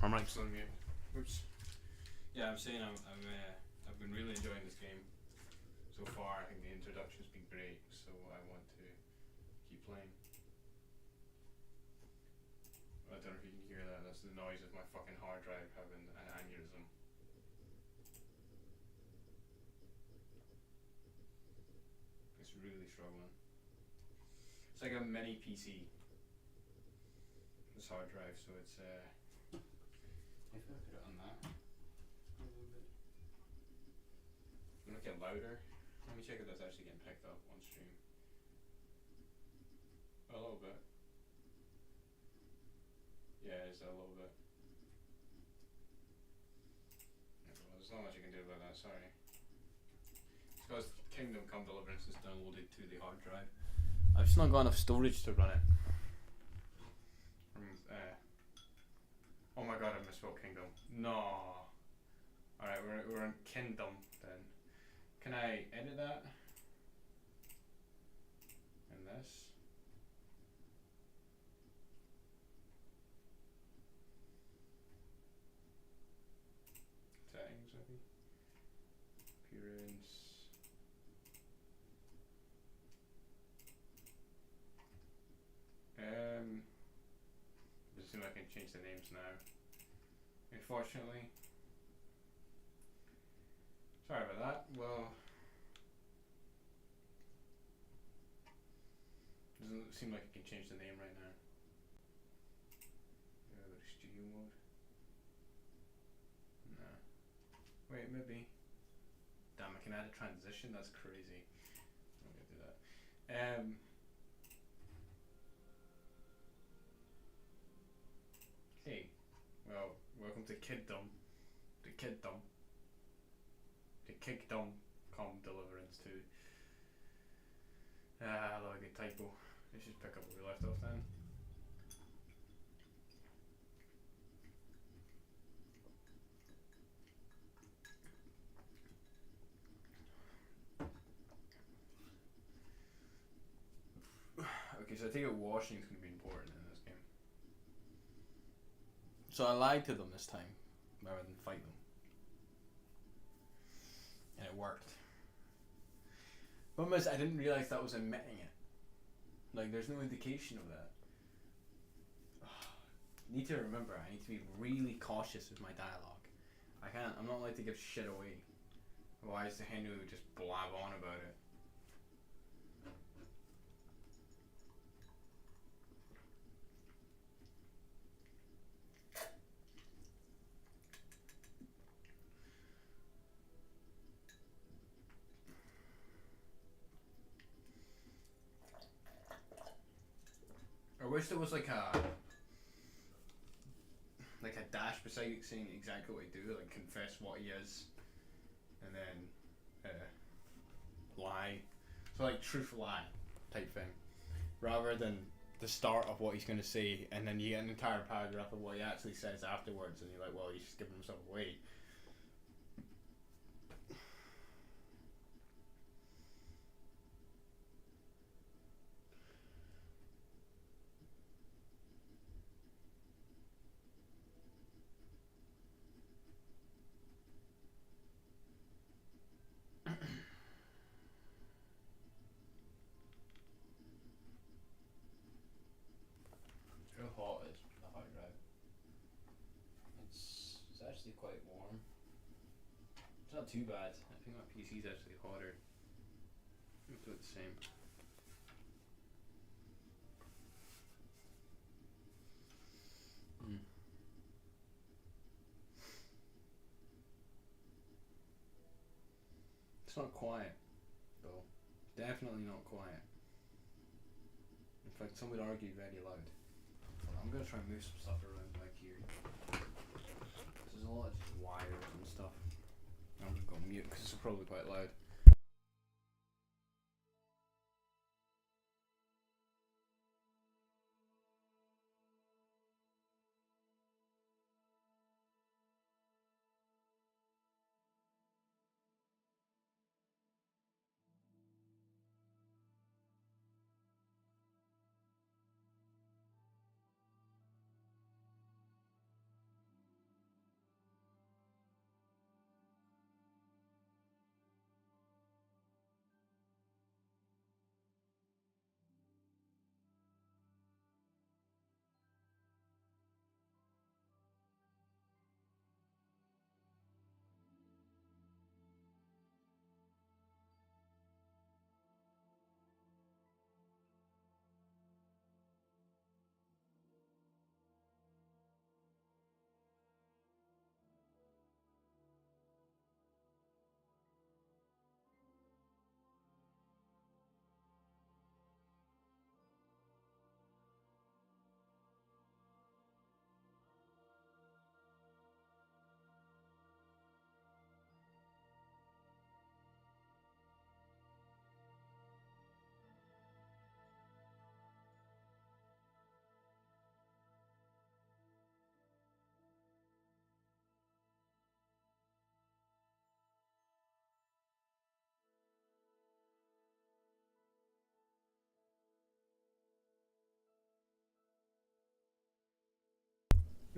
I'm like still on mute. Oops. Yeah, I'm saying I've been really enjoying this game so far. I think the introduction's been great, so I want to keep playing. I don't know if you can hear that. That's the noise of my fucking hard drive having an aneurysm. It's really struggling. It's like a mini PC. This hard drive, so it's if I put it on that a little bit. I'm gonna get louder. Let me check if that's actually getting picked up on stream. A little bit. Yeah, it's a little bit. Yeah, well, there's not much I can do about that, sorry. It's because Kingdom Come Deliverance is downloaded to the hard drive. I've just not got enough storage to run it. Oh my god, I misspelled Kingdom. No. Alright, we're in Kingdom then. Can I edit that? And this? Settings maybe? Appearance. Does it seem like I can change the names now? Unfortunately. Sorry about that. Well, doesn't seem like I can change the name right now. Go to studio mode. No. Wait, maybe. Damn, I can add a transition? That's crazy. I'm gonna do that. Hey. Well, welcome to Kigdom. The Kigdom. The Kigdom Come Deliverance 2. I love a good typo. Let's just pick up where we left off then. Okay, so I think washing is going to be important in this game. So I lied to them this time, rather than fight them. And it worked. Problem is, I didn't realise that was emitting it. Like, there's no indication of that. Need to remember, I need to be really cautious with my dialogue. I'm not allowed to give shit away. Otherwise the Hindu would just blab on about it. I wish there was like a dash beside it saying exactly what he do, like confess what he is, and then lie. So like truth lie type thing, rather than the start of what he's going to say, and then you get an entire paragraph of what he actually says afterwards, and you're like, well, he's just giving himself away. How hot is the hard drive? It's actually quite warm. It's not too bad. I think my PC's actually hotter. I'll do it the same. It's not quiet, though. Definitely not quiet. In fact, some would argue very loud. I'm gonna try and move some stuff around back here. There's a lot of just wires and stuff. I'm gonna go mute because it's probably quite loud.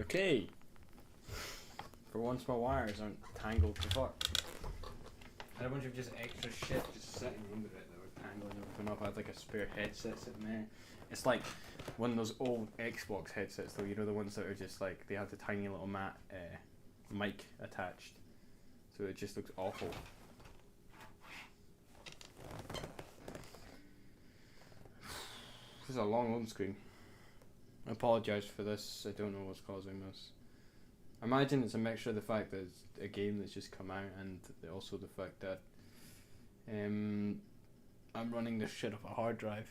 Okay. For once my wires aren't tangled to fuck. I had a bunch of just extra shit just sitting under it that were tangling everything up. I had like a spare headset sitting there. It's like one of those old Xbox headsets though, you know, the ones that are just like, they have the tiny little mic attached. So it just looks awful. This is a long home screen. I apologise for this, I don't know what's causing this. I imagine it's a mixture of the fact that it's a game that's just come out and also the fact that I'm running this shit off a hard drive.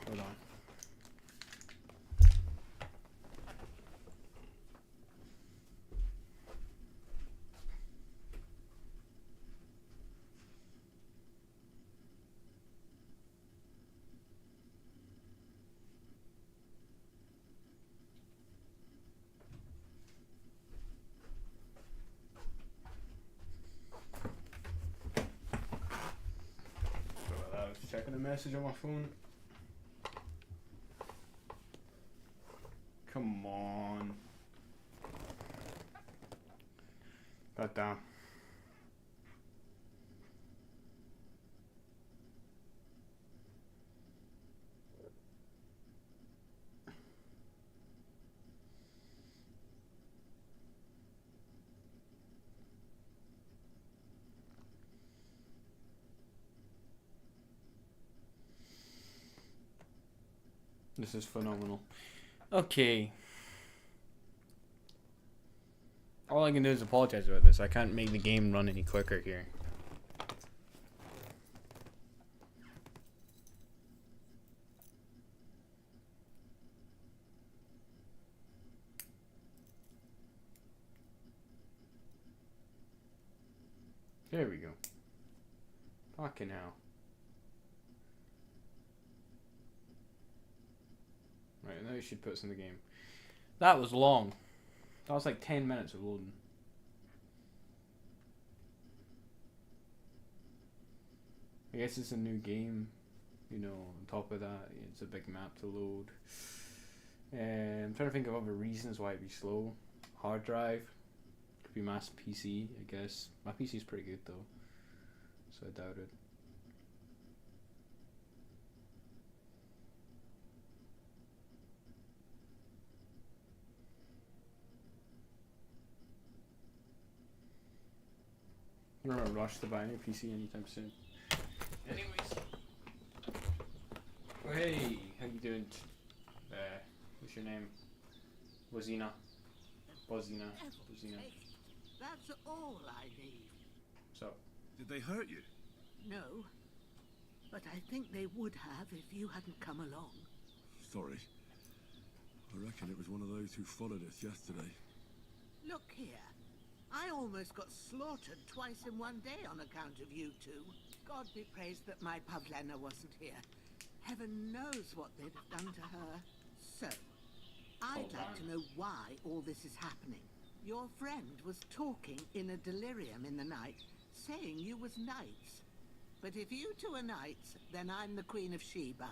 Hold on. I was checking a message on my phone. Come on. God damn. This is phenomenal. Okay. All I can do is apologize about this. I can't make the game run any quicker here. There we go. Fucking hell. Right, now you should put us in the game. That was long. That was like 10 minutes of loading. I guess it's a new game. You know, on top of that, it's a big map to load. I'm trying to think of other reasons why it'd be slow. Hard drive. Could be mass PC, I guess. My PC's pretty good though, so I doubt it. I'm not gonna rush to buy a new PC anytime soon. Anyways. Oh, hey, how you doing? What's your name? Bozina. Bozina. Bozina. That's all I need. So. Did they hurt you? No. But I think they would have if you hadn't come along. Sorry. I reckon it was one of those who followed us yesterday. Look here. I almost got slaughtered twice in one day on account of you two. God be praised that my Pavlena wasn't here. Heaven knows what they'd have done to her. So, I'd like to know why all this is happening. Your friend was talking in a delirium in the night, saying you was knights. But if you two are knights, then I'm the Queen of Sheba.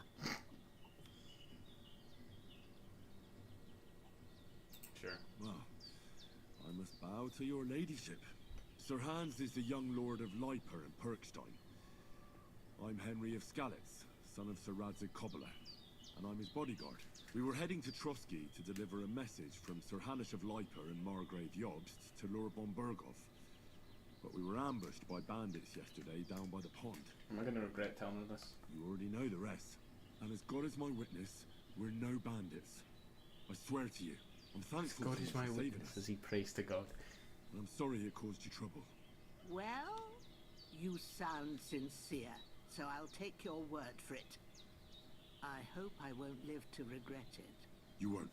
Sure. Well, I must bow to your ladyship. Sir Hans is the young lord of Leiper and Perkstein. I'm Henry of Skalitz, son of Sir Radzig Kobyla, and I'm his bodyguard. We were heading to Trotsky to deliver a message from Sir Hanish of Leiper and Margrave Jobst to Lord Bombergov. But we were ambushed by bandits yesterday down by the pond. Am I going to regret telling her this? You already know the rest. And as God is my witness, we're no bandits. I swear to you, I'm thankful God for is you my for saving witness us. as he prays to God. And I'm sorry it caused you trouble. Well, you sound sincere, so I'll take your word for it. I hope I won't live to regret it. You won't.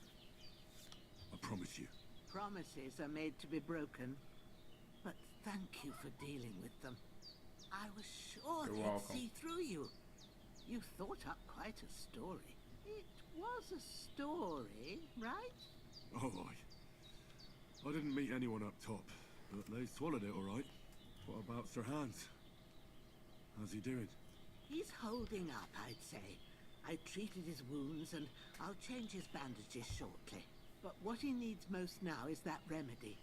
I promise you. Promises are made to be broken, but thank you for dealing with them. I was sure You're they'd welcome. see through you. You thought up quite a story. It was a story, right? Oh, I didn't meet anyone up top, but they swallowed it all right. What about Sir Hans? How's he doing? He's holding up, I'd say. I treated his wounds and I'll change his bandages shortly. But what he needs most now is that remedy.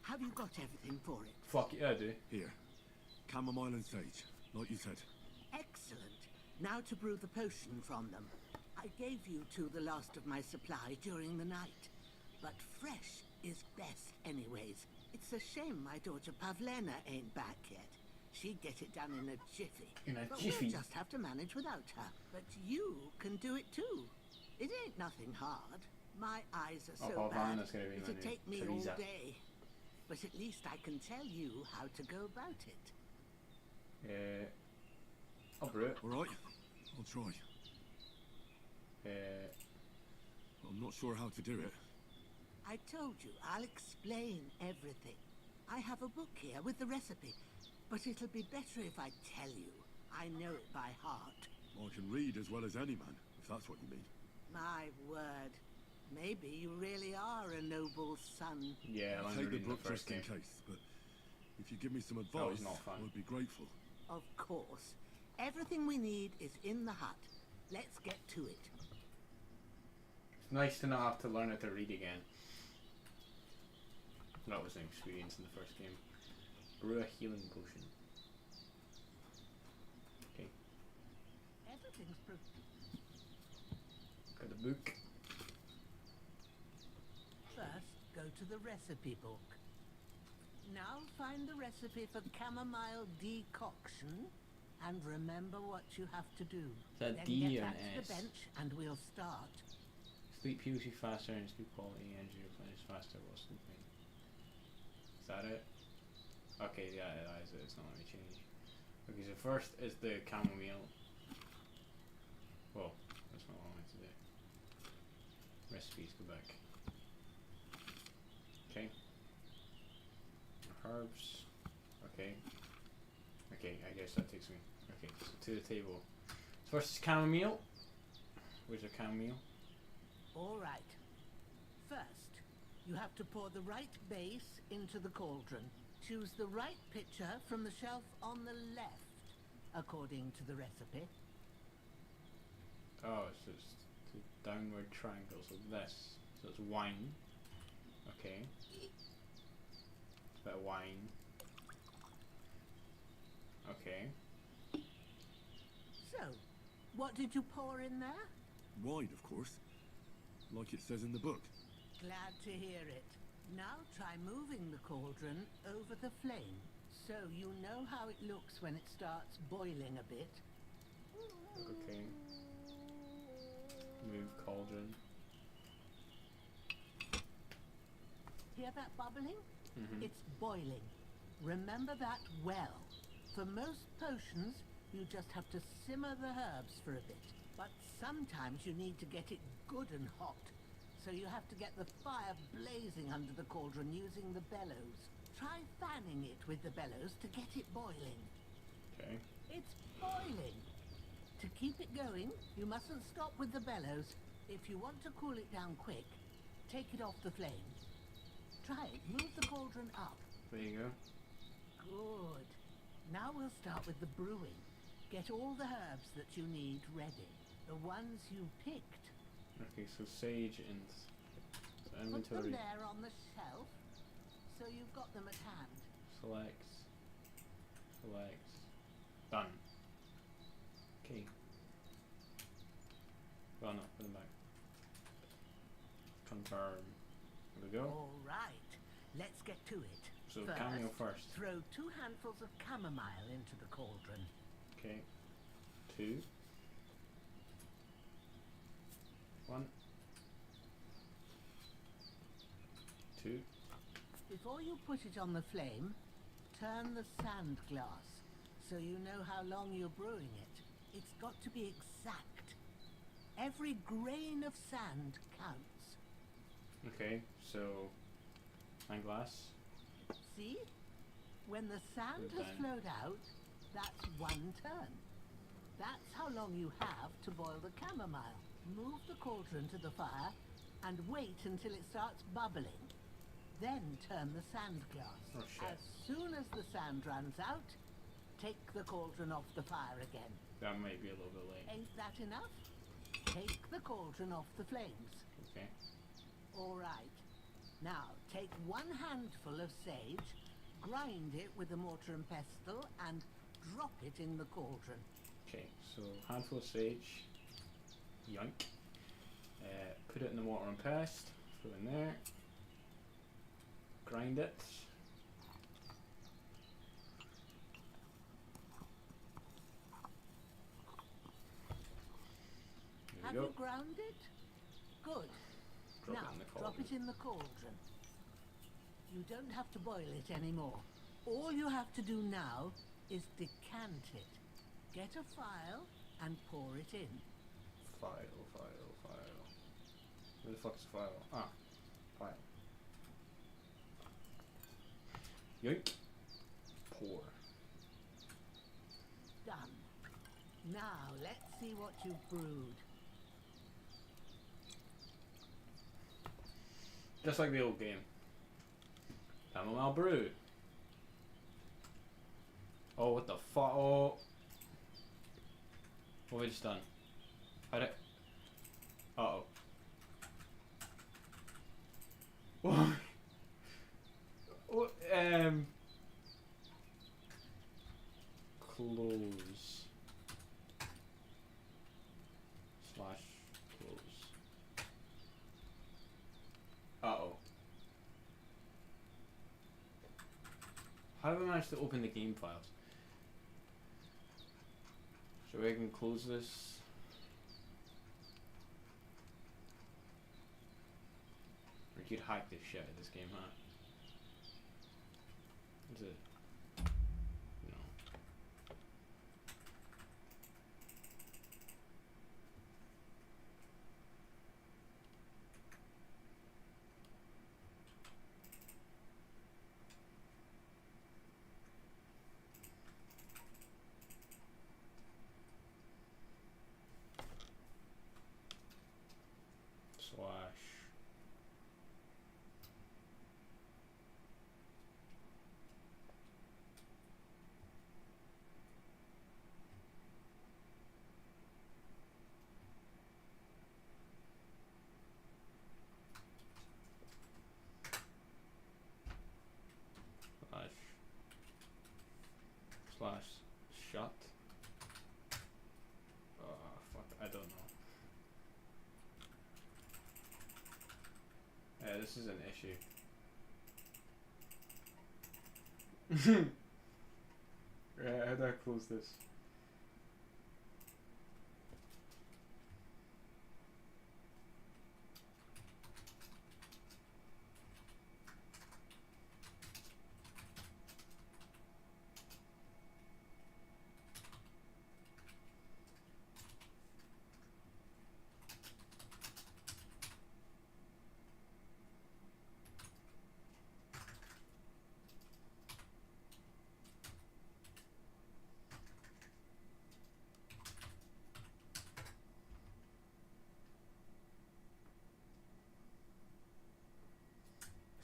Have you got everything for it? Fuck yeah, I do. Here. Chamomile and sage, like you said. Excellent. Now to brew the potion from them. I gave you two the last of my supply during the night. But fresh is best anyways. It's a shame my daughter Pavlena ain't back yet. She'd get it done in a jiffy. But we'll just have to manage without her. But you can do it too. It ain't nothing hard. My eyes are so bad, it'll take me all day. But at least I can tell you how to go about it. I'll brew it. Alright, I'll try. I'm not sure how to do it. I told you, I'll explain everything. I have a book here with the recipe, but it'll be better if I tell you. I know it by heart. I can read as well as any man, if that's what you mean. My word. Maybe you really are a noble son. Yeah, I'll take the book just in case, but if you give me some advice, I would be grateful. Of course. Everything we need is in the hut. Let's get to it. It's nice to not have to learn how to read again. That was an experience in the first game. Brew a healing potion. Okay. Everything's Got the book. First, go to the recipe book. Now find the recipe for chamomile decoction and remember what you have to do. Is that then D get or back an to the S? bench and we'll start. Sleep heals you faster and sleep quality energy replenishes faster while sleeping. Is that it? Okay, yeah, that is it. It's not let me change. Okay, so first is the chamomile. Whoa, that's not what I wanted to do. Recipes, go back. Okay. Herbs. Okay. Okay, I guess that takes me. Okay, so to the table. First is chamomile. Where's the chamomile? Alright. First, you have to pour the right base into the cauldron. Choose the right pitcher from the shelf on the left, according to the recipe. Oh, it's just the downward triangle, so this. So it's wine. Okay. It's a bit of wine. Okay. So, what did you pour in there? Wine, of course. Like it says in the book. Glad to hear it. Now try moving the cauldron over the flame, so you know how it looks when it starts boiling a bit. Okay. Move cauldron. Hear that bubbling? Mm-hmm. It's boiling. Remember that well. For most potions, you just have to simmer the herbs for a bit. But sometimes you need to get it good and hot. So you have to get the fire blazing under the cauldron using the bellows. Try fanning it with the bellows to get it boiling. Okay. It's boiling. To keep it going, you mustn't stop with the bellows. If you want to cool it down quick, take it off the flames. Try it. Move the cauldron up. There you go. Good. Now we'll start with the brewing. Get all the herbs that you need ready. The ones you picked. Okay, so sage and Put them inventory. there on the shelf, so you've got them at hand. Selects. Done. Okay. Well, no, put them back. Confirm. There we go. All right, let's get to it. So chamomile first. Throw 2 handfuls of chamomile into the cauldron. Okay. 2. 1. 2. Before you put it on the flame, turn the sand glass so you know how long you're brewing it. It's got to be exact. Every grain of sand counts. Okay, so and glass. See? When the sand has flowed out, that's 1 turn. That's how long you have to boil the chamomile. Move the cauldron to the fire and wait until it starts bubbling. Then turn the sand glass. Oh, shit. As soon as the sand runs out, take the cauldron off the fire again. That might be a little bit late. Ain't that enough? Take the cauldron off the flames. Okay. All right. Now, take 1 handful of sage, grind it with a mortar and pestle, and drop it in the cauldron. Okay, so handful of sage. Yoink. Put it in the mortar and pestle. Throw it in there. Grind it. There Have we go. you ground it? Good. Drop Now, it in the drop cauldron. it in the cauldron. You don't have to boil it anymore. All you have to do now is decant it. Get a phial and pour it in. File. Where the fuck is the file? Ah, file. Yoink. Pour. Done. Now, let's see what you've brewed. Just like the old game. Chamomile brew. Oh, what the fuck? Oh. What have we just done? I don't. Uh oh. What? What? Close. Slash close. Uh oh. How have I managed to open the game files? So I can close this. Or you could hack this shit of this game, huh? Is it? No. Slash. Slash. Slash. Shut. Oh, fuck. I don't know. Yeah, this is an issue. Right, how do I close this?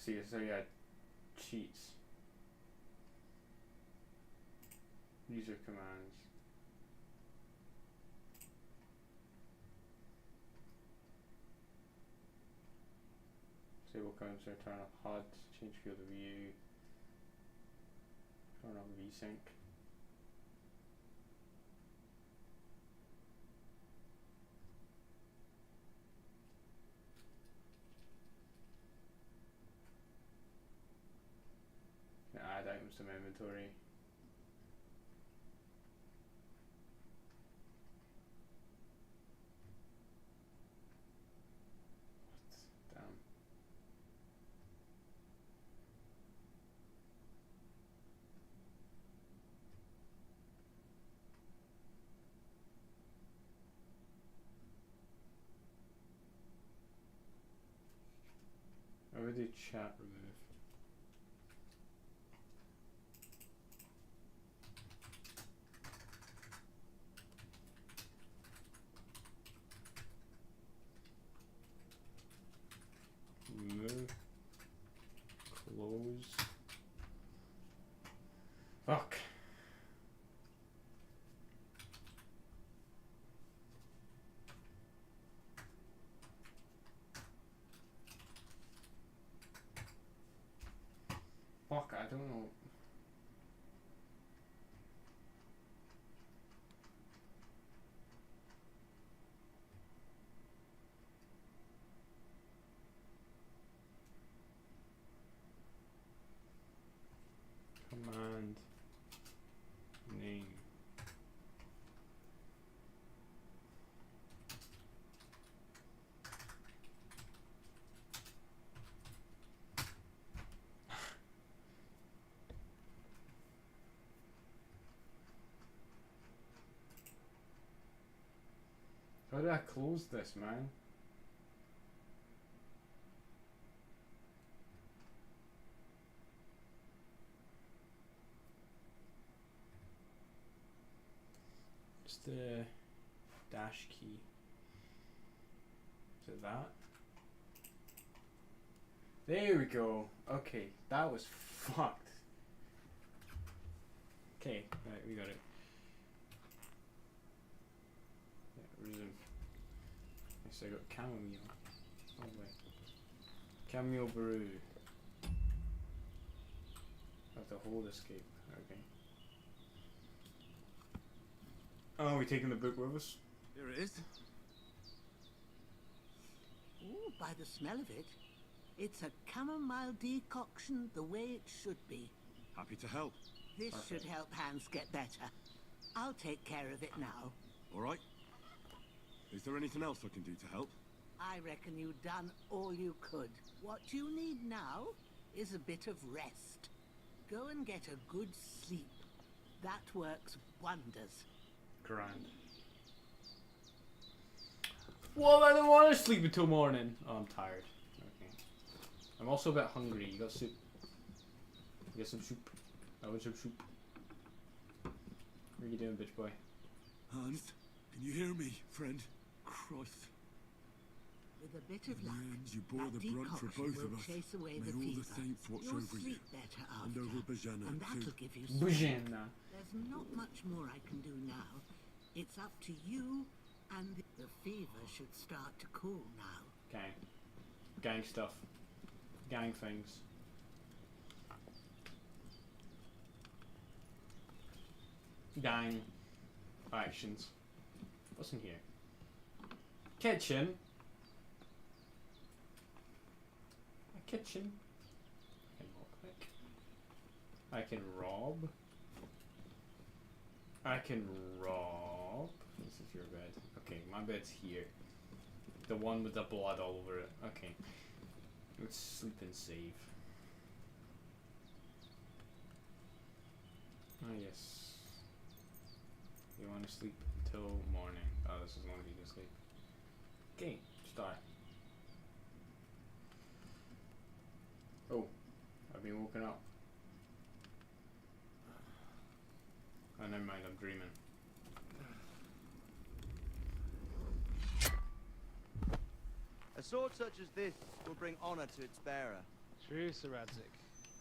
See, so yeah, cheats. User commands. Disable counter, turn off HUD, change field of view, turn off VSync. Add items to my inventory. What? Damn. I would do chat remove. Remove. Close. Fuck. don't know. Command name. How do I close this, man? Just the dash key. Is it that? There we go. Okay, that was fucked. Okay, right, we got it. Yeah, resume. Yes, I got chamomile. Oh wait. Chamomile brew. I have to hold escape. Okay. Oh, we taking the book with us? Here it is. Ooh, by the smell of it, it's a chamomile decoction the way it should be. Happy to help. This should help Hans get better. I'll take care of it now. All right. Is there anything else I can do to help? I reckon you've done all you could. What you need now is a bit of rest. Go and get a good sleep. That works wonders. Grand. Well, I don't want to sleep until morning. Oh, I'm tired. Okay. I'm also a bit hungry. You got soup? You got some soup? I want some soup. What are you doing, bitch boy? Hans, can you hear me, friend? Christ. With a bit of luck, In the end, you bore that the brunt for decoction both will of us. chase away May the all fever. the saints watch You'll over you. sleep better And after. over Bajana, And too. that'll give you strength. Bujana. There's not much more I can do now. It's up to you, and the fever should start to cool now. Gang. Gang stuff. Gang things. Gang actions. What's in here? Kitchen. A kitchen. I can lockpick. I can rob. I can rob. This is your bed. Okay, my bed's here. The one with the blood all over it. Okay. Let's sleep and save. Ah, yes. You want to sleep until morning. Oh, this is long as you can sleep. Okay, start. Oh, I've been woken up. Oh, never mind, I'm dreaming. A sword such as this will bring honor to its bearer. True, Sir Radzik.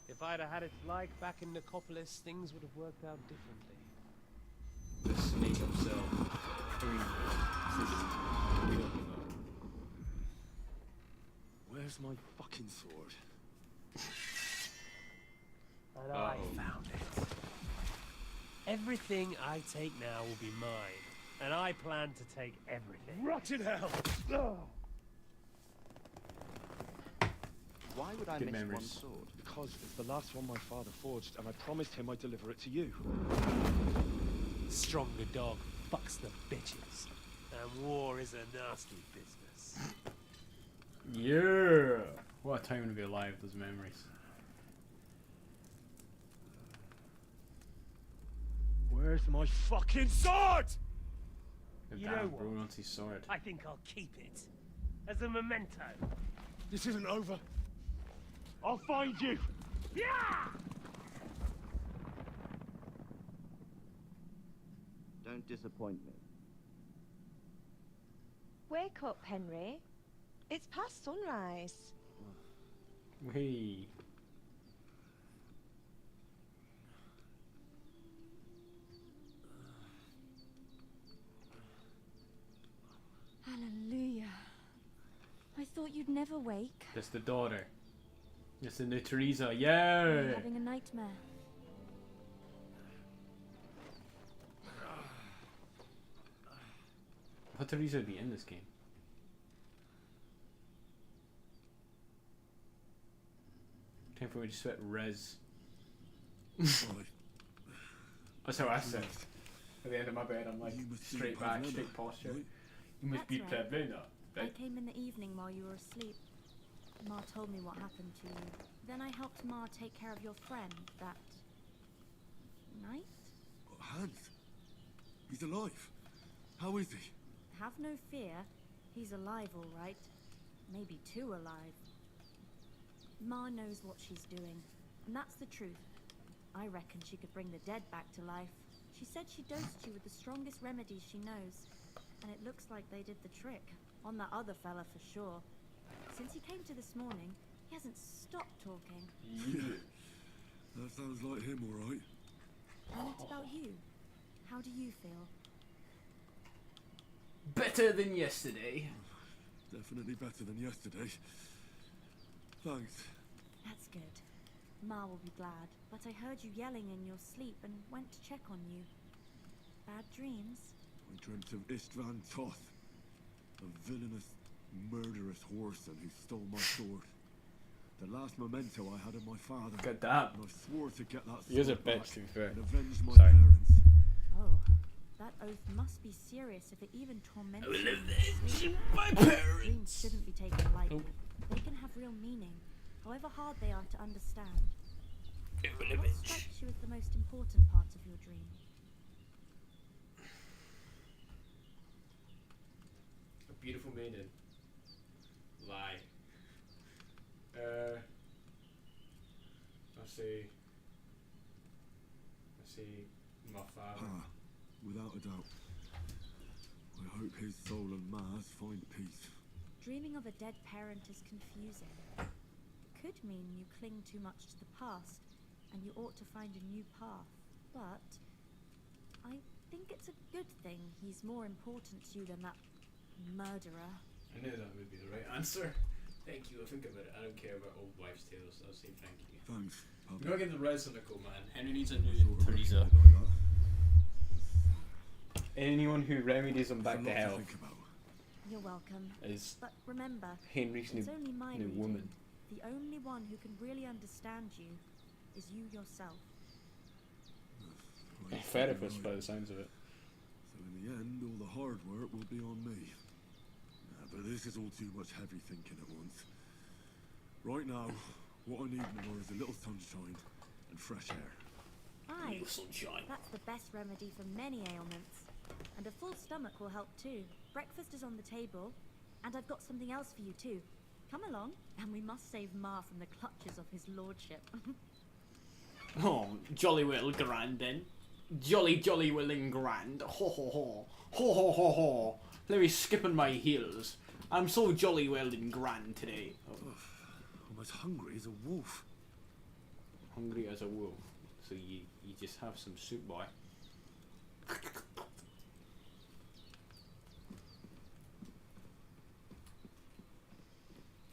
If I'd have had it like back in Nicopolis, things would have worked out differently. The snake himself. I mean, we don't know. Where's my fucking sword? And I found it. Everything I take now will be mine. And I plan to take everything. Rotten hell! Why would I Good miss one memories. sword? Because it's the last one my father forged, and I promised him I'd deliver it to you. Stronger dog fucks the bitches. And war is a nasty business. Yeah! What a time to be alive, those memories. Where's my fucking sword? The You damn know what? Bronte sword. I think I'll keep it. As a memento. This isn't over. I'll find you! Yeah! Don't disappoint me. Wake up, Henry. It's past sunrise. Hey. Hallelujah. I thought you'd never wake. That's the daughter. It's the new Teresa. Are you Yeah. having a nightmare? How Teresa would be in this game? Time for me to sweat res. That's how I sit. At the end of my bed, I'm like You must be straight back, Pavlena, straight posture. right? You must be That's right. Pavlena. I Right? came in the evening while you were asleep. Ma told me what happened to you. Then I helped Ma take care of your friend that night. Hans. He's alive. How is he? Have no fear. He's alive, all right. Maybe too alive. Ma knows what she's doing, and that's the truth. I reckon she could bring the dead back to life. She said she dosed you with the strongest remedies she knows, and it looks like they did the trick. On that other fella for sure. Since he came to this morning, he hasn't stopped talking. That sounds like him, all right. And what about you? How do you feel? Better than yesterday. Definitely better than yesterday. Thanks. That's good. Ma will be glad, but I heard you yelling in your sleep and went to check on you. Bad dreams? I dreamt of Istvan Toth, a villainous, murderous whoreson who stole my sword. The last memento I had of my father. God damn. And I swore to get that He is a sword bitch, back to be fair. and avenge my Sorry. parents. Oh, that oath must be serious if it even torments you. in your sleep. My Dreams shouldn't be taken lightly. They can have real meaning, however hard they are to understand. What strikes you as the most important part of your dream? A beautiful maiden. Lie. I see my father. Ah, without a doubt. I hope his soul and Ma's find peace. Dreaming of a dead parent is confusing. Could mean you cling too much to the past, and you ought to find a new path. But I think it's a good thing he's more important to you than that murderer. I knew that would be the right answer. Thank you. I think about it. I don't care about old wives' tales. I'll say thank you. Thanks, I'm Papa. gonna give the res on the go, man. Henry needs a Sort new of Teresa. like that. Anyone who remedies him back There's to a lot health think about. You're welcome. is But remember, Henry's it's new only my new reading. woman. The only one who can really understand you is you yourself. A Right, therapist, right. by the sounds of it. So in the end, all the hard work will be on me. But this is all too much heavy thinking at once. Right now, what I need more is a little sunshine and fresh air. Aye, Sunshine. that's the best remedy for many ailments. And a full stomach will help too. Breakfast is on the table, and I've got something else for you too. Come along, and we must save Ma from the clutches of his lordship. Oh, jolly well grand then. Jolly well and grand. Ho ho ho. Ho ho ho ho. Let me skip on my heels. I'm so jolly well and grand today. Oh, I'm as hungry as a wolf. hungry as a wolf. So you just have some soup, boy.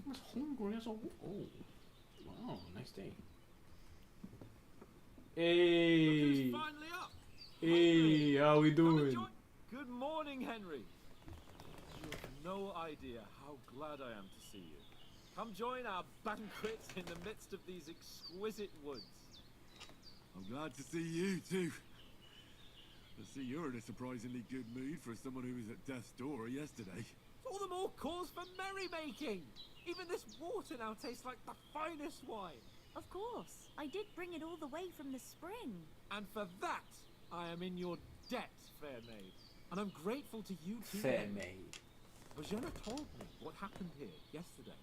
I'm as hungry as a wolf. Oh, wow, nice day. Hey, Finally up. hey, how we Come and doing? join- Good morning, Henry. You have no idea how glad I am to see you. Come join our banquet in the midst of these exquisite woods. I'm glad to see you too. I see you're in a surprisingly good mood for someone who was at death's door yesterday. All the more cause for merrymaking. Even this water now tastes like the finest wine. Of course, I did bring it all the way from the spring. And for that, I am in your debt, fair maid. And I'm grateful to you too. Fair Henry. maid. Bojana told me what happened here yesterday.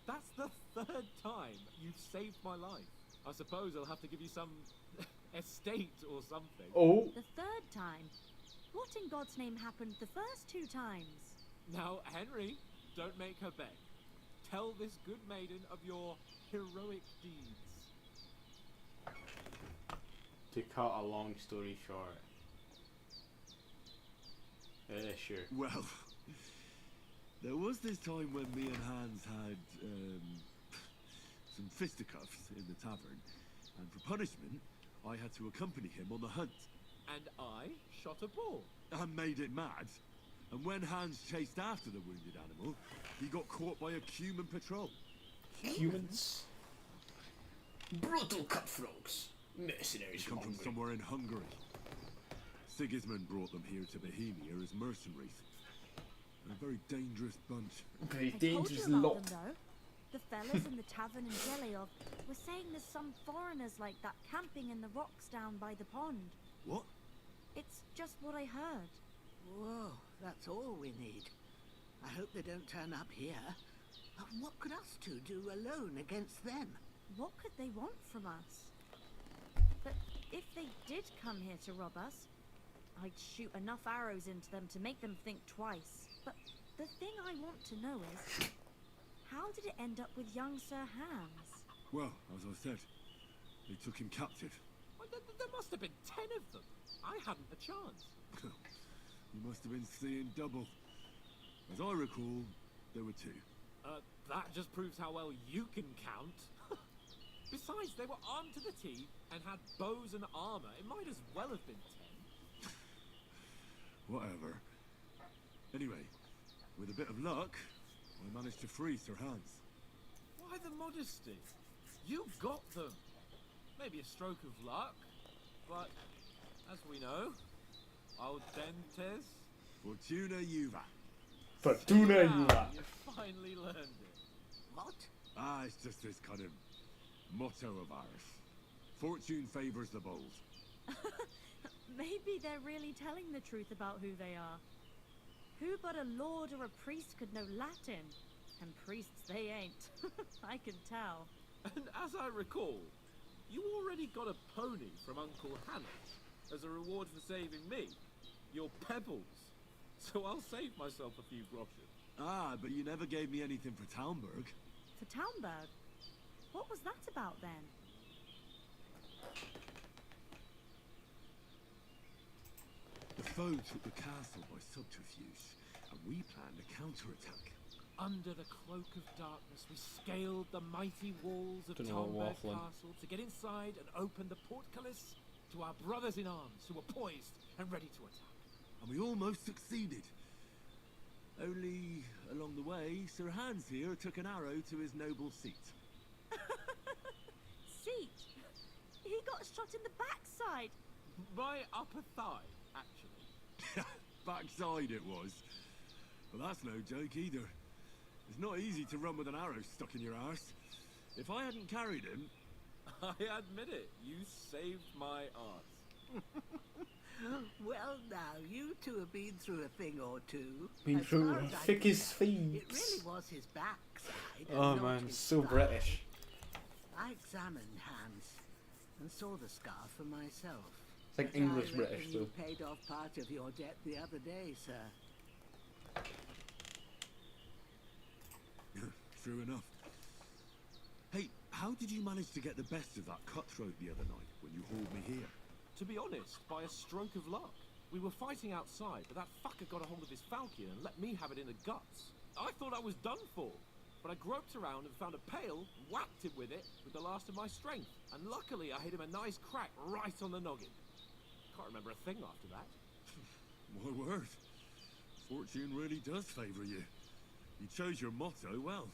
That's the third time you've saved my life. I suppose I'll have to give you some estate or something. Oh, The third time? What in God's name happened the first two times? Now, Henry, don't make her beg. Tell this good maiden of your heroic deeds. to cut a long story short. Sure. Well, there was this time when me and Hans had some fisticuffs in the tavern, and for punishment, I had to accompany him on the hunt. And I shot a boar. And made it mad. And when Hans chased after the wounded animal, he got caught by a human patrol. Humans. Brutal cutthroats. Mercenaries They come from somewhere in Hungary. Sigismund brought them here to Bohemia as mercenaries. They're a very dangerous bunch. Very I told dangerous you about lot. them, though. The fellas in the tavern in Geliov were saying there's some foreigners like that camping in the rocks down by the pond. What? It's just what I heard. Whoa, that's all we need. I hope they don't turn up here. What could us two do alone against them? What could they want from us? But if they did come here to rob us, I'd shoot enough arrows into them to make them think twice. But the thing I want to know is, how did it end up with young Sir Hans? Well, as I said, they took him captive. Well, there must have been 10 of them. I hadn't a chance. You must have been seeing double. As I recall, there were 2. That just proves how well you can count. Besides, they were armed to the teeth and had bows and armor. It might as well have been 10. Whatever. Anyway, with a bit of luck, I managed to free Sir Hans. Why the modesty? You got them. Maybe a stroke of luck, but as we know, al dentes. Fortuna Juva. Fortuna Wow, Juva. you finally learned it. What? Ah, it's just this kind of motto of ours. Fortune favors the bold. Maybe they're really telling the truth about who they are. Who but a lord or a priest could know Latin? And priests they ain't. I can tell. And as I recall, you already got a pony from Uncle Hannah as a reward for saving me. Your pebbles. So I'll save myself a few groschen. Ah, but you never gave me anything for Talmberg. For Talmberg? What was that about then? The foe took the castle by subterfuge, and we planned a counterattack. Under the cloak of darkness, we scaled the mighty walls of Dunno what Talmberg waffling. Castle to get inside and open the portcullis to our brothers in arms who were poised and ready to attack. And we almost succeeded. Only, along the way, Sir Hans here took an arrow to his noble seat. Seat! He got shot in the backside! My upper thigh, actually. Backside it was. Well, that's no joke either. It's not easy to run with an arrow stuck in your arse. If I hadn't carried him... I admit it, you saved my arse. Well, now, you two have been through a thing or two. Been As through far a as I thick can as tell, It thieves. really was his backside. and Oh not man, his so thigh. British. I examined Hans and saw the scar for myself. It's like But English I British reckon though. You paid off part of your debt the other day, sir. True enough. Hey, how did you manage to get the best of that cutthroat the other night when you hauled me here? To be honest, by a stroke of luck. We were fighting outside, but that fucker got a hold of his falchion and let me have it in the guts. I thought I was done for, but I groped around and found a pail, whacked him with it with the last of my strength, and luckily I hit him a nice crack right on the noggin. Can't remember a thing after that. My word. Fortune really does favour you. You chose your motto well.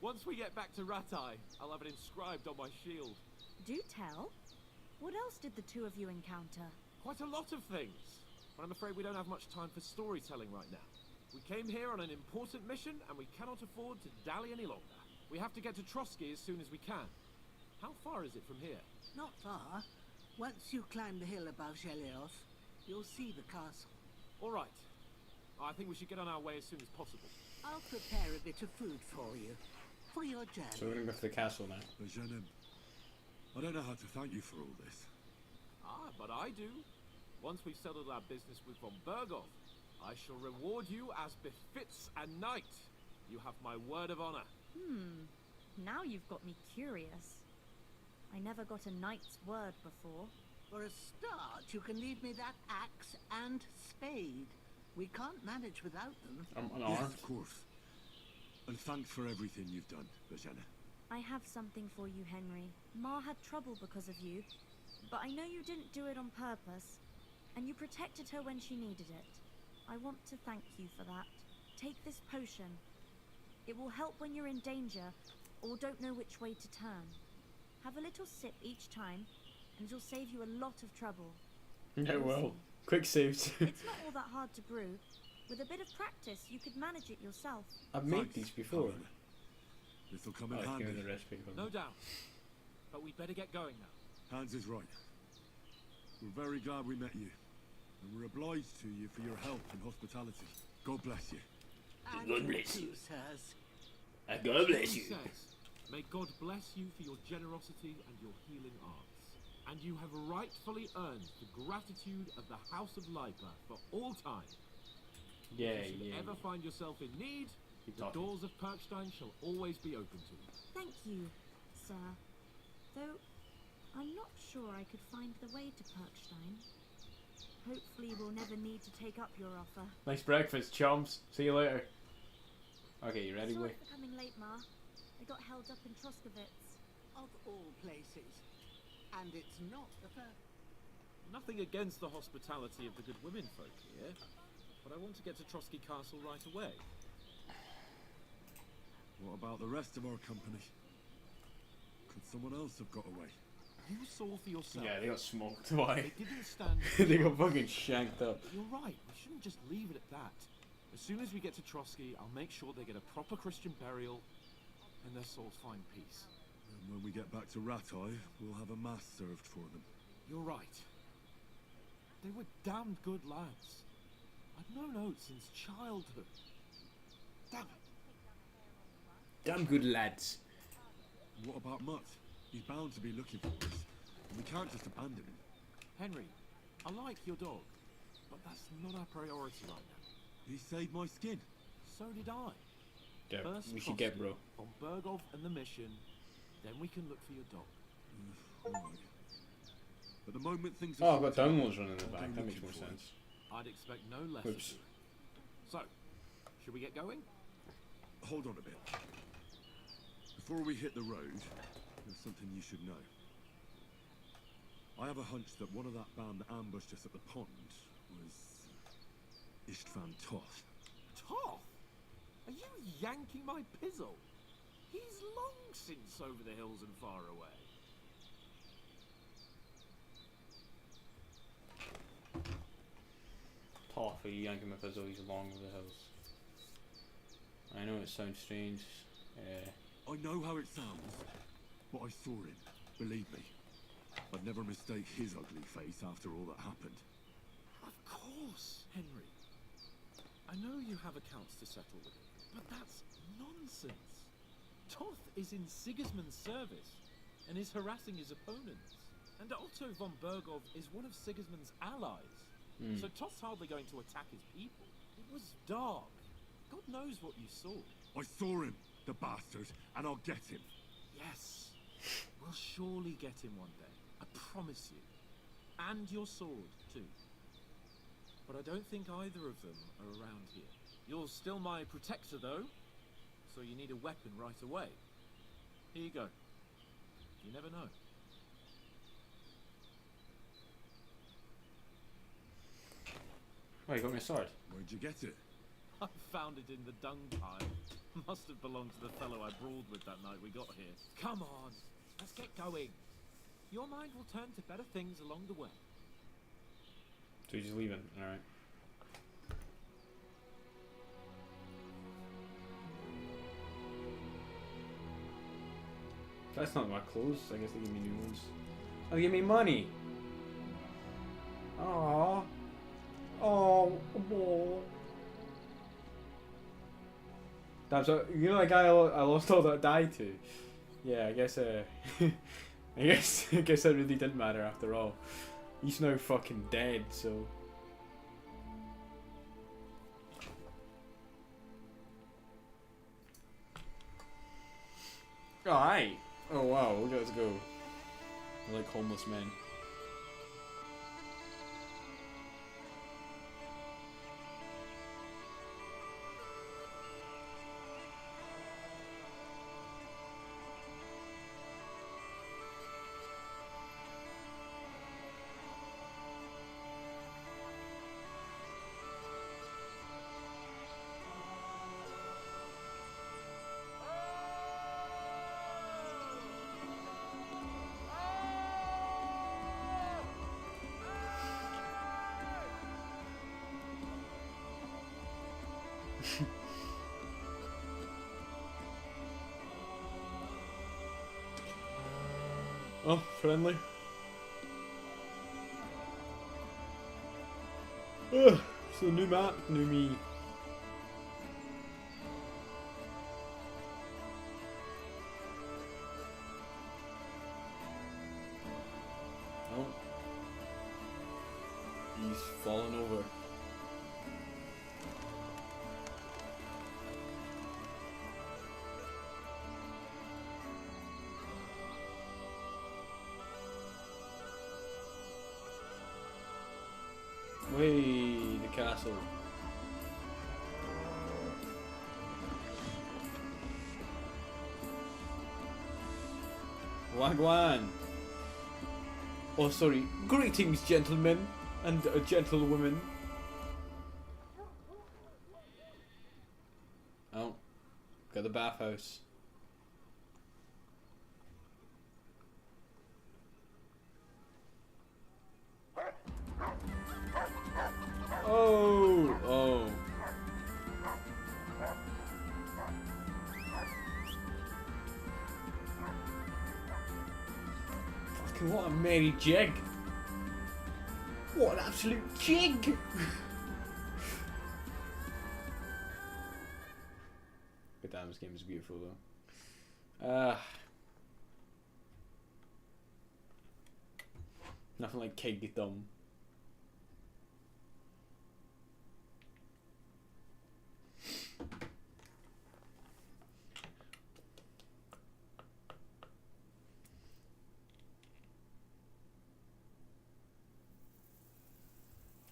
Once we get back to Ratai, I'll have it inscribed on my shield. Do tell. What else did the two of you encounter? Quite a lot of things, but I'm afraid we don't have much time for storytelling right now. We came here on an important mission, and we cannot afford to dally any longer. We have to get to Trotsky as soon as we can. How far is it from here? Not far. Once you climb the hill above Gelios, you'll see the castle. All right. I think we should get on our way as soon as possible. I'll prepare a bit of food for you, for your journey. So we're gonna go for the castle now. But Jeanne, I don't know how to thank you for all this. Ah, but I do. Once we've settled our business with von Berghoff, I shall reward you as befits a knight. You have my word of honor. Now you've got me curious. I never got a knight's word before. For a start, you can leave me that axe and spade. We can't manage without them. I'm Yes, unarmed. of course. And thanks for everything you've done, Bajana. I have something for you, Henry. Ma had trouble because of you, but I know you didn't do it on purpose, and you protected her when she needed it. I want to thank you for that. Take this potion. It will help when you're in danger or don't know which way to turn. Have a little sip each time, and it'll save you a lot of trouble. Yeah, You'll well, see. quick saves. It's not all that hard to brew. With a bit of practice, you could manage it yourself. I've made Thanks, these before. This'll come in I've handy. given the recipe for No them. doubt. But we'd better get going now. Hans is right. We're very glad we met you. And we're obliged to you for your help and hospitality. God bless you. And God bless you, you. sirs. God bless He you. says, may God bless you for your generosity and your healing arts. And you have rightfully earned the gratitude of the House of Lipa for all time. Yeah, If you should yeah. ever find yourself in need, Keep the talking. doors of Perkstein shall always be open to you. Thank you, sir. Though, I'm not sure I could find the way to Perkstein. Hopefully we'll never need to take up your offer. Nice breakfast, chums. See you later. Okay, you ready, boy? Sorry for coming late, Ma. I got held up in Troskowitz. Of all places. And it's not the first. Nothing against the hospitality of the good women folk here, but I want to get to Trotsky Castle right away. What about the rest of our company? Could someone else have got away? You saw for yourself. Yeah, they got smoked. Why? They didn't stand. They got fucking shanked up. But you're right. We shouldn't just leave it at that. As soon as we get to Trotsky, I'll make sure they get a proper Christian burial, and their souls find peace. And when we get back to Ratai, we'll have a mass served for them. You're right. They were damned good lads. I've known Oates since childhood. Damn it. Damn good lads. What about Mutt? He's bound to be looking for us. And we can't just abandon him. Henry, I like your dog, but that's not our priority right now. He saved my skin. So did I. Yeah, First we should get Trotsky, bro. on Bergov and the mission, then we can look for your dog. Alright. At the moment things Oh, are I've got sorted, downloads running in the I'll back. go That makes looking more for him. sense. I'd expect no less Oops. of you. So, should we get going? Hold on a bit. Before we hit the road, there's something you should know. I have a hunch that one of that band that ambushed us at the pond was Istvan Toth. Toth? Are you yanking my pizzle? He's long since over the hills and far away. Toffee, yanking my fizzle, he's along with the hills. I know it sounds strange. I know how it sounds, but I saw him. Believe me. I'd never mistake his ugly face after all that happened. Of course, Henry. I know you have accounts to settle with him, but that's nonsense. Toth is in Sigismund's service and is harassing his opponents. And Otto von Bergov is one of Sigismund's allies. So Toth's hardly going to attack his people. It was dark. God knows what you saw. I saw him, the bastard, and I'll get him. Yes. We'll surely get him one day. I promise you. And your sword, too. But I don't think either of them are around here. You're still my protector, though. So you need a weapon right away. Here you go. You never know. Oh, you got me a sword. Where'd you get it? I found it in the dung pile. Must have belonged to the fellow I brawled with that night we got here. Come on, let's get going. Your mind will turn to better things along the way. So you're just leaving, alright. That's not my clothes, I guess they give me new ones. Oh, they give me money! Aww. Oh, Damn, so, you know that guy I lost all that die to? Yeah, I guess, I guess that really didn't matter after all. He's now fucking dead, so... Alright! Oh wow, look at us go. We're like homeless men. Oh, friendly. Ugh, so new map, new me. Oh. He's fallen over. Way the castle. Wagwan. Oh, sorry. Greetings, gentlemen and gentlewomen. Oh, got the bathhouse. Oh, oh. Fucking what a merry jig. What an absolute jig. Good damn, this game is beautiful though. Nothing like Kigdom.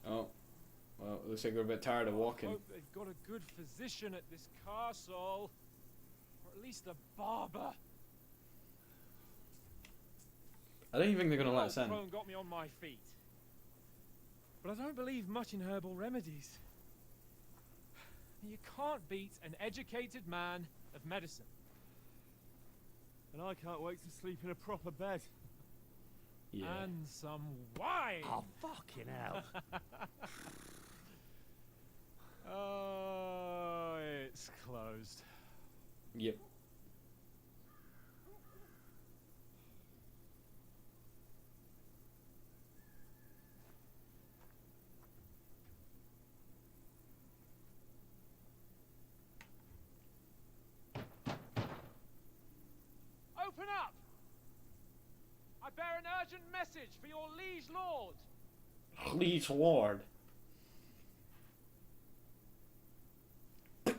Oh, well, looks like we're a bit tired of walking. I hope they've got a good physician at this castle. Or at least a barber. I don't even think they're gonna let us in. Crone got me on my feet. But I don't believe much in herbal remedies. You can't beat an educated man of medicine. And I can't wait to sleep in a proper bed. Yeah. And some wine! Oh, fucking hell. Oh, it's closed. Yep. Open up! I bear an urgent message for your liege lord. Liege Lord. Hear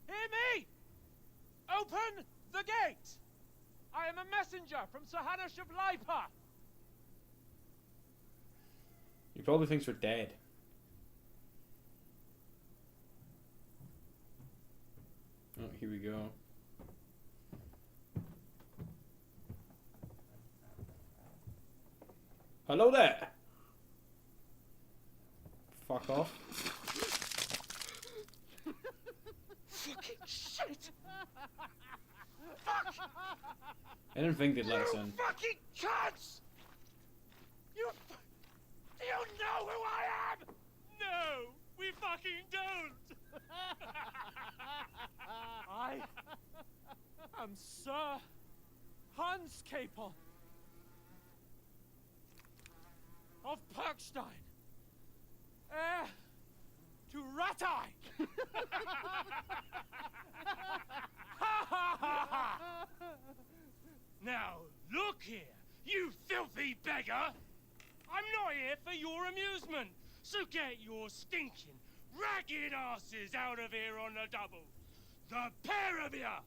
me! Open the gate! I am a messenger from Sir Hanush of Lipa. He probably thinks we're dead. Oh, here we go. Hello there! Fuck off. Fucking shit! I didn't think they'd let us in. Fucking cunts! You know who I am? No, we fucking don't! I am Sir Hans Capon of Perkstein, heir to Ratai. Now, look here, you filthy beggar! I'm not here for your amusement, so get your stinking, ragged asses out of here on the double. The pair of ya!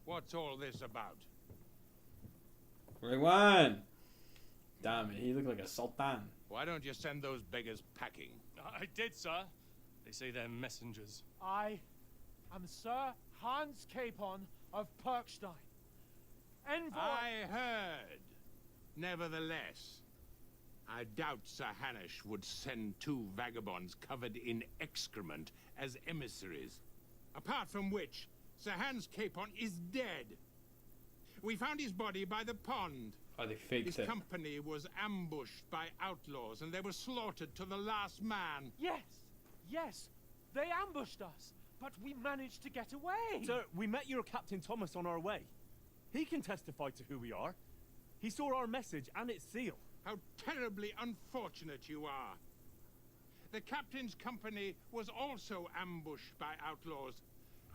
What's all this about? Rewind! Damn it, he looked like a sultan. Why don't you send those beggars packing? I did, sir. They say they're messengers. I am Sir Hans Capon of Perkstein. Envoy... I heard. Nevertheless, I doubt Sir Hanush would send two vagabonds covered in excrement as emissaries. Apart from which, Sir Hans Capon is dead. We found his body by the pond. Oh, they faked His it. company was ambushed by outlaws, and they were slaughtered to the last man. Yes, yes, they ambushed us. But we managed to get away! Sir, we met your Captain Thomas on our way. He can testify to who we are. He saw our message and its seal. How terribly unfortunate you are. The captain's company was also ambushed by outlaws.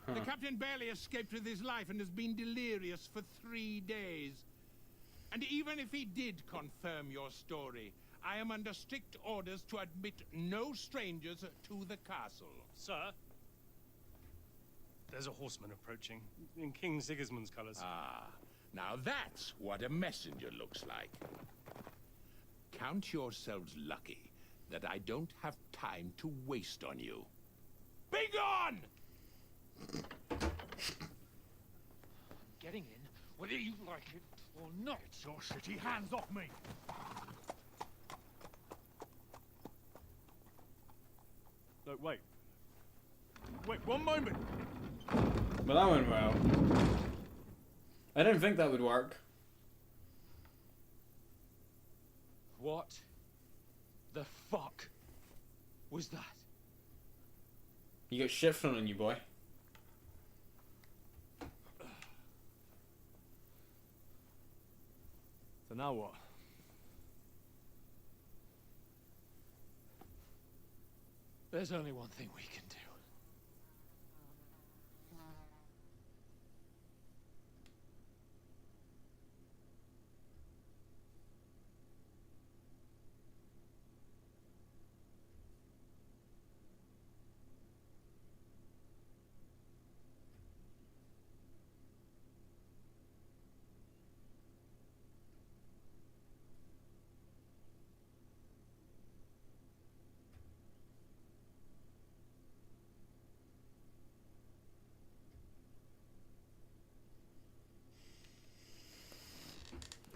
The captain barely escaped with his life and has been delirious for 3 days. And even if he did confirm your story, I am under strict orders to admit no strangers to the castle. Sir? There's a horseman approaching, in King Sigismund's colours. Ah, now that's what a messenger looks like. Count yourselves lucky that I don't have time to waste on you. Be gone! Getting in, whether you like it or not. Your shitty hands off me! No, wait. Wait, one moment! But that went well. I didn't think that would work. What the fuck was that? You got shit thrown on you, boy. So now what? There's only one thing we can do.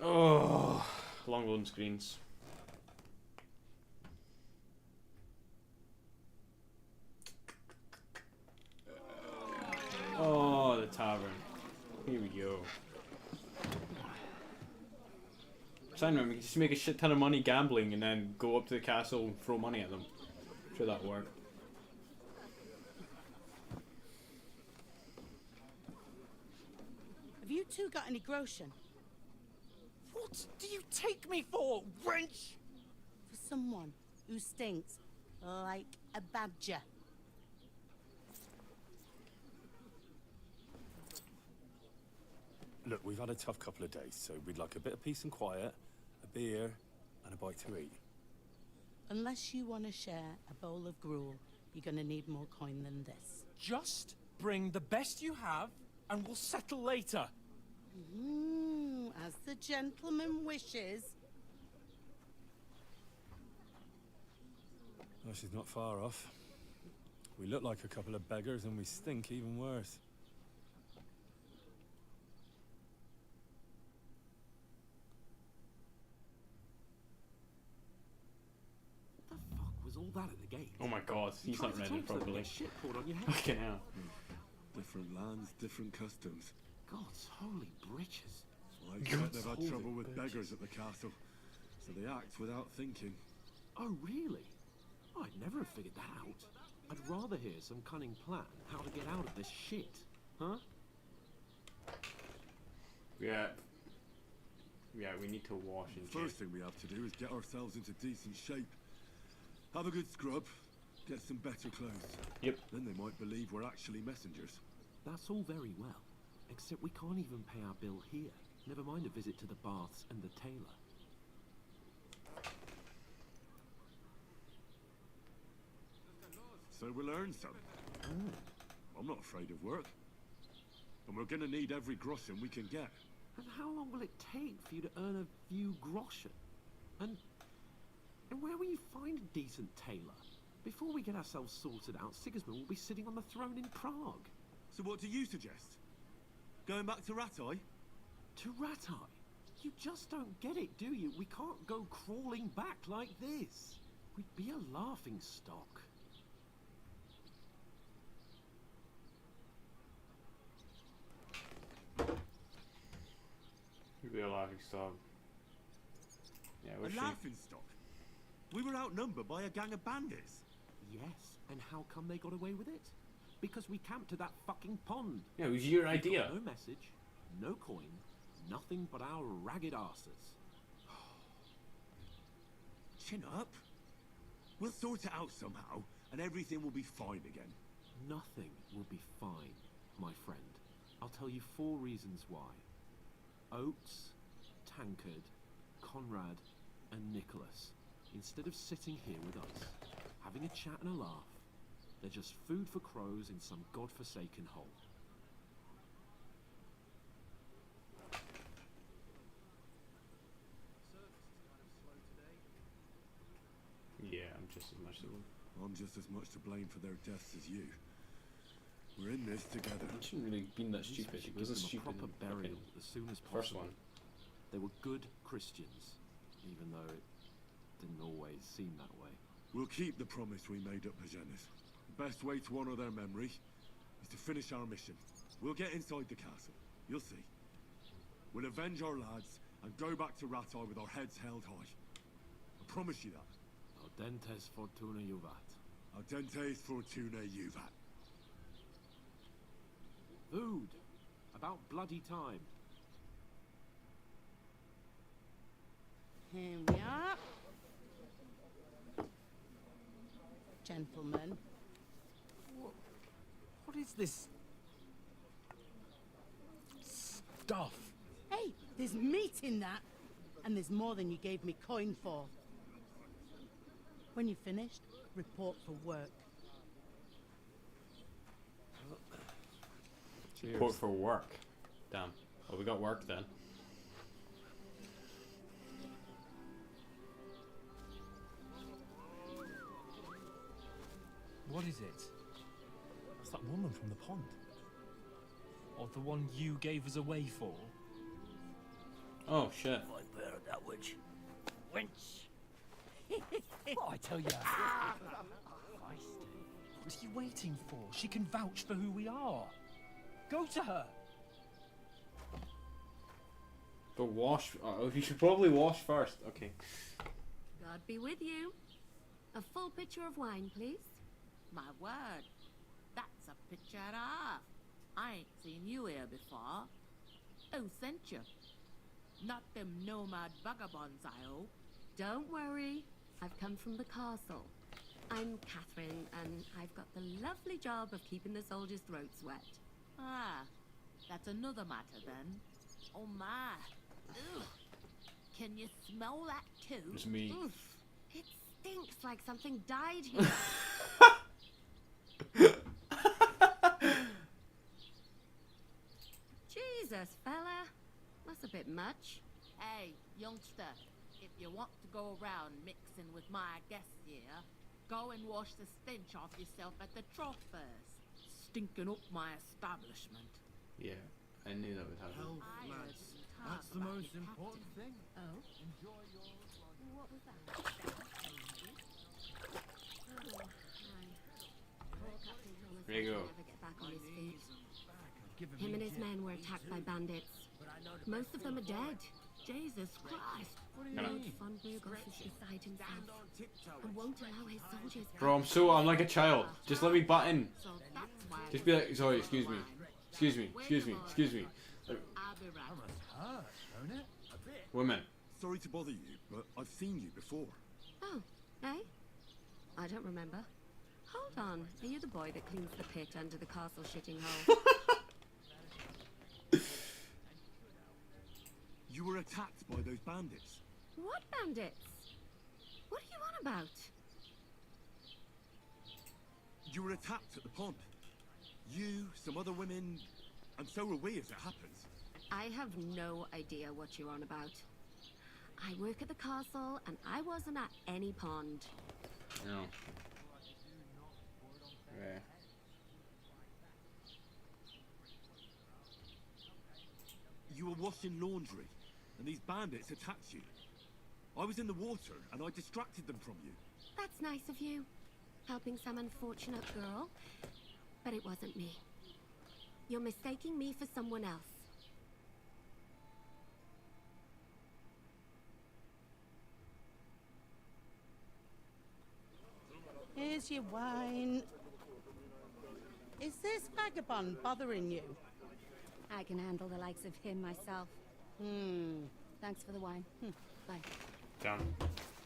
Oh, long loading screens. Oh, the tavern. Here we go. Simon, we can just make a shit ton of money gambling and then go up to the castle and throw money at them. I'm sure that'll work. Have you two got any groschen? What do you take me for, wench? For someone who stinks like a badger. Look, we've had a tough couple of days, so we'd like a bit of peace and quiet, a beer, and a bite to eat. Unless you want to share a bowl of gruel, you're gonna need more coin than this. Just bring the best you have, and we'll settle later. As the gentleman wishes. Oh, she's not far off. We look like a couple of beggars, and we stink even worse. What the fuck was all that at the gate? Oh my god, You he's tried not to ready talk to them, properly. get shit poured on your head. Fucking hell. Different lands, different customs. God's holy britches. I expect they've had trouble with beggars at the castle, so they act without thinking. Oh, really? I'd never have figured that out. I'd rather hear some cunning plan how to get out of this shit. Huh? Yeah. Yeah, we need to wash and First thing we have to do is get ourselves into decent shape. Have a good scrub, get some better clothes. Yep. Then they might believe we're actually messengers. That's all very well. Except we can't even pay our bill here. Never mind a visit to the baths and the tailor. So we'll earn some. I'm not afraid of work. And we're gonna need every groschen we can get. And how long will it take for you to earn a few groschen? And where will you find a decent tailor? Before we get ourselves sorted out, Sigismund will be sitting on the throne in Prague. So what do you suggest? Going back to Ratai? To Ratai? You just don't get it, do you? We can't go crawling back like this. We'd be a laughing stock. You'd be a laughing stock. Yeah, A we're laughing stock? We were outnumbered by a gang of bandits. Yes, and how come they got away with it? Because we camped at that fucking pond. Yeah, it was your We got idea. no message, no coin, nothing but our ragged arses. Chin up. We'll sort it out somehow, and everything will be fine again. Nothing will be fine, my friend. I'll tell you 4 reasons why. Oates, Tankard, Conrad, and Nicholas, instead of sitting here with us, having a chat and a laugh, they're just food for crows in some godforsaken hole. Yeah, I'm just as much to blame. I'm just as much to blame for their deaths as you. We're in this together. It shouldn't really been that At least stupid. we should It wasn't give them stupid. a proper in burial fucking as soon as first possible. one. They were good Christians, even though it didn't always seem that way. We'll keep the promise we made at Pagenis. The best way to honor their memory is to finish our mission. We'll get inside the castle. You'll see. We'll avenge our lads and go back to Ratai with our heads held high. I promise you that. Audentes fortuna juvat. Audentes fortuna juvat. Food! About bloody time. Here we are. Gentlemen. What is this stuff? Hey, there's meat in that. And there's more than you gave me coin for. When you're finished, report for work. Report for work. Damn. Well, we got work then. What is it? That's that woman from the pond. Or the one you gave us away for. Oh shit. I bear that witch. Wench. Oh, I tell you. What are you waiting for? She can vouch for who we are. Go to her. But wash. Oh, you should probably wash first. Okay. God be with you. A full pitcher of wine, please. My word, that's a picture and a half. I ain't seen you here before. Who sent you? Not them nomad vagabonds, I hope. Don't worry. I've come from the castle. I'm Catherine, and I've got the lovely job of keeping the soldiers' throats wet. Ah, that's another matter then. Oh my. Ugh. Can you smell that too? It's me. Oof. It stinks like something died here. Jesus, fella. That's a bit much. Hey, youngster, if you want to go around mixing with my guests here, go and wash the stench off yourself at the trough first. Stinking up my establishment. Yeah, I knew that would happen. That's the most important thing. Oh? Enjoy your... What was that? There you go. Never get back on his feet. Him and his men were attacked by bandits. Most of them are dead. Jesus Christ. Lord von Burgos is beside himself and won't allow his soldiers. Bro, I'm like a child. Just let me butt in. So that's why Just be like, sorry, excuse me. Excuse me, excuse me, excuse me. Like, I'll be right. Hurt, don't it? A bit. women. Sorry to bother you, but I've seen you before. Oh, eh? I don't remember. Hold on. Are you the boy that cleans the pit under the castle shitting hole? You were attacked by those bandits. What bandits? What are you on about? You were attacked at the pond. You, some other women, and so were we, as it happens. I have no idea what you're on about. I work at the castle, and I wasn't at any pond. No. Yeah. You were washing laundry, and these bandits attacked you. I was in the water, and I distracted them from you. That's nice of you. Helping some unfortunate girl. But it wasn't me. You're mistaking me for someone else. Here's your wine. Is this vagabond bothering you? I can handle the likes of him myself. Thanks for the wine. Bye. Down.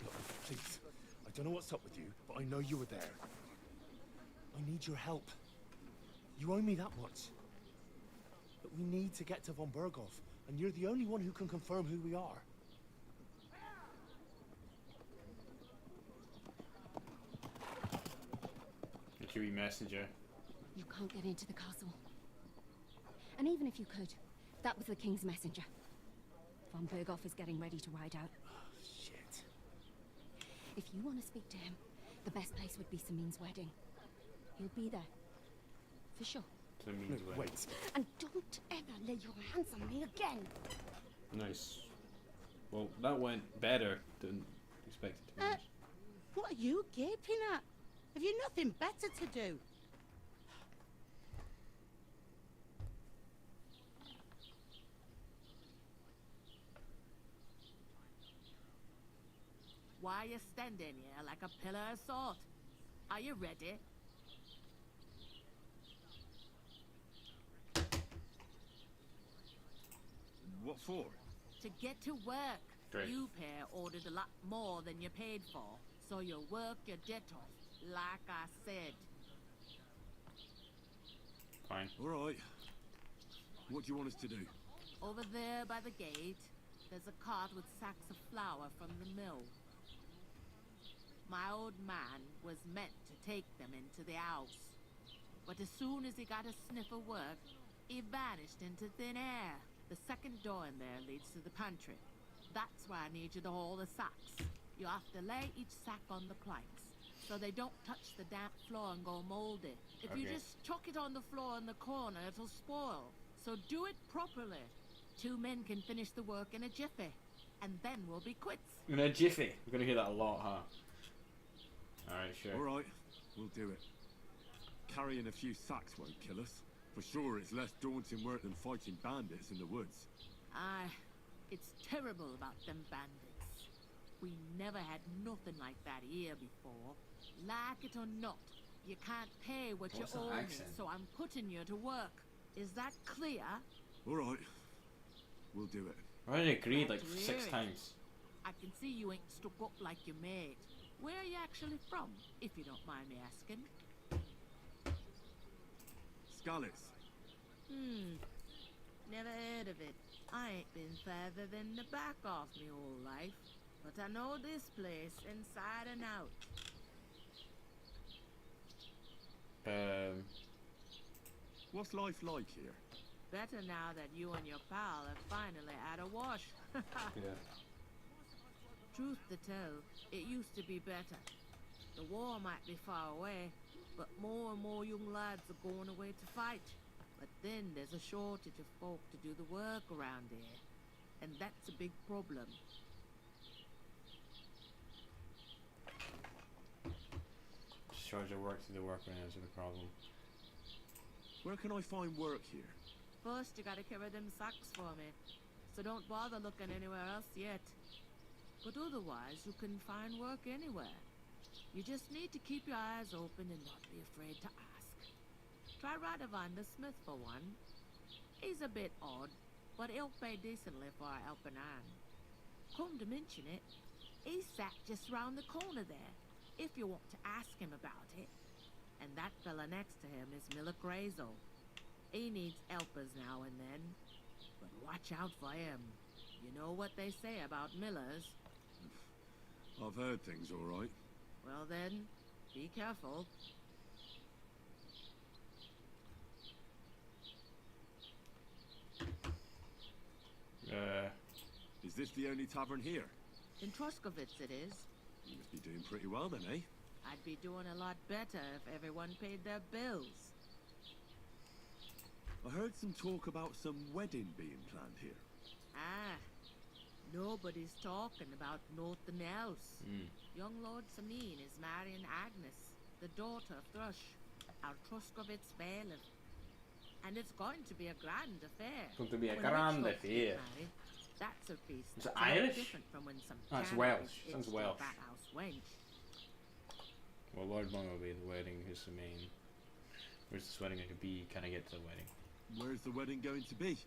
Look, please. I don't know what's up with you, but I know you were there. I need your help. You owe me that much. But we need to get to von Berghoff, and you're the only one who can confirm who we are. A Huey messenger. You can't get into the castle. And even if you could, that was the king's messenger. Von Berghoff is getting ready to ride out. Shit. If you want to speak to him, the best place would be Samin's wedding. He'll be there. For sure. Samin's wedding. Wait. And don't ever lay your hands on me again. Nice. Well, that went better than expected to be. What are you gaping at? Have you nothing better to do? Why are you standing here like a pillar of salt? Are you ready? What for? To get to work. Great. You pair ordered a lot more than you paid for, so you'll work your debt off, like I said. Fine. All right. What do you want us to do? Over there by the gate, there's a cart with sacks of flour from the mill. My old man was meant to take them into the house. But as soon as he got a sniff of work, he vanished into thin air. The second door in there leads to the pantry. That's why I need you to haul the sacks. You have to lay each sack on the planks, so they don't touch the damp floor and go moldy. If you Okay. just chuck it on the floor in the corner, it'll spoil. So do it properly. 2 men can finish the work in a jiffy, and then we'll be quits. In a jiffy. We're gonna hear that a lot, huh? Alright, sure. All right, we'll do it. Carrying a few sacks won't kill us. For sure, it's less daunting work than fighting bandits in the woods. Aye, it's terrible about them bandits. We never had nothing like that here before. Like it or not, you can't pay what What's you that owe me, accent? so I'm putting you to work. Is that clear? All right, we'll do it. I already agreed like Glad to 6 hear it. times. I can see you ain't stuck up like your mate. Where are you actually from, if you don't mind me asking? Skalitz. Never heard of it. I ain't been further than the back off me whole life, but I know this place inside and out. What's life like here? Better now that you and your pal have finally had a wash. Yeah. Truth to tell, it used to be better. The war might be far away, but more and more young lads are going away to fight. But then there's a shortage of folk to do the work around here, and that's a big problem. Charge of work to the work right now is the problem. Where can I find work here? First, you gotta carry them sacks for me, so don't bother looking anywhere else yet. But otherwise, you can find work anywhere. You just need to keep your eyes open and not be afraid to ask. Try Radovan the Smith for one. He's a bit odd, but he'll pay decently for a helping hand. Come to mention it, he's sat just round the corner there, if you want to ask him about it. And that fella next to him is Miller Crazel. He needs helpers now and then, but watch out for him. You know what they say about Millers. I've heard things all right. Well then, be careful. Is this the only tavern here? In Troskovitz it is. You must be doing pretty well then, eh? I'd be doing a lot better if everyone paid their bills. I heard some talk about some wedding being planned here. Ah, nobody's talking about nothing else. Young Lord Samin is marrying Agnes, the daughter of Thrush, our Troskovitz bailiff. And it's going to be a grand affair. Going to be a When grand rich folks get affair. married, that's a feast. Is it that's very Irish? different from when some Oh, it's cannibals Welsh. itch Sounds to a Welsh. fat house wench. Well, Lord Mum will be the wedding, who's the main. Where's this wedding going to be? Can I get to the wedding? Where's the wedding going to be?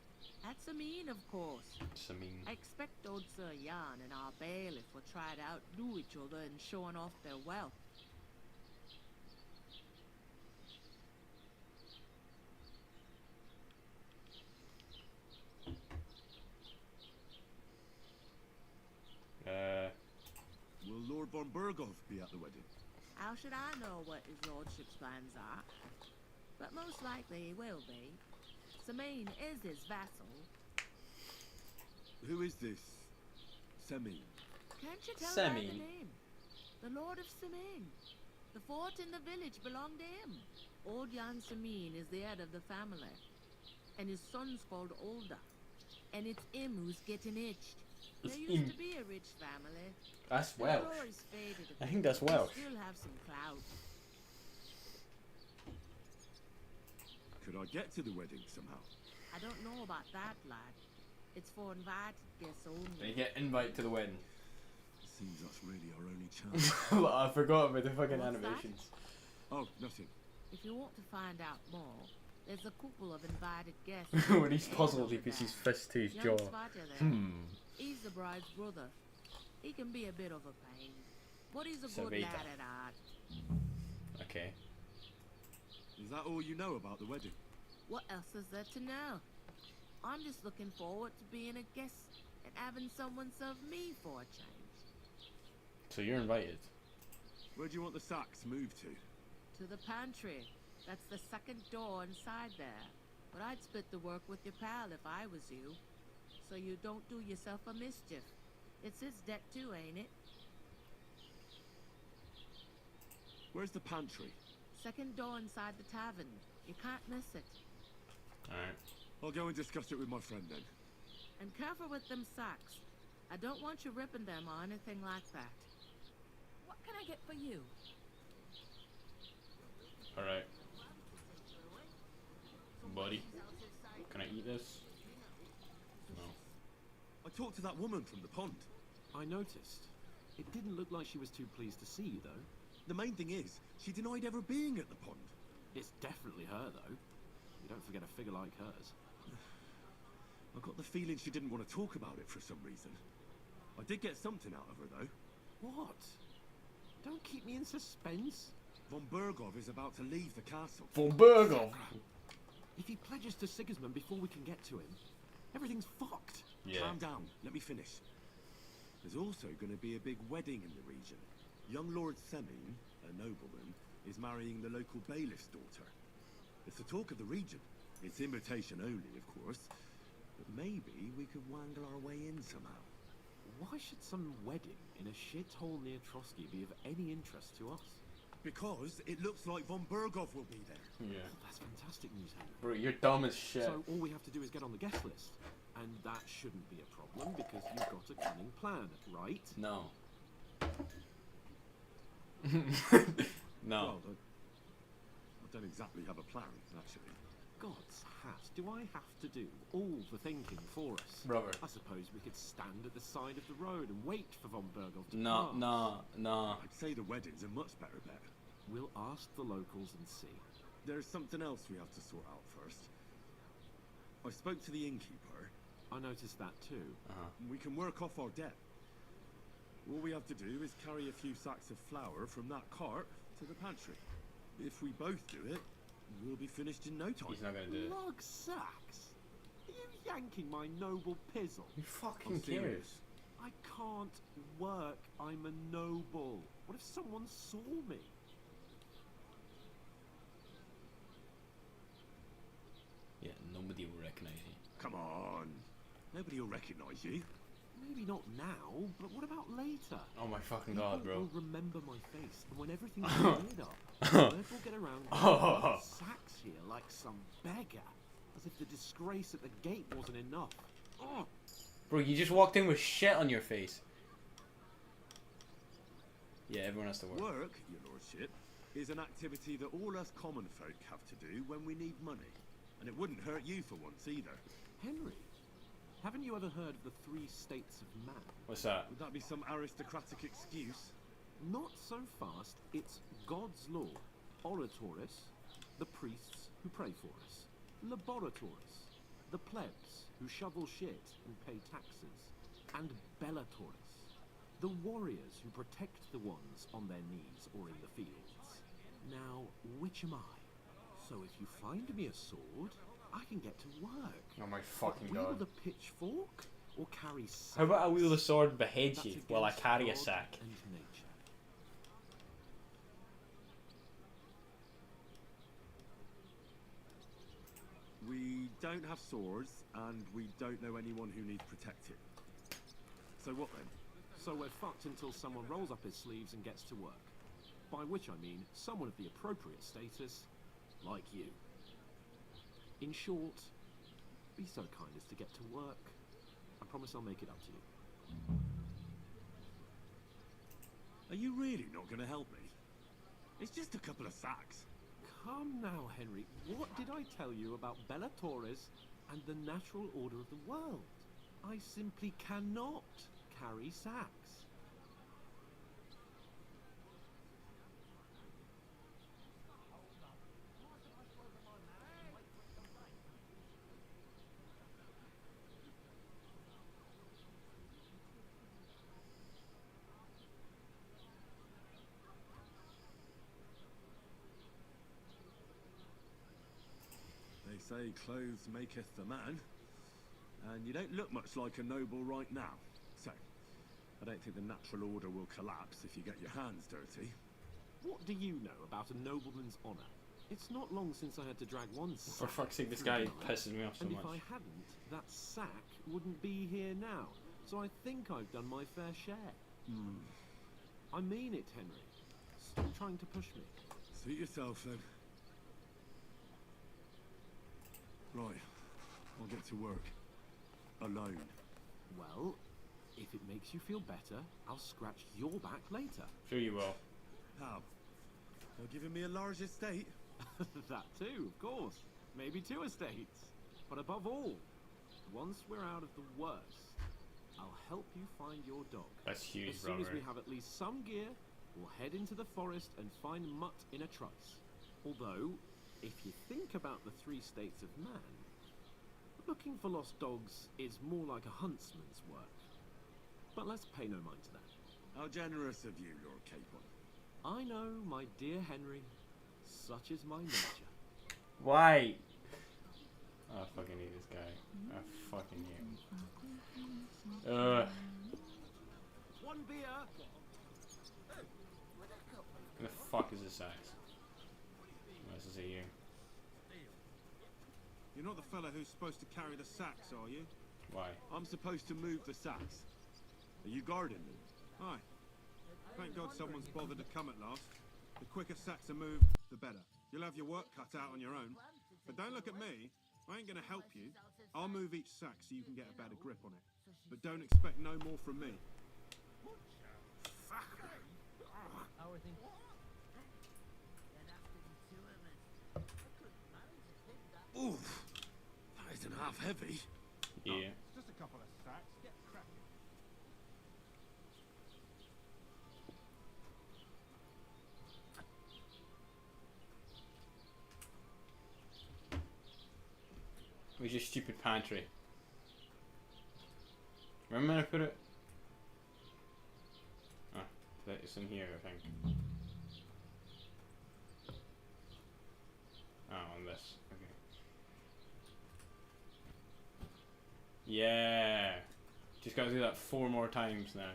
At Samin, of course. Samin. I expect old Sir Jan and our bailiff will try to outdo each other in showing off their wealth. Will Lord von Berghoff be at the wedding? How should I know what his lordship's plans are? But most likely he will be. Samin is his vassal. Who is this Semi? Can't you tell by Semi. the name? The Lord of Samin. The fort in the village belonged to him. Old Jan Samin is the head of the family. And his son's called Olda. And it's him who's getting itched. There It's used him. to be a rich family. That's The Welsh. glory's faded a I bit, think that's but they Welsh. still have some clout. Could I get to the wedding somehow? I don't know about that, lad. It's for invited guests They only. get invite to the wedding. Seems that's really our only chance. I forgot about the fucking What's that? animations. Oh, nothing. If you want to find out more, there's a couple of invited guests. When he's in the puzzled, he over puts his there. fist to his Young jaw. Svata there. Hmm. He's the bride's brother. He can be a bit of a pain, but he's a good Savita. lad at heart. Okay. Is that all you know about the wedding? What else is there to know? I'm just looking forward to being a guest and having someone serve me for a change. So you're invited. Where do you want the sacks moved to? To the pantry. That's the second door inside there. But I'd split the work with your pal if I was you. So you don't do yourself a mischief. It's his debt too, ain't it? Where's the pantry? Second door inside the tavern. You can't miss it. Alright. I'll go and discuss it with my friend then. And careful with them sacks. I don't want you ripping them or anything like that. What can I get for you? Alright. Buddy. Can I eat this? No. I talked to that woman from the pond. I noticed. It didn't look like she was too pleased to see you, though. The main thing is, she denied ever being at the pond. It's definitely her, though. You don't forget a figure like hers. I got the feeling she didn't want to talk about it for some reason. I did get something out of her, though. What? Don't keep me in suspense. Von Berghoff is about to leave the castle. Von Berghoff! If he pledges to Sigismund before we can get to him, everything's fucked. Yeah. Calm down, let me finish. There's also going to be a big wedding in the region. Young Lord Semin, a nobleman, is marrying the local bailiff's daughter. It's the talk of the region. It's invitation only, of course. But maybe we could wangle our way in somehow. Why should some wedding in a shithole near Trotsky be of any interest to us? Because it looks like Von Berghoff will be there. Yeah. That's fantastic news, Henry. Bro, you're dumb as shit. So all we have to do is get on the guest list. And that shouldn't be a problem because you've got a cunning plan, right? No. No. Well, I don't exactly have a plan, actually. God's hat, do I have to do all the thinking for us? Brother. I suppose we could stand at the side of the road and wait for Von Berghoff to No, pass. no. I'd say the wedding's a much better bet. We'll ask the locals and see. There's something else we have to sort out first. I spoke to the innkeeper. I noticed that too. We can work off our debt. All we have to do is carry a few sacks of flour from that cart to the pantry. If we both do it, we'll be finished in no time. He's not gonna do it. Lug sacks? Are you yanking my noble pizzle? Who fucking I'm cares? serious. I can't work. I'm a noble. What if someone saw me? Yeah, nobody will recognize you. Come on. Nobody will recognise you. Maybe not now, but what about later? Oh my fucking People god, bro. will remember my face, and when everything's cleared up, word will get around Oh. sacks here like some beggar, as if the disgrace at the gate wasn't enough. Oh, Bro, you just walked in with shit on your face. Yeah, everyone has to work. Work, your lordship, is an activity that all us common folk have to do when we need money. And it wouldn't hurt you for once either. Henry, haven't you ever heard of the 3 states of man? What's that? Would that be some aristocratic excuse? Not so fast. It's God's law, oratoris, The priests who pray for us. Laboratories. The plebs who shovel shit and pay taxes. And Bellatores. The warriors who protect the ones on their knees or in the fields. Now, which am I? So if you find me a sword, I can get to work. Oh my fucking Wield god. a pitchfork or carry sacks? How about I wield a sword and behead That's you while I against carry a God sack? and nature. We don't have swords, and we don't know anyone who needs protecting. So what then? So we're fucked until someone rolls up his sleeves and gets to work. By which I mean someone of the appropriate status, like you. In short, be so kind as to get to work. I promise I'll make it up to you. Are you really not going to help me? It's just a couple of sacks. Come now, Henry. What did I tell you about Bellatores and the natural order of the world? I simply cannot carry sacks. They say clothes maketh the man, and you don't look much like a noble right now. So, I don't think the natural order will collapse if you get your hands dirty. What do you know about a nobleman's honour? It's not long since I had to drag one sack. For fuck's sake, this guy pisses me off so and much. if I hadn't, that sack wouldn't be here now. So I think I've done my fair share. I mean it, Henry. Stop trying to push me. Suit yourself, then. Right, I'll get to work. Alone. Well, if it makes you feel better, I'll scratch your back later. Sure you will. How? You're giving me a large estate? That too, of course. Maybe 2 estates. But above all, once we're out of the worst, I'll help you find your dog. That's huge, As soon as we Robert. have at least some gear, we'll head into the forest and find mutt in a trice. Although, if you think about the 3 states of man, looking for lost dogs is more like a huntsman's work. But let's pay no mind to that. How generous of you, Lord Capon. I know, my dear Henry. Such is my nature. Why? Oh, I fucking hate this guy. I fucking hate him. One beer. Who the fuck is this axe? This is you. You're not the fella who's supposed to carry the sacks, are you? Why? I'm supposed to move the sacks. Are you guarding them? Aye. Thank God someone's bothered to come at last. The quicker sacks are moved, the better. You'll have your work cut out on your own. But don't look at me. I ain't gonna help you. I'll move each sack so you can get a better grip on it. But don't expect no more from me. Oof. That isn't half heavy. Yeah. Just a couple of sacks. Get cracking. Where's your stupid pantry? Remember when I put it? Ah, it's in here, I think. Oh, on this. Okay. Yeah. Just gotta do that 4 more times now.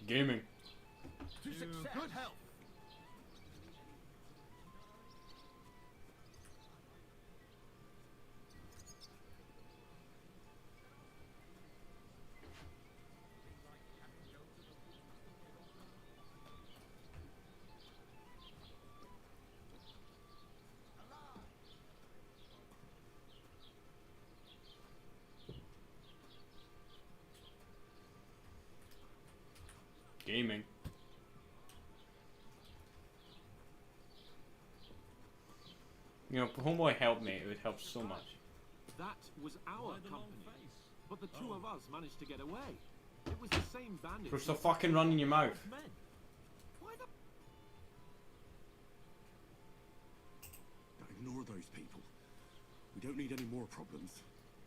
Gaming. To good health. Gaming. You know, if Homeboy helped me, it would help so much. That was our company. But the 2 of us managed to get away. It was the same bandit. Push the fucking run in your mouth. Men. Why the... those people. We don't need any more problems.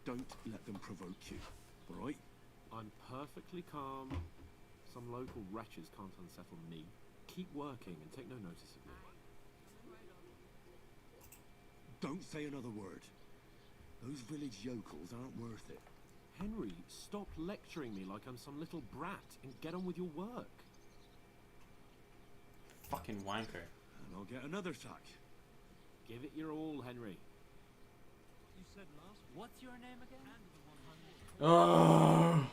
Don't let them provoke you, all right? I'm perfectly calm. Some local wretches can't unsettle me. Keep working and take no notice of me. Don't say another word. Those village yokels aren't worth it. Henry, stop lecturing me like I'm some little brat and get on with your work. Fucking wanker. And I'll get another sack. Give it your all, Henry. You said last. What's your name again? Oh.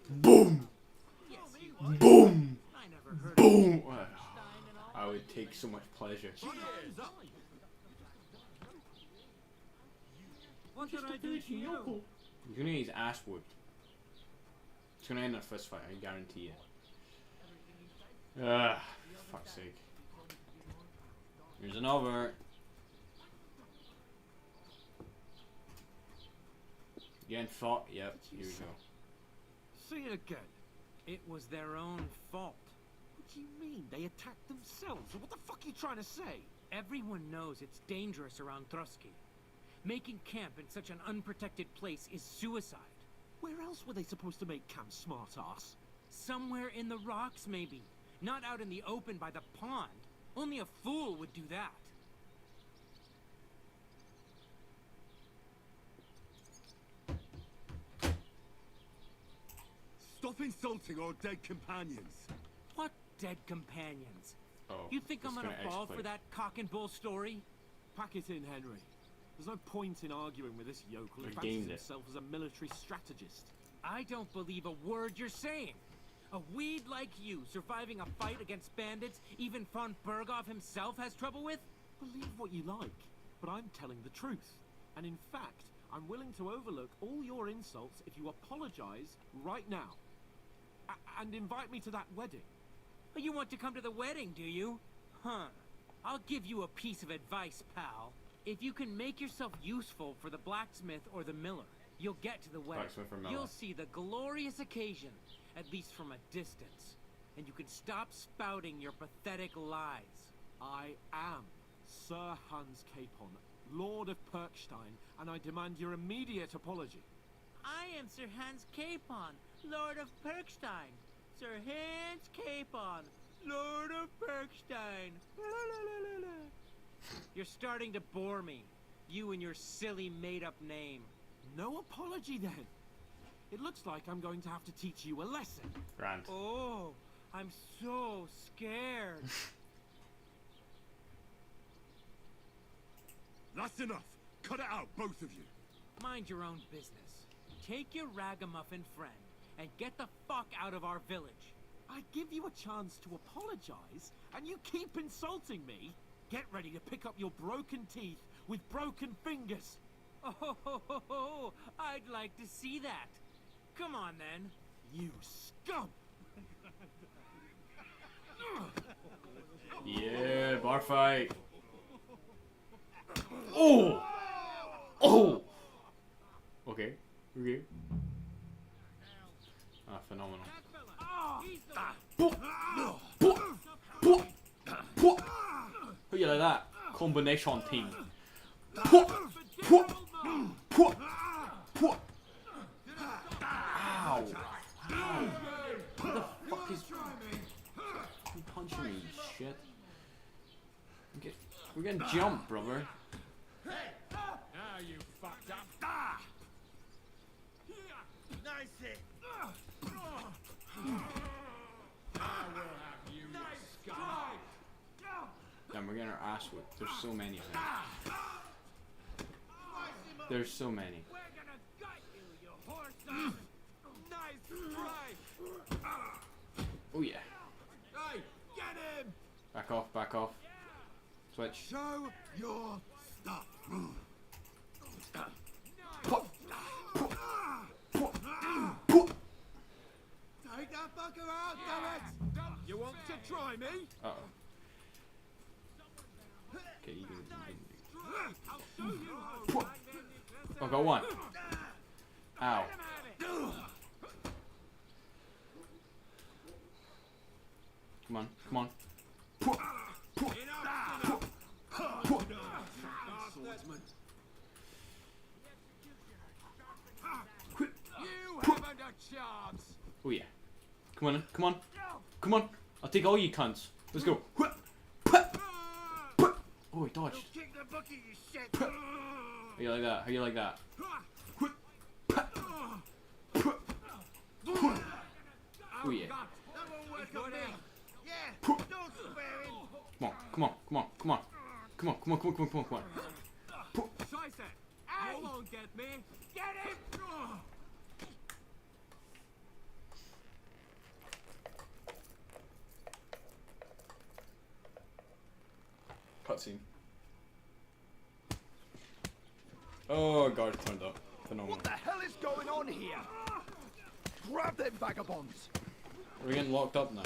Boom. Boom. Boom. I would take so much pleasure. What did I do to you? You're gonna get his ass whooped. It's gonna end in a fist fight, I guarantee it. Fuck's sake. Here's another. Getting fought? Yep, here we go. Say it again. It was their own fault. What do you mean? They attacked themselves? What the fuck are you trying to say? Everyone knows it's dangerous around Trusky. Making camp in such an unprotected place is suicide. Where else were they supposed to make camp, smart-ass? Somewhere in the rocks, maybe. Not out in the open by the pond. Only a fool would do that. Stop insulting our dead companions. What dead companions? Oh, You think I'm it's gonna fall explain. for that cock and bull story? Pack it in, Henry. There's no point in arguing with this yokel who I fancies gamed it. himself as a military strategist. I don't believe a word you're saying. A weed like you surviving a fight against bandits even von Berghoff himself has trouble with? Believe what you like, but I'm telling the truth. And in fact, I'm willing to overlook all your insults if you apologize right now. And invite me to that wedding. Oh, you want to come to the wedding, do you? Huh. I'll give you a piece of advice, pal. If you can make yourself useful for the blacksmith or the miller, you'll get to the wedding. Blacksmith or miller. You'll see the glorious occasion, at least from a distance. And you can stop spouting your pathetic lies. I am Sir Hans Capon, Lord of Perkstein, and I demand your immediate apology. I am Sir Hans Capon, Lord of Perkstein. Sir Hans Capon, Lord of Perkstein. La, la, la, la, la. You're starting to bore me. You and your silly made-up name. No apology, then. It looks like I'm going to have to teach you a lesson. Grand. Oh, I'm so scared. That's enough. Cut it out, both of you. Mind your own business. Take your ragamuffin friend and get the fuck out of our village. I give you a chance to apologize, and you keep insulting me. Get ready to pick up your broken teeth with broken fingers. Oh, I'd like to see that. Come on, then. You scum! Yeah, bar fight. Oh! Oh! Okay, okay. Ah, phenomenal. How you like that? Combination team. Ow! Ow! What the fuck is... You punching me, you shit. We're getting jumped, brother. Now you fucked up. Nice hit. Damn, we're getting our ass whipped. There's so many of them. There's so many. We're gonna gut you, you horse. Nice try. Oh yeah. Hey, get him. Back off, back off. Switch. Show your stuff. Take that fucker out, damn it. You want to try me? Uh oh. Okay, you can. Oh, got one. Ow. Come on, come on. chance. Oh yeah. Come on, then. Come on. Come on. I'll take all you cunts. Let's go. Oh, he dodged. Kick the bucket, you shit. How you like that? How you like that? Oh yeah. That won't work on me. Yeah, don't spare him. Come on, come on, come on, come on. Come on, come on, come on, come on, come on, come on. Scheiße! You won't get me! Get him! Cutscene. Oh god, it turned up. Phenomenal. What the hell is going on here? Grab them vagabonds! We're getting locked up now.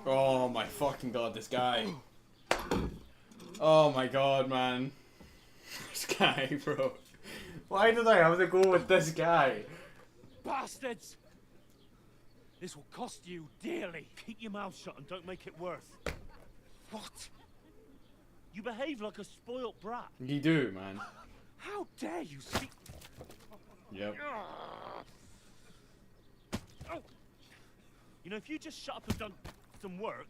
Oh my fucking god, this guy. Oh my god, man. This guy, bro. Why did I have to go with this guy? Bastards! This will cost you dearly. Keep your mouth shut and don't make it worse. What? You behave like a spoilt brat. You do, man. How dare you speak? Yep. Oh. You know, if you just shut up and done some work,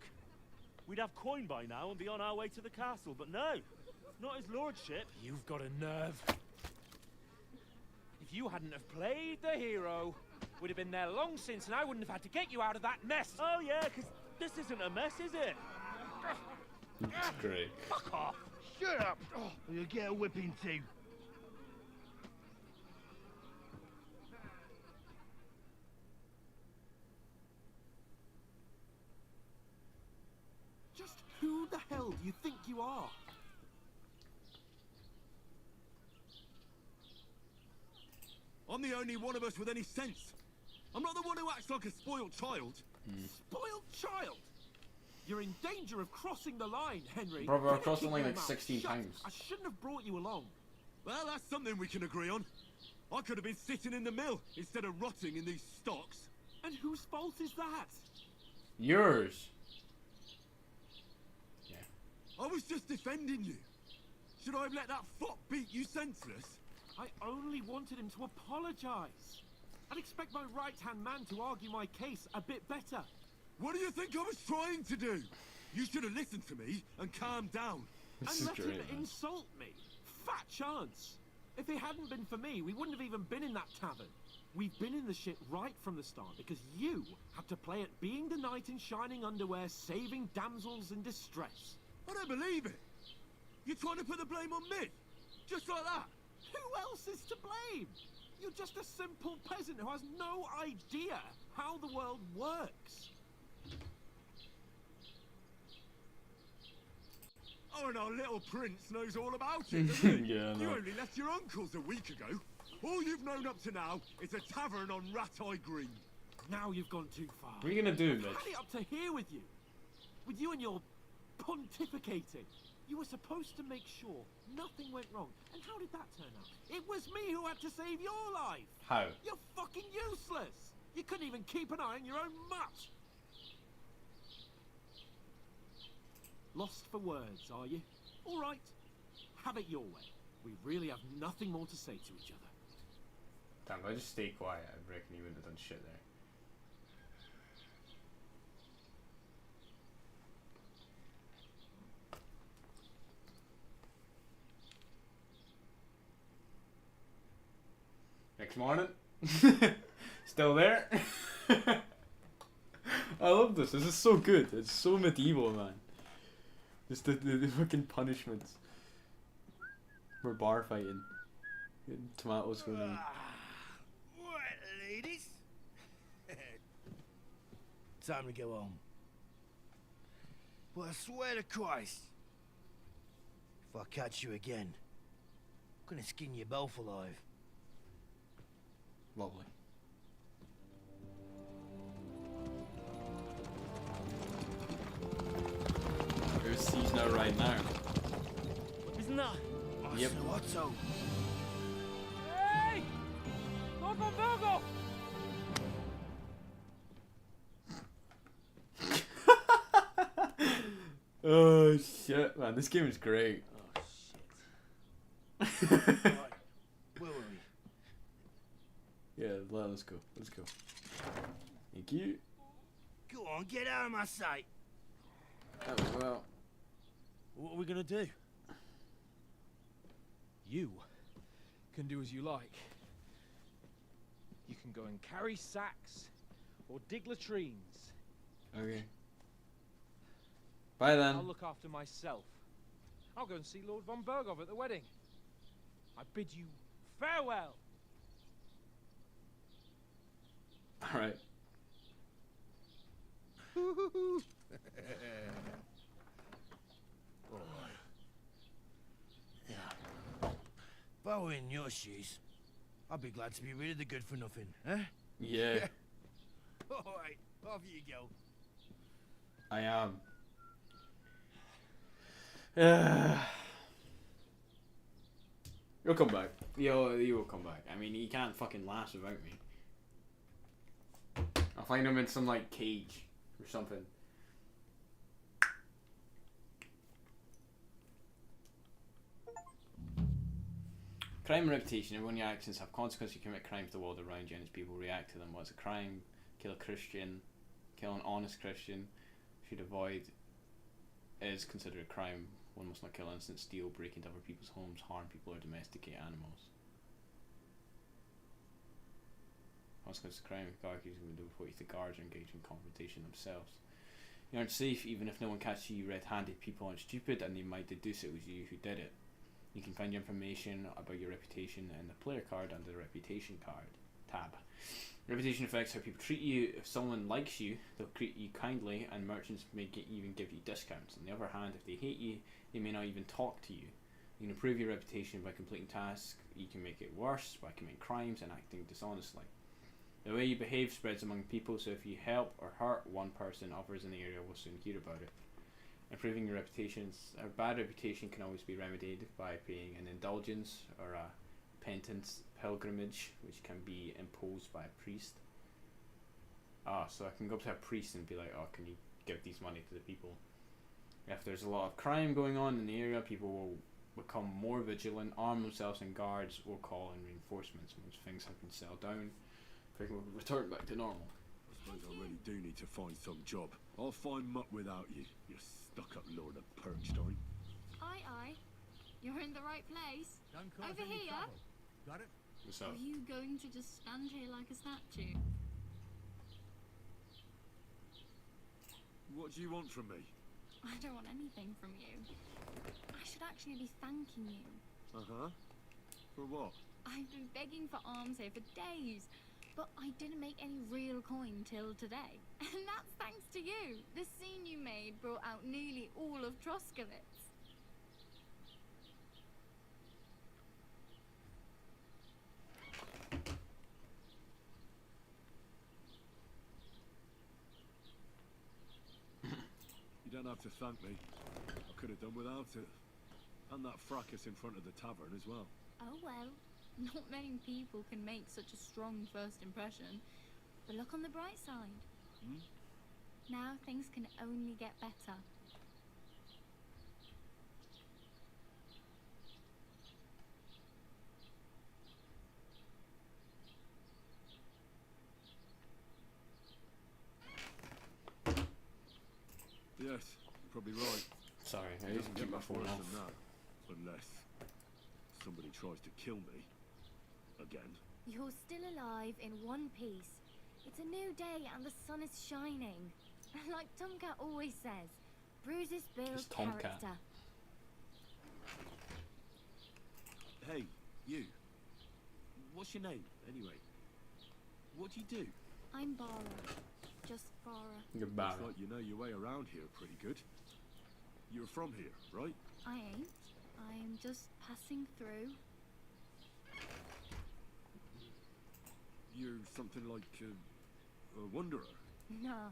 we'd have coin by now and be on our way to the castle. But no, not his lordship. You've got a nerve. If you hadn't have played the hero, we'd have been there long since and I wouldn't have had to get you out of that mess. Oh yeah, because this isn't a mess, is it? That's great. Fuck off. Shut up. Oh, you'll get a whipping too. Just who the hell do you think you are? I'm the only one of us with any sense. I'm not the one who acts like a spoiled child. Spoiled child? You're in danger of crossing the line, Henry. Brother, I've Better crossed the keep line your like mouth 16 shut. times. I shouldn't have brought you along. Well, that's something we can agree on. I could have been sitting in the mill instead of rotting in these stocks. And whose fault is that? Yours. I was just defending you. Should I have let that fop beat you senseless? I only wanted him to apologize. I'd expect my right-hand man to argue my case a bit better. What do you think I was trying to do? You should have listened to me and calmed down. This And is let great, him man. insult me. Fat chance. If it hadn't been for me, we wouldn't have even been in that tavern. We've been in the shit right from the start because you had to play at being the knight in shining underwear, saving damsels in distress. I don't believe it. You're trying to put the blame on me? Just like that? Who else is to blame? You're just a simple peasant who has no idea how the world works. Oh, and our little prince knows all about it, doesn't he? Yeah, I know. You only left your uncle's a week ago. All you've known up to now is a tavern on Rat-Eye Green. Now you've gone too far. What are you gonna do, I've Mitch? had it up to here with you. With you and your pontificating. You were supposed to make sure nothing went wrong. And how did that turn out? It was me who had to save your life. How? You're fucking useless. You couldn't even keep an eye on your own mutt. Lost for words, are you? All right. Have it your way. We really have nothing more to say to each other. Damn, if I just stay quiet, I reckon he wouldn't have done shit there. Next morning. Still there. I love this. This is so good. It's so medieval, man. Just the fucking punishments. We're bar fighting. Getting tomatoes going in. What, ladies? Time to go home. But I swear to Christ, if I catch you again, I'm gonna skin you both alive. Lovely. Who's sees now right now? Isn't that? Yep. Otto. Hey! Lord von Virgo! Oh shit, man! This game is great. Oh shit. Right. Where were we? Yeah, let's go. Let's go. Thank you. Go on, get out of my sight. That was well. What are we gonna do? You can do as you like. You can go and carry sacks or dig latrines. Okay. Bye then. I'll look after myself. I'll go and see Lord von Berghoff at the wedding. I bid you farewell. All right. Yeah. If I were in your shoes, I'd be glad to be rid of the good for nothing, huh? Yeah. Alright, off you go. I am. You'll come back. You'll come back. I mean, he can't fucking last without me. I'll find him in some, like, cage or something. Crime and reputation. Everyone, your actions have consequences. You commit crimes to the world around you and as people react to them. What's a crime? Kill a Christian. Kill an honest Christian. Should avoid is considered a crime. One must not kill innocent, steal, break into other people's homes, harm people, or domesticate animals. Consequence of crime. Guard keys the window before you the guards or engage in confrontation themselves. You aren't safe even if no one catches you red-handed. People aren't stupid and they might deduce it was you who did it. You can find your information about your reputation in the player card under the reputation card tab. Reputation affects how people treat you. If someone likes you, they'll treat you kindly, and merchants may even give you discounts. On the other hand, if they hate you, they may not even talk to you. You can improve your reputation by completing tasks. You can make it worse by committing crimes and acting dishonestly. The way you behave spreads among people, so if you help or hurt one person, others in the area will soon hear about it. Improving your reputations. A bad reputation can always be remedied by paying an indulgence or a penance pilgrimage, which can be imposed by a priest. So I can go up to a priest and be like, oh, can you give these money to the people? If there's a lot of crime going on in the area, people will become more vigilant, arm themselves, and guards will call in reinforcements. Once things have been settled down, things will return back to normal. I suppose I really do need to find some job. I'll find muck without you, you stuck-up Lord of Perkstein. Aye, aye. You're in the right place. Over here. Got it? What's up? Are you going to just stand here like a statue? What do you want from me? I don't want anything from you. I should actually be thanking you. Uh-huh. For what? I've been begging for alms here for days, but I didn't make any real coin till today. And that's thanks to you. The scene you made brought out nearly all of Troskowitz. You don't have to thank me. I could have done without it. And that fracas in front of the tavern as well. Oh well, not many people can make such a strong first impression. But look on the bright side. Now things can only get better. Yes, probably right. Sorry, I It used doesn't to keep get my much phone worse off. than that. Unless somebody tries to kill me. Again. You're still alive in one piece. It's a new day and the sun is shining. Like Tomcat always says, bruises build It's Tomcat. character. Hey, you. What's your name, anyway? What do you do? I'm Bara. Just Bara. You're Looks bad. like you know your way around here pretty good. You're from here, right? I ain't. I'm just passing through. You're something like a wanderer. Nah.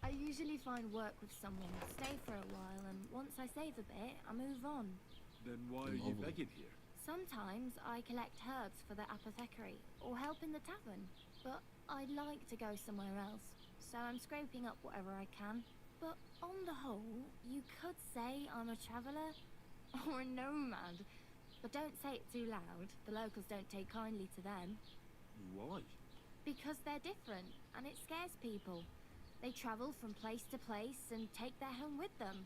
I usually find work with someone, stay for a while, and once I save a bit, I move on. Then why are you Lovely. begging here? Sometimes I collect herbs for the apothecary, or help in the tavern, but I'd like to go somewhere else, so I'm scraping up whatever I can. But on the whole, you could say I'm a traveller, or a nomad, But don't say it too loud. The locals don't take kindly to them. Why? Because they're different, and it scares people. They travel from place to place and take their home with them.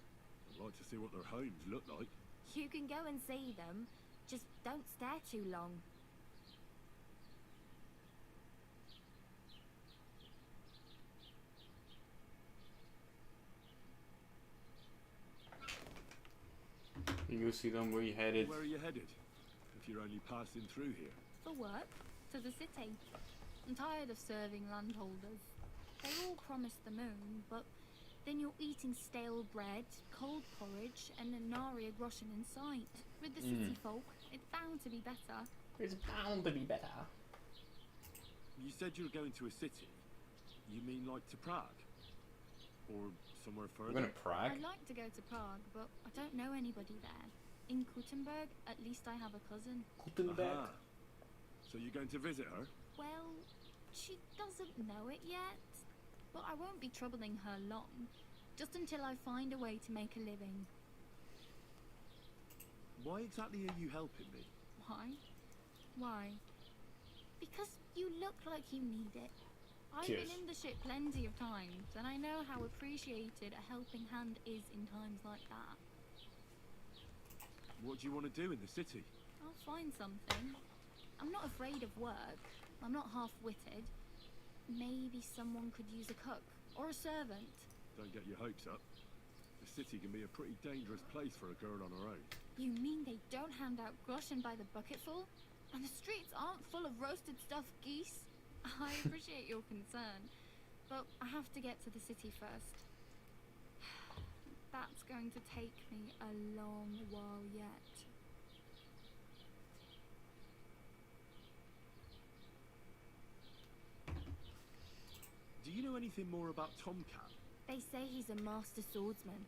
I'd like to see what their homes look like. You can go and see them, just don't stare too long. You go see them. Where you headed? Where are you headed? If you're only passing through here. For work, to the city. I'm tired of serving landholders. They all promise the moon, but then you're eating stale bread, cold porridge, and a nary a groschen in sight. With the city folk, it's bound to be better. It's bound to be better. You said you were going to a city. You mean like to Prague? Or somewhere further? We're going to Prague? I'd like to go to Prague, but I don't know anybody there. In Kuttenberg, at least I have a cousin. Kuttenberg? So you're going to visit her? Well, she doesn't know it yet. But I won't be troubling her long. Just until I find a way to make a living. Why exactly are you helping me? Why? Why? Because you look like you need it. I've Cheers. been in the ship plenty of times, and I know how appreciated a helping hand is in times like that. What do you want to do in the city? I'll find something. I'm not afraid of work. I'm not half-witted. Maybe someone could use a cook or a servant. Don't get your hopes up. The city can be a pretty dangerous place for a girl on her own. You mean they don't hand out groschen by the bucketful? And the streets aren't full of roasted stuffed geese? I appreciate your concern, but I have to get to the city first. That's going to take me a long while yet. Do you know anything more about Tomcat? They say he's a master swordsman,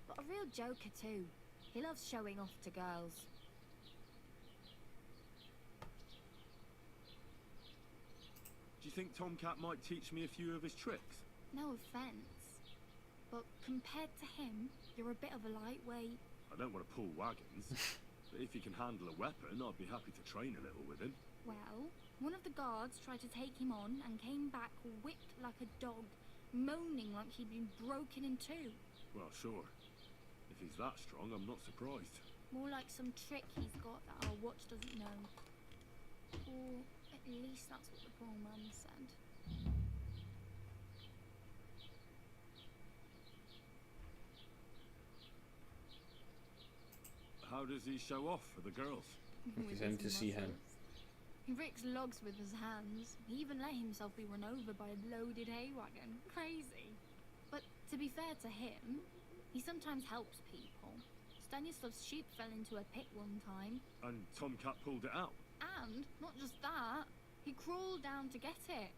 but a real joker too. He loves showing off to girls. Do you think Tomcat might teach me a few of his tricks? No offense, but compared to him, you're a bit of a lightweight. I don't want to pull wagons, but if he can handle a weapon, I'd be happy to train a little with him. Well, one of the guards tried to take him on and came back whipped like a dog, moaning like he'd been broken in two. Well, sure. If he's that strong, I'm not surprised. More like some trick he's got that our watch doesn't know. Or at least that's what the poor man said. How does he show off for the girls? He's in to see him. He rakes logs with his hands. He even let himself be run over by a loaded hay wagon. Crazy. But to be fair to him, he sometimes helps people. Stanislav's sheep fell into a pit one time. And Tomcat pulled it out? And, not just that, he crawled down to get it.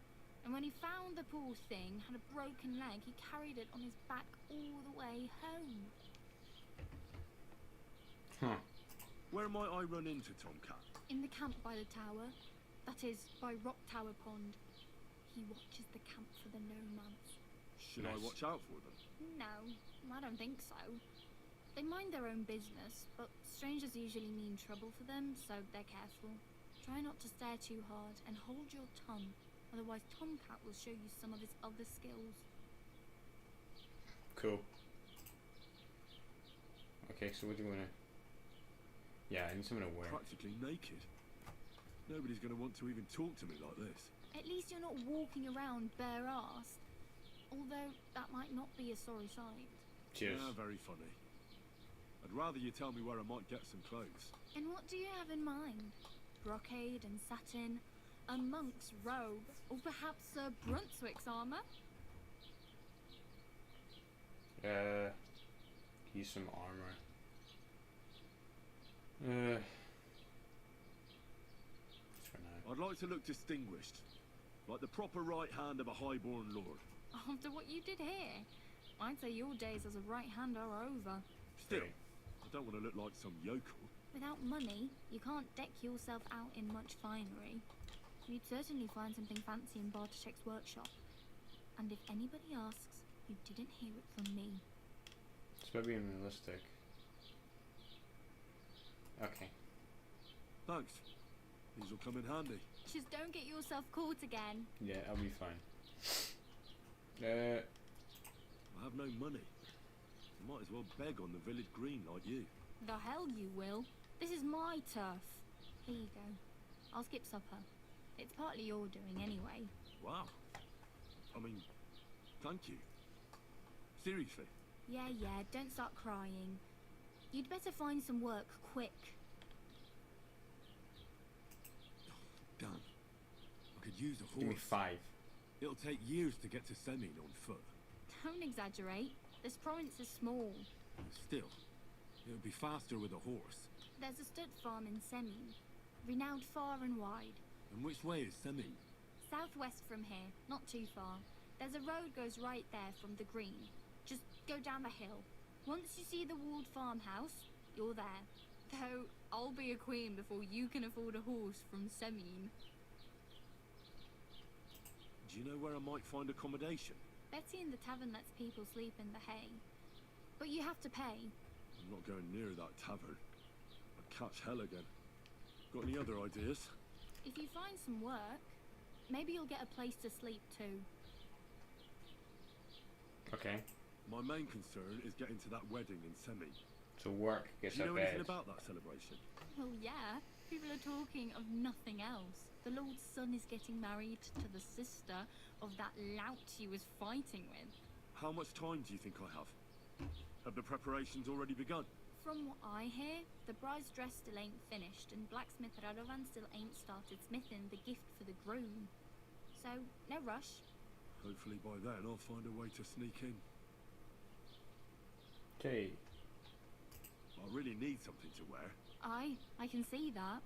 And when he found the poor thing had a broken leg, he carried it on his back all the way home. Huh. Where might I run into Tomcat? In the camp by the tower. That is, by Rock Tower Pond. He watches the camp for the nomads. Should I watch out for them? No, I don't think so. They mind their own business, but strangers usually mean trouble for them, so they're careful. Try not to stare too hard and hold your tongue, otherwise Tomcat will show you some of his other skills. Cool. Okay, so what do you want to... Yeah, I need something to wear. Practically naked. Nobody's going to want to even talk to me like this. At least you're not walking around bare-assed. Although, that might not be a sorry sight. Cheers. Yeah, very funny. I'd rather you tell me where I might get some clothes. And what do you have in mind? Brocade and satin? A monk's robe? Or perhaps a Brunswick's armour? Use some armor. For now. I'd like to look distinguished. Like the proper right hand of a highborn lord. After what you did here, I'd say your days as a right hand are over. Still, I don't want to look like some yokel. Without money, you can't deck yourself out in much finery. You'd certainly find something fancy in Bartoszek's workshop. And if anybody asks, you didn't hear it from me. It's about being realistic. Okay. Thanks. These will come in handy. Just don't get yourself caught again. Yeah, I'll be fine. I have no money. I might as well beg on the village green like you. The hell you will. This is my turf. Here you go. I'll skip supper. It's partly your doing anyway. Wow. I mean, thank you. Seriously. Yeah, don't start crying. You'd better find some work quick. Damn. I could use a horse. Give me 5. It'll take years to get to Semin on foot. Don't exaggerate. This province is small. Still, it'll be faster with a horse. There's a stud farm in Semin, renowned far and wide. And which way is Semin? Southwest from here, not too far. There's a road goes right there from the green. Just go down the hill. Once you see the walled farmhouse, you're there. Though, I'll be a queen before you can afford a horse from Semin. Do you know where I might find accommodation? Betty in the tavern lets people sleep in the hay. But you have to pay. I'm not going near that tavern. I'd catch hell again. Got any other ideas? If you find some work, maybe you'll get a place to sleep too. Okay. My main concern is getting to that wedding in Semin. So work gets Do you a know bed. anything about that celebration? Well, yeah. People are talking of nothing else. The Lord's son is getting married to the sister of that lout he was fighting with. How much time do you think I have? Have the preparations already begun? From what I hear, the bride's dress still ain't finished, and blacksmith Radovan still ain't started smithing the gift for the groom. So, no rush. Hopefully by then I'll find a way to sneak in. Okay. I really need something to wear. I can see that.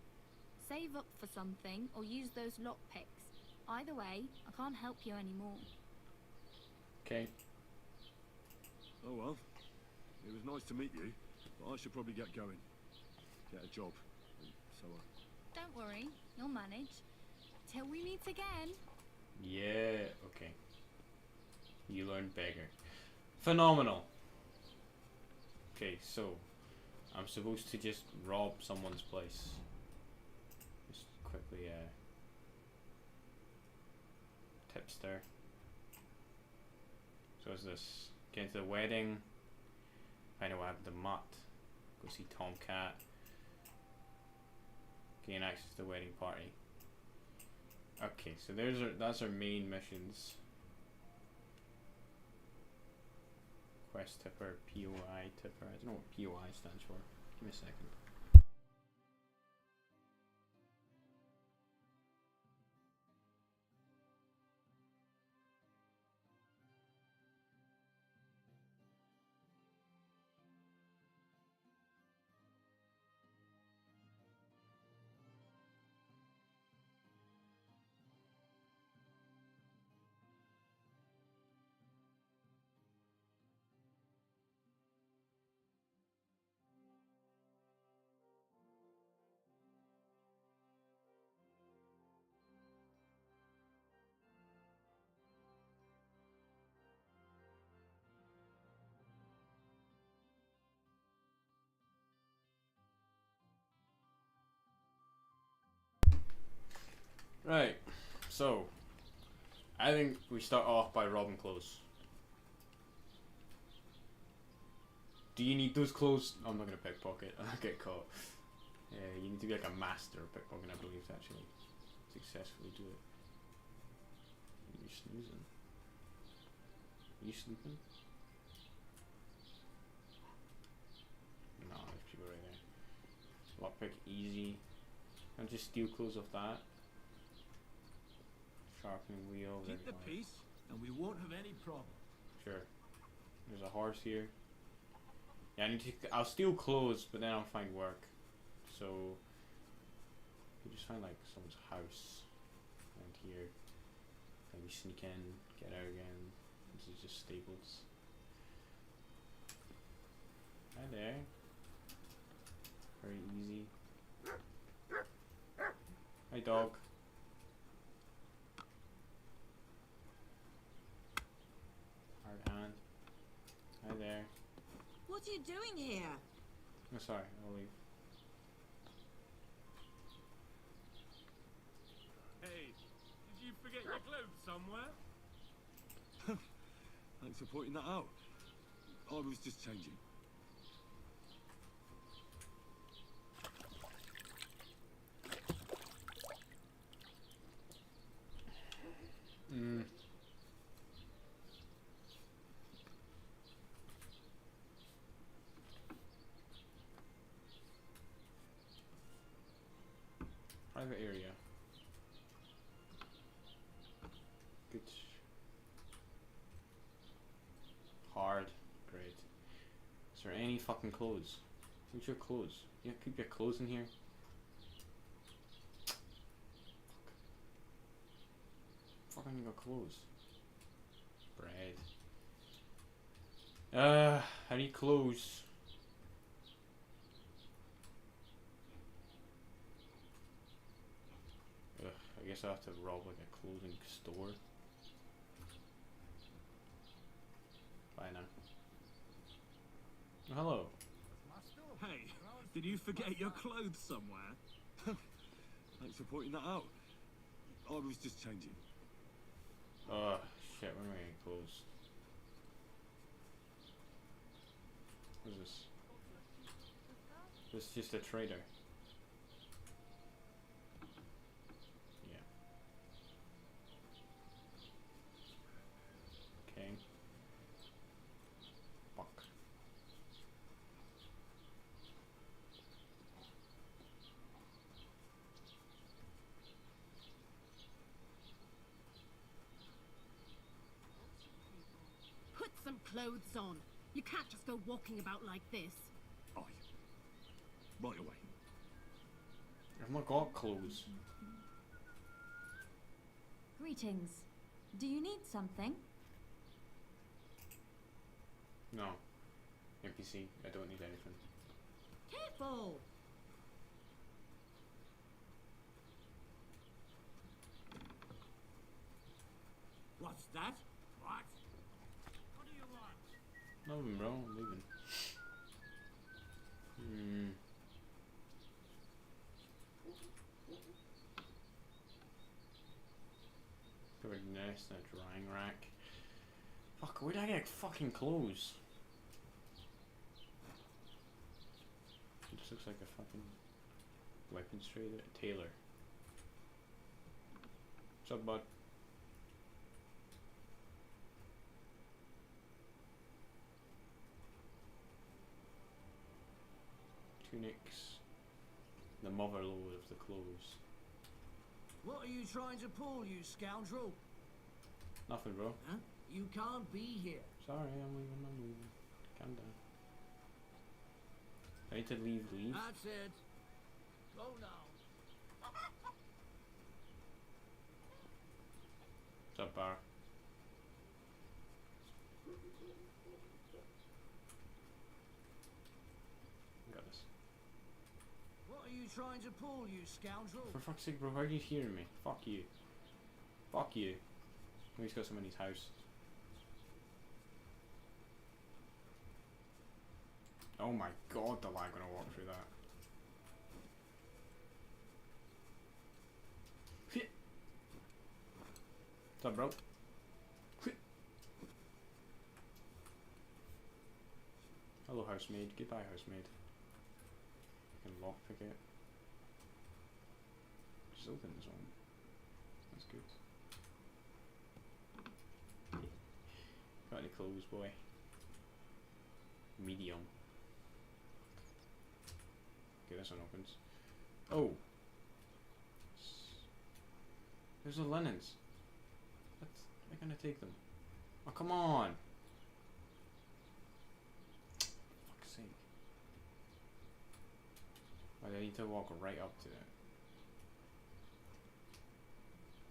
Save up for something, or use those lockpicks. Either way, I can't help you anymore. Okay. Oh well. It was nice to meet you, but I should probably get going. Get a job, and so on. Don't worry, you'll manage. Till we meet again. Yeah, okay. You learn beggar. Phenomenal. Okay, so I'm supposed to just rob someone's place. Just quickly, tipster. So is this get into the wedding? Find out what happened to Mutt. Go see Tomcat. Gain access to the wedding party. Okay, so that's our main missions. Quest tipper, POI tipper. I don't know what POI stands for. Give me a second. Right, so I think we start off by robbing clothes. Do you need those clothes? I'm not gonna pickpocket. I'll get caught. You need to be like a master of pickpocketing, I believe, to actually successfully do it. You're snoozing. Are you sleeping? No, there's people right there. Lockpick easy. I'll just steal clothes off that. Sharpening wheel. Keep the peace, and we won't have any problem. Sure. There's a horse here. Yeah, I need to. I'll steal clothes, but then I'll find work. So you just find like someone's house around here. Maybe sneak in, get out again. This is just stables. Hi there. Very easy. Hi, dog. Hard hand. Hi there. What are you doing here? Oh, sorry, I'll leave. forget your clothes somewhere? Thanks for pointing that out. I was just changing. Private area. Good. Hard. Great. Is there any fucking clothes? Where's your clothes? You keep your clothes in here? Fucking got clothes. Bread. I need clothes. Ugh, I guess I have to rob like a clothing store. Bye now. Oh, hello. Hey, did you forget your clothes somewhere? Thanks for pointing that out. I was just changing. Oh shit, when am I getting clothes? What is this? This is just a trader. Yeah. Okay. Fuck. Put some clothes on. You can't just go walking about like this. Aye. Right away. I've not got clothes. Greetings. Do you need something? No. NPC, I don't need anything. Careful! What's that? What? What do you want? Nothing, bro. I'm leaving. Covered nest and a drying rack. Fuck, where did I get fucking clothes? It just looks like a fucking weapons trader. Tailor. What's up, bud? Tunics. The motherload of the clothes. What are you trying to pull, you scoundrel? Nothing, bro. Huh? You can't be here. Sorry, I'm leaving. Calm down. I need to leave. That's it. Go now. What's up, bar? Got this. What are you trying to pull, you scoundrel? For fuck's sake, bro, how are you hearing me? Fuck you. Fuck you. Oh, he's got someone in his house. Oh my god, the lag when I walk through that. What's up, bro? Hello, housemaid. Goodbye, housemaid. I can lockpick it. Just open this one. That's good. Got any clothes, boy? Medium. Okay, this one opens. Oh! There's the linens. That's, I'm gonna take them. Oh, come on! Fuck's sake. Why do I need to walk right up to it?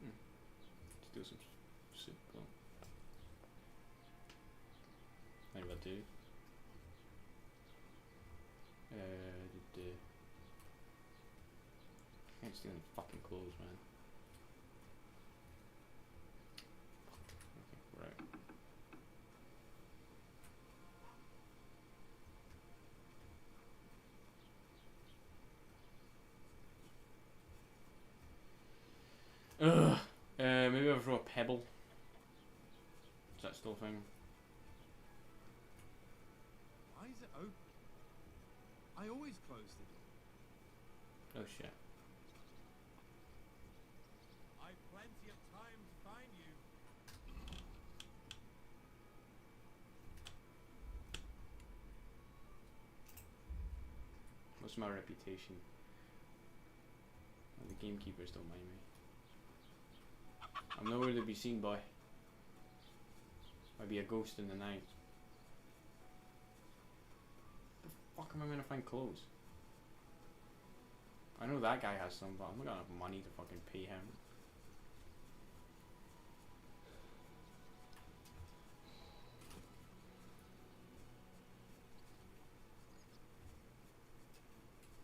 Let's do some simple. I will do. I can't steal any fucking clothes, man. Okay, right. Maybe throw a pebble. Is that still a thing? Why is it open? I always close the door. Oh shit. I've plenty of time to find you. What's my reputation? Well, the gamekeepers don't mind me. I'm nowhere to be seen, boy. Might be a ghost in the night. The fuck am I gonna find clothes? I know that guy has some, but I'm not gonna have money to fucking pay him.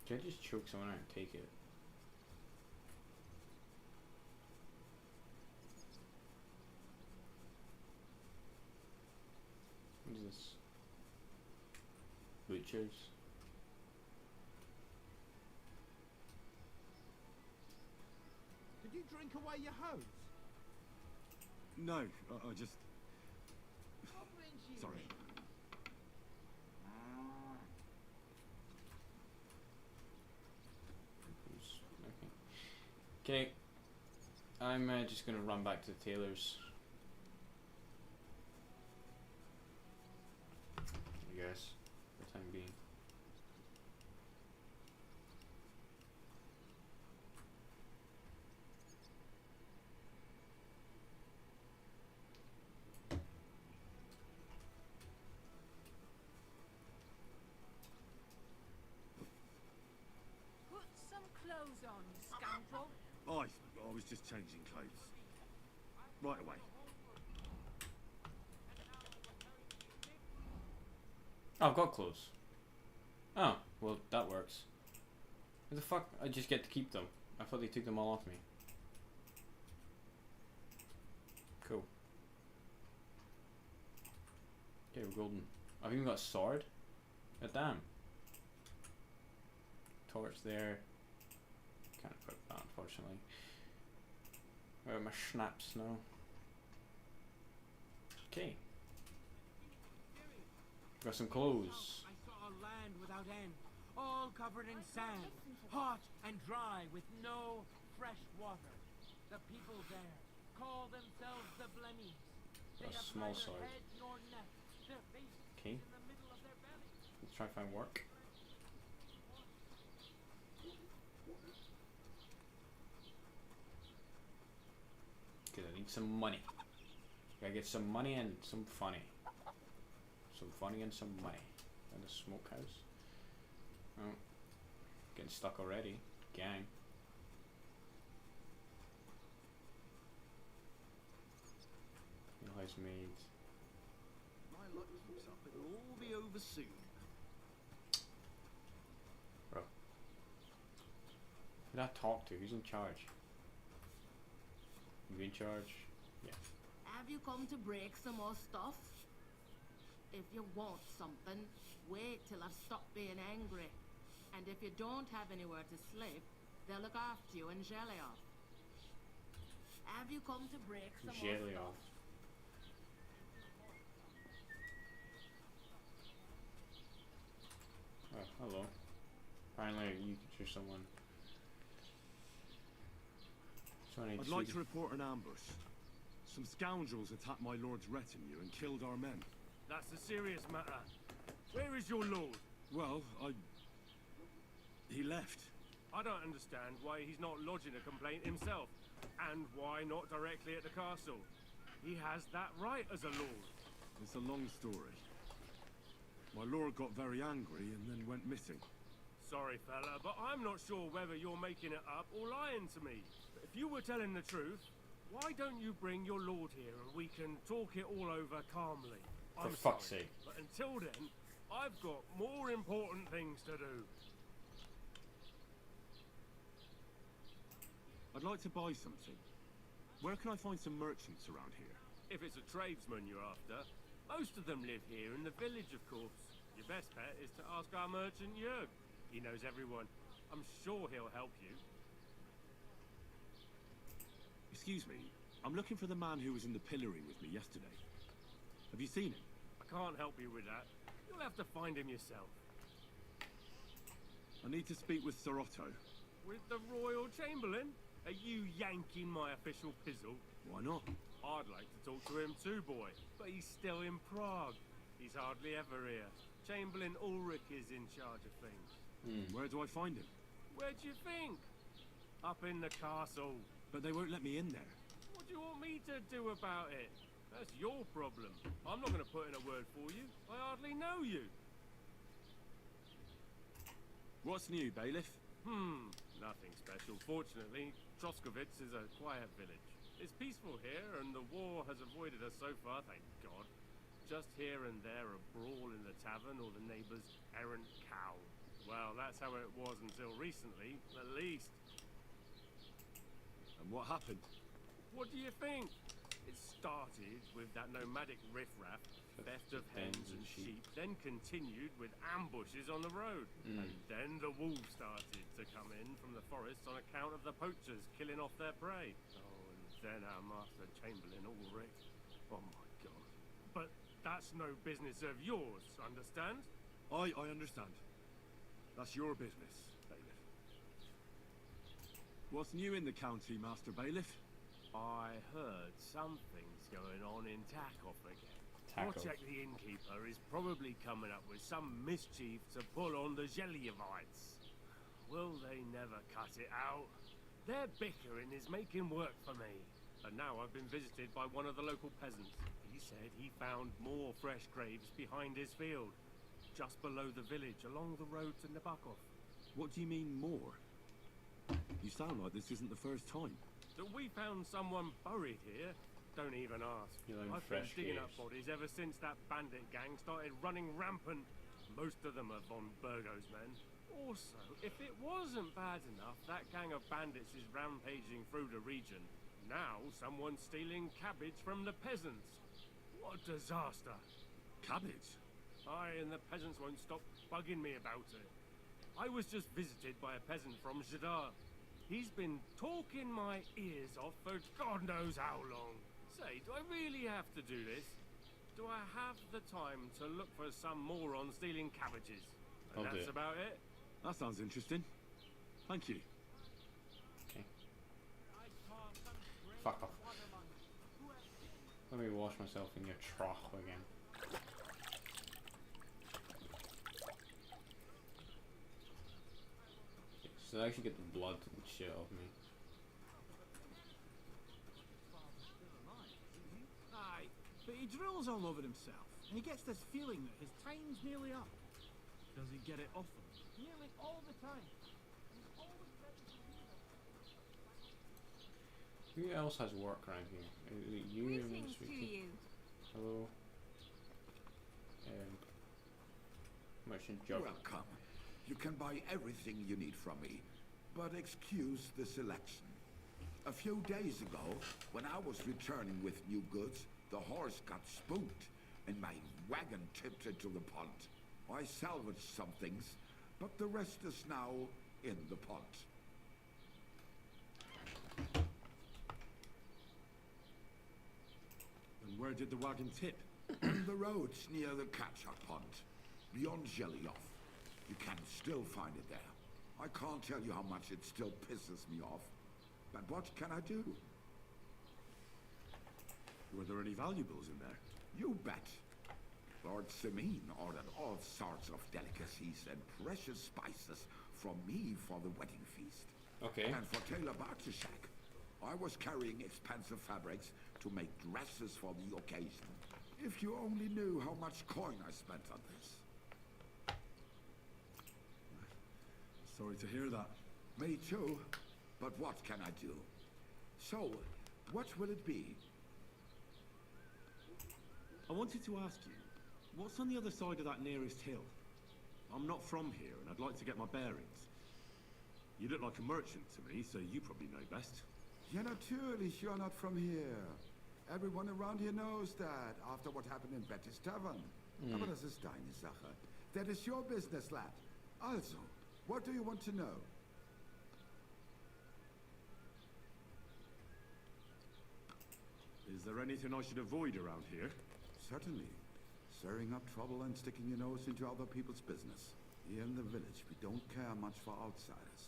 Can I just choke someone out and take it? What is this? Butchers. Did you drink away your hose? No, I just... Sorry. Okay. I'm just gonna run back to the tailor's. I guess, for the time being. Put some clothes on, you scoundrel. I was just changing clothes. Right away. Oh, I've got clothes. Oh, well, that works. What the fuck? I just get to keep them. I thought they took them all off me. Cool. Okay, we're golden. I've even got a sword. God damn. Torch there. Can't put that, unfortunately. Where are my schnapps now? Okay. Got some clothes. I saw a land without end, all covered in sand, hot and dry with no fresh water. The people there call themselves the Blennies. They A have small neither sword. head nor neck. Their faces Okay. in the middle of their bellies. Let's try and find work. Cause I need some money. Gotta get some money and some funny. Some funny and some money. And a smokehouse. Oh. Getting stuck already. Gang. House maids. My luck keeps up, it'll all be over soon. Bro. Who did I talk to? Who's in charge? You in charge? Yeah. Have you come to break some more stuff? If you want something, wait till I've stopped being angry. And if you don't have anywhere to sleep, they'll look after you in Gelioff. Have you come to break some more Gelioff. stuff? Oh, hello. Finally, you're someone. I'd like to report an ambush. Some scoundrels attacked my lord's retinue and killed our men. That's a serious matter. Where is your lord? Well, he left. I don't understand why he's not lodging a complaint himself, and why not directly at the castle. He has that right as a lord. It's a long story. My lord got very angry and then went missing. Sorry, fella, but I'm not sure whether you're making it up or lying to me. But if you were telling the truth, why don't you bring your lord here and we can talk it all over calmly? For fuck's sake. But until then, I've got more important things to do. I'd like to buy something. Where can I find some merchants around here? If it's a tradesman you're after, most of them live here in the village, of course. Your best bet is to ask our merchant Jörg. He knows everyone. I'm sure he'll help you. Excuse me, I'm looking for the man who was in the pillory with me yesterday. Have you seen him? I can't help you with that. You'll have to find him yourself. I need to speak with Sir Otto. With the Royal Chamberlain? Are you yanking my official pizzle? Why not? I'd like to talk to him too, boy. But he's still in Prague. He's hardly ever here. Chamberlain Ulrich is in charge of things. Where do I find him? Where do you think? Up in the castle. But they won't let me in there. What do you want me to do about it? That's your problem. I'm not going to put in a word for you. I hardly know you. What's new, bailiff? Nothing special. Fortunately, Troskovitz is a quiet village. It's peaceful here, and the war has avoided us so far, thank God. Just here and there a brawl in the tavern or the neighbour's errant cow. Well, that's how it was until recently, at least. And what happened? What do you think? It started with that nomadic riffraff, theft of hens and sheep, then continued with ambushes on the road. And then the wolves started to come in from the forests on account of the poachers killing off their prey. Oh, and then our master Chamberlain Ulrich. Oh my God. But that's no business of yours, understand? I understand. That's your business, bailiff. What's new in the county, Master Bailiff? I heard something's going on in Takov again. Project the innkeeper is probably coming up with some mischief to pull on the Zhelyevites. Will they never cut it out? Their bickering is making work for me. And now I've been visited by one of the local peasants. He said he found more fresh graves behind his field, just below the village, along the road to Nabokov. What do you mean, more? You sound like this isn't the first time. That we found someone buried here? Don't even ask. I've been digging up bodies ever since that bandit gang started running rampant. Most of them are von Burgo's men. Also, if it wasn't bad enough, that gang of bandits is rampaging through the region. Now someone's stealing cabbage from the peasants. What a disaster. Cabbage? Aye, and the peasants won't stop bugging me about it. I was just visited by a peasant from Zadar. He's been talking my ears off for God knows how long. Say, do I really have to do this? Do I have the time to look for some moron stealing cabbages? And that's about it? That sounds interesting. Thank you. Okay. Fuck off. Let me wash myself in your trough again. So I actually get the blood and shit off me. Aye, but he drills all over himself, and he gets this feeling that his time's nearly up. Does he get it often? Nearly all the time. Who else has work around here? Is it you and Greetings to you. Hello. Merchant Joe. Welcome. You can buy everything you need from me, but excuse the selection. A few days ago, when I was returning with new goods, the horse got spooked and my wagon tipped into the pond. I salvaged some things, but the rest is now in the pond. And where did the wagon tip? On the roads near the catch-up pond, beyond Zhelyev. You can still find it there. I can't tell you how much it still pisses me off. But what can I do? Were there any valuables in there? You bet. Lord Simin ordered all sorts of delicacies and precious spices from me for the wedding feast. Okay. And for Taylor Bartushak, I was carrying expensive fabrics to make dresses for the occasion. If you only knew how much coin I spent on this. Sorry to hear that. Me too. But what can I do? So, what will it be? I wanted to ask you, what's on the other side of that nearest hill? I'm not from here, and I'd like to get my bearings. You look like a merchant to me, so you probably know best. Ja, natürlich, you're not from here. Everyone around here knows that, after what happened in Betty's Tavern. Aber das ist deine Sache. That is your business, lad. Also, what do you want to know? Is there anything I should avoid around here? Certainly. Stirring up trouble and sticking your nose into other people's business. Here in the village, we don't care much for outsiders.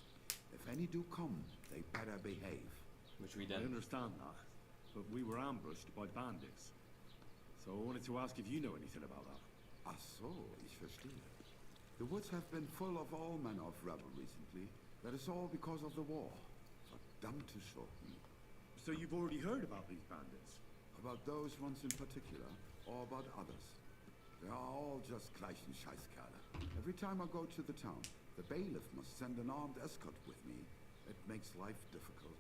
If any do come, they better behave. Which we I didn't. understand that, but we were ambushed by bandits. So I wanted to ask if you know anything about that. Ach so, ich verstehe. The woods have been full of all manner of rebel recently. That is all because of the war. Verdammte Schurken. So you've already heard about these bandits? About those ones in particular, or about others? They are all just gleichen Scheißkerle. Every time I go to the town, the bailiff must send an armed escort with me. It makes life difficult.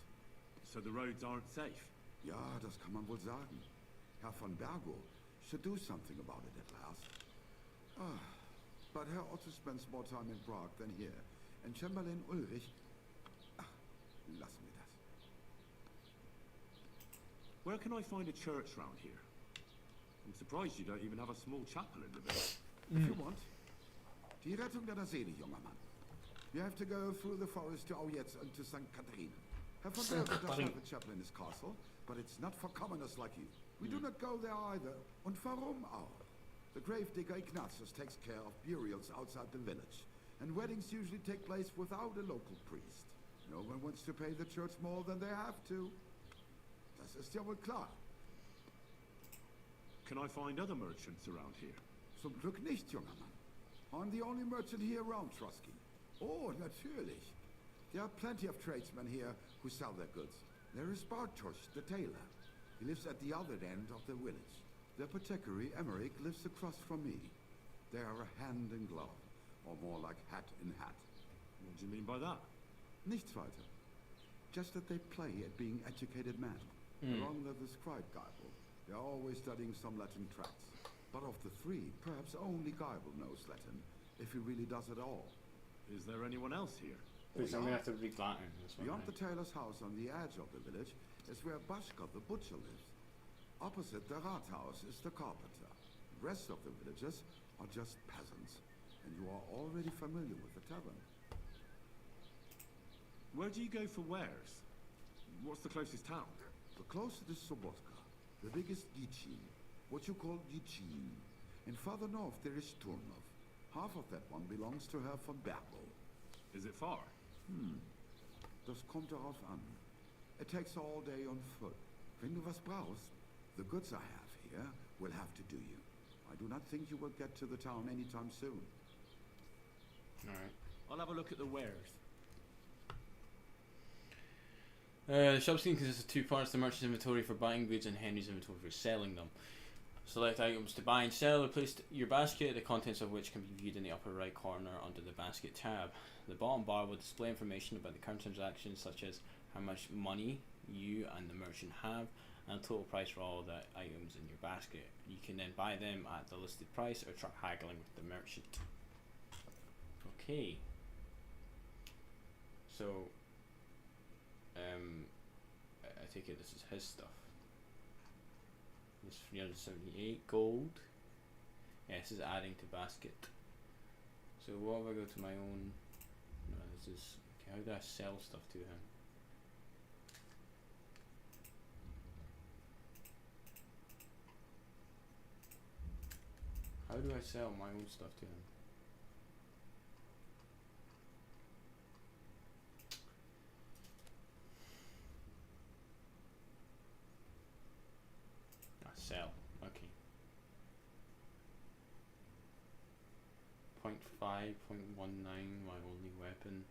So the roads aren't safe? Ja, das kann man wohl sagen. Herr von Bergo should do something about it at last. But Herr Otto spends more time in Prague than here. And Chamberlain Ulrich... lassen wir das. Where can I find a church round here? I'm surprised you don't even have a small chapel in the village. If you want. Die Rettung deiner Seele, junger Mann. You have to go through the forest to Aujetz and to St. Catherine. Herr von Bergo does have a chapel in his castle, but it's not for commoners like you. We do not go there either. Und warum auch? The gravedigger Ignatius takes care of burials outside the village, and weddings usually take place without a local priest. No one wants to pay the church more than they have to. Das ist ja wohl klar. Can I find other merchants around here? Zum Glück nicht, junger Mann. I'm the only merchant here around Trusky. Oh, natürlich. There are plenty of tradesmen here who sell their goods. There is Bartosz, the tailor. He lives at the other end of the village. The apothecary, Emmerich, lives across from me. They are a hand in glove, or more like hat in hat. What do you mean by that? Nichts weiter. Just that they play at being educated men. Along with the scribe Geibel. They are always studying some Latin tracts. But of the three, perhaps only Geibel knows Latin, if he really does at all. Is there anyone else here? Please, I'm gonna have to read Latin. Beyond the tailor's house on the edge of the village is where Bashka the butcher lives. Opposite the Rathaus is the carpenter. The rest of the villagers are just peasants, and you are already familiar with the tavern. Where do you go for wares? What's the closest town? The closest is Sobotka, the biggest Gichin, what you call Gichin. And further north there is Turnov. Half of that one belongs to Herr von Bergo. Is it far? Das kommt darauf an. It takes all day on foot. Wenn du was brauchst, the goods I have here will have to do you. I do not think you will get to the town anytime soon. Alright. I'll have a look at the wares. The shop scene consists of two parts: the merchant's inventory for buying goods and Henry's inventory for selling them. Select items to buy and sell, or place your basket, the contents of which can be viewed in the upper right corner under the basket tab. The bottom bar will display information about the current transactions, such as how much money you and the merchant have, and the total price for all the items in your basket. You can then buy them at the listed price or try haggling with the merchant. Okay. So, I take it this is his stuff. This 378 gold. Yeah, this is adding to basket. So what if I go to my own? No, this is okay. How do I sell stuff to him? How do I sell my own stuff to him? Sell. Okay. 0.5, 0.19, my only weapon.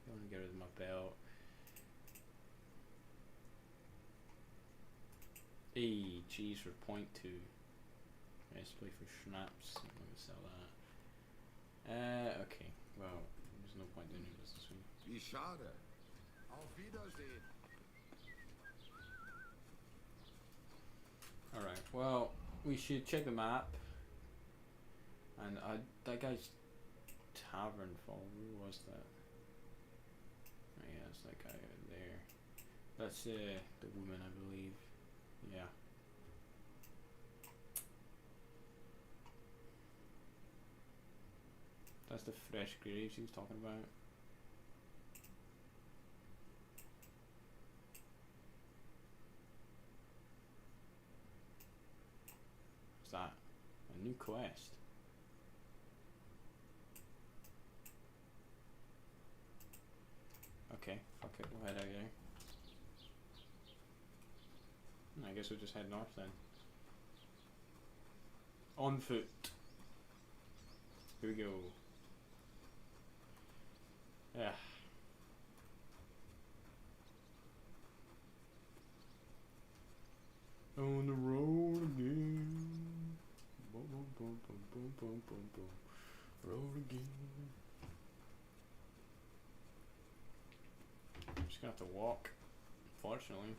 I want to get rid of my belt. Hey, cheese for 0.2. Let's play for schnapps. I'm gonna sell that. Okay. Well, there's no point doing this this week. Wie schade. Auf Wiedersehen. Alright, well, we should check the map. And that guy's tavern fall. Who was that? Oh, yeah, it's that guy over there. That's the woman, I believe. Yeah. That's the fresh graves he was talking about. new quest. Okay, fuck it, we'll head out there. I guess we'll just head north then. On foot. Here we go. Yeah. On the road again. Boom, boom, boom, boom, boom, boom, boom, boom. Road again. I'm just gonna have to walk, unfortunately.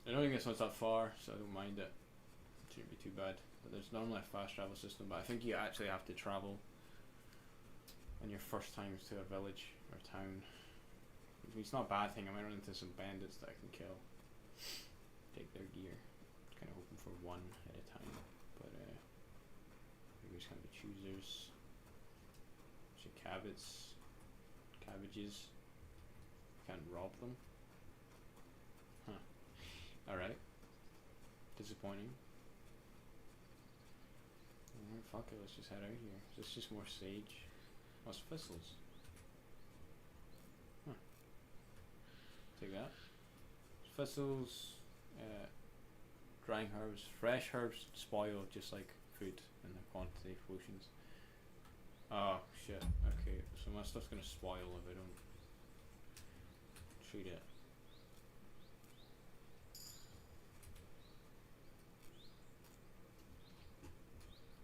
I don't think this one's that far, so I don't mind it. It shouldn't be too bad. But there's normally a fast travel system, but I think you actually have to travel on your first times to a village or town. It's not a bad thing. I might run into some bandits that I can kill. Take their gear. Kind of hoping for one at a time, but maybe just kind of choosers. Some cabbages. Can't rob them. Huh. Alright. Disappointing. Alright, fuck it, let's just head out here. Is this just more sage? What's thistles? Huh. Take that. Thistles, drying herbs. Fresh herbs spoil just like food in the quantity of potions. Oh shit, okay, so my stuff's gonna spoil if I don't treat it.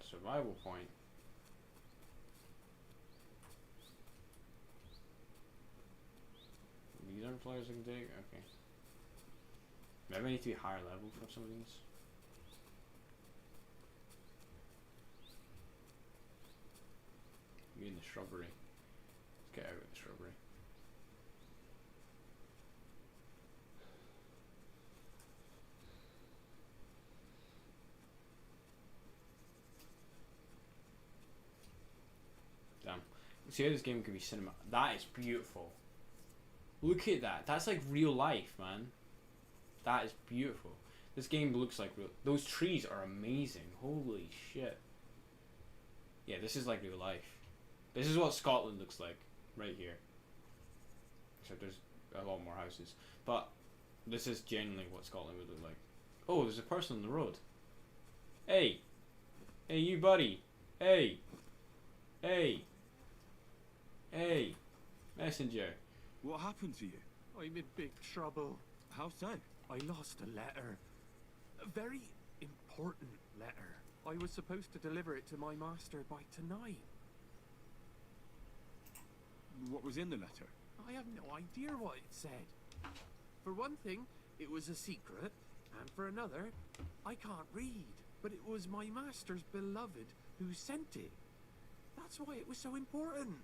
Survival point. These aren't players I can take? Okay. Maybe I need to be higher level for some of these. Be in the shrubbery. Let's get out of the shrubbery. Damn. See how this game can be cinema. That is beautiful. Look at that. That's like real life, man. That is beautiful. This game looks like real. Those trees are amazing. Holy shit. Yeah, this is like real life. This is what Scotland looks like right here. Except there's a lot more houses. But this is genuinely what Scotland would look like. Oh, there's a person on the road. Hey. Hey, you buddy. Hey. Hey. Hey. Messenger. What happened to you? I'm in big trouble. How so? I lost a letter. A very important letter. I was supposed to deliver it to my master by tonight. What was in the letter? I have no idea what it said. For one thing, it was a secret, and for another, I can't read. But it was my master's beloved who sent it. That's why it was so important.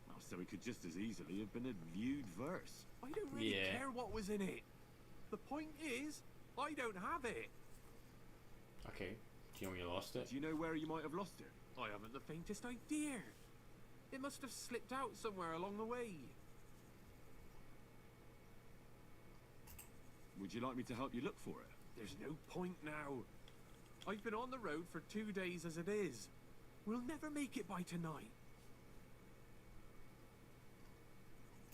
Oh, so it could just as easily have been a lewd verse. I don't really care what was in it. The point is, I don't have it. Okay. Do you know where you lost it? Do you know where you might have lost it? I haven't the faintest idea. It must have slipped out somewhere along the way. Would you like me to help you look for it? There's no point now. I've been on the road for 2 days as it is. We'll never make it by tonight.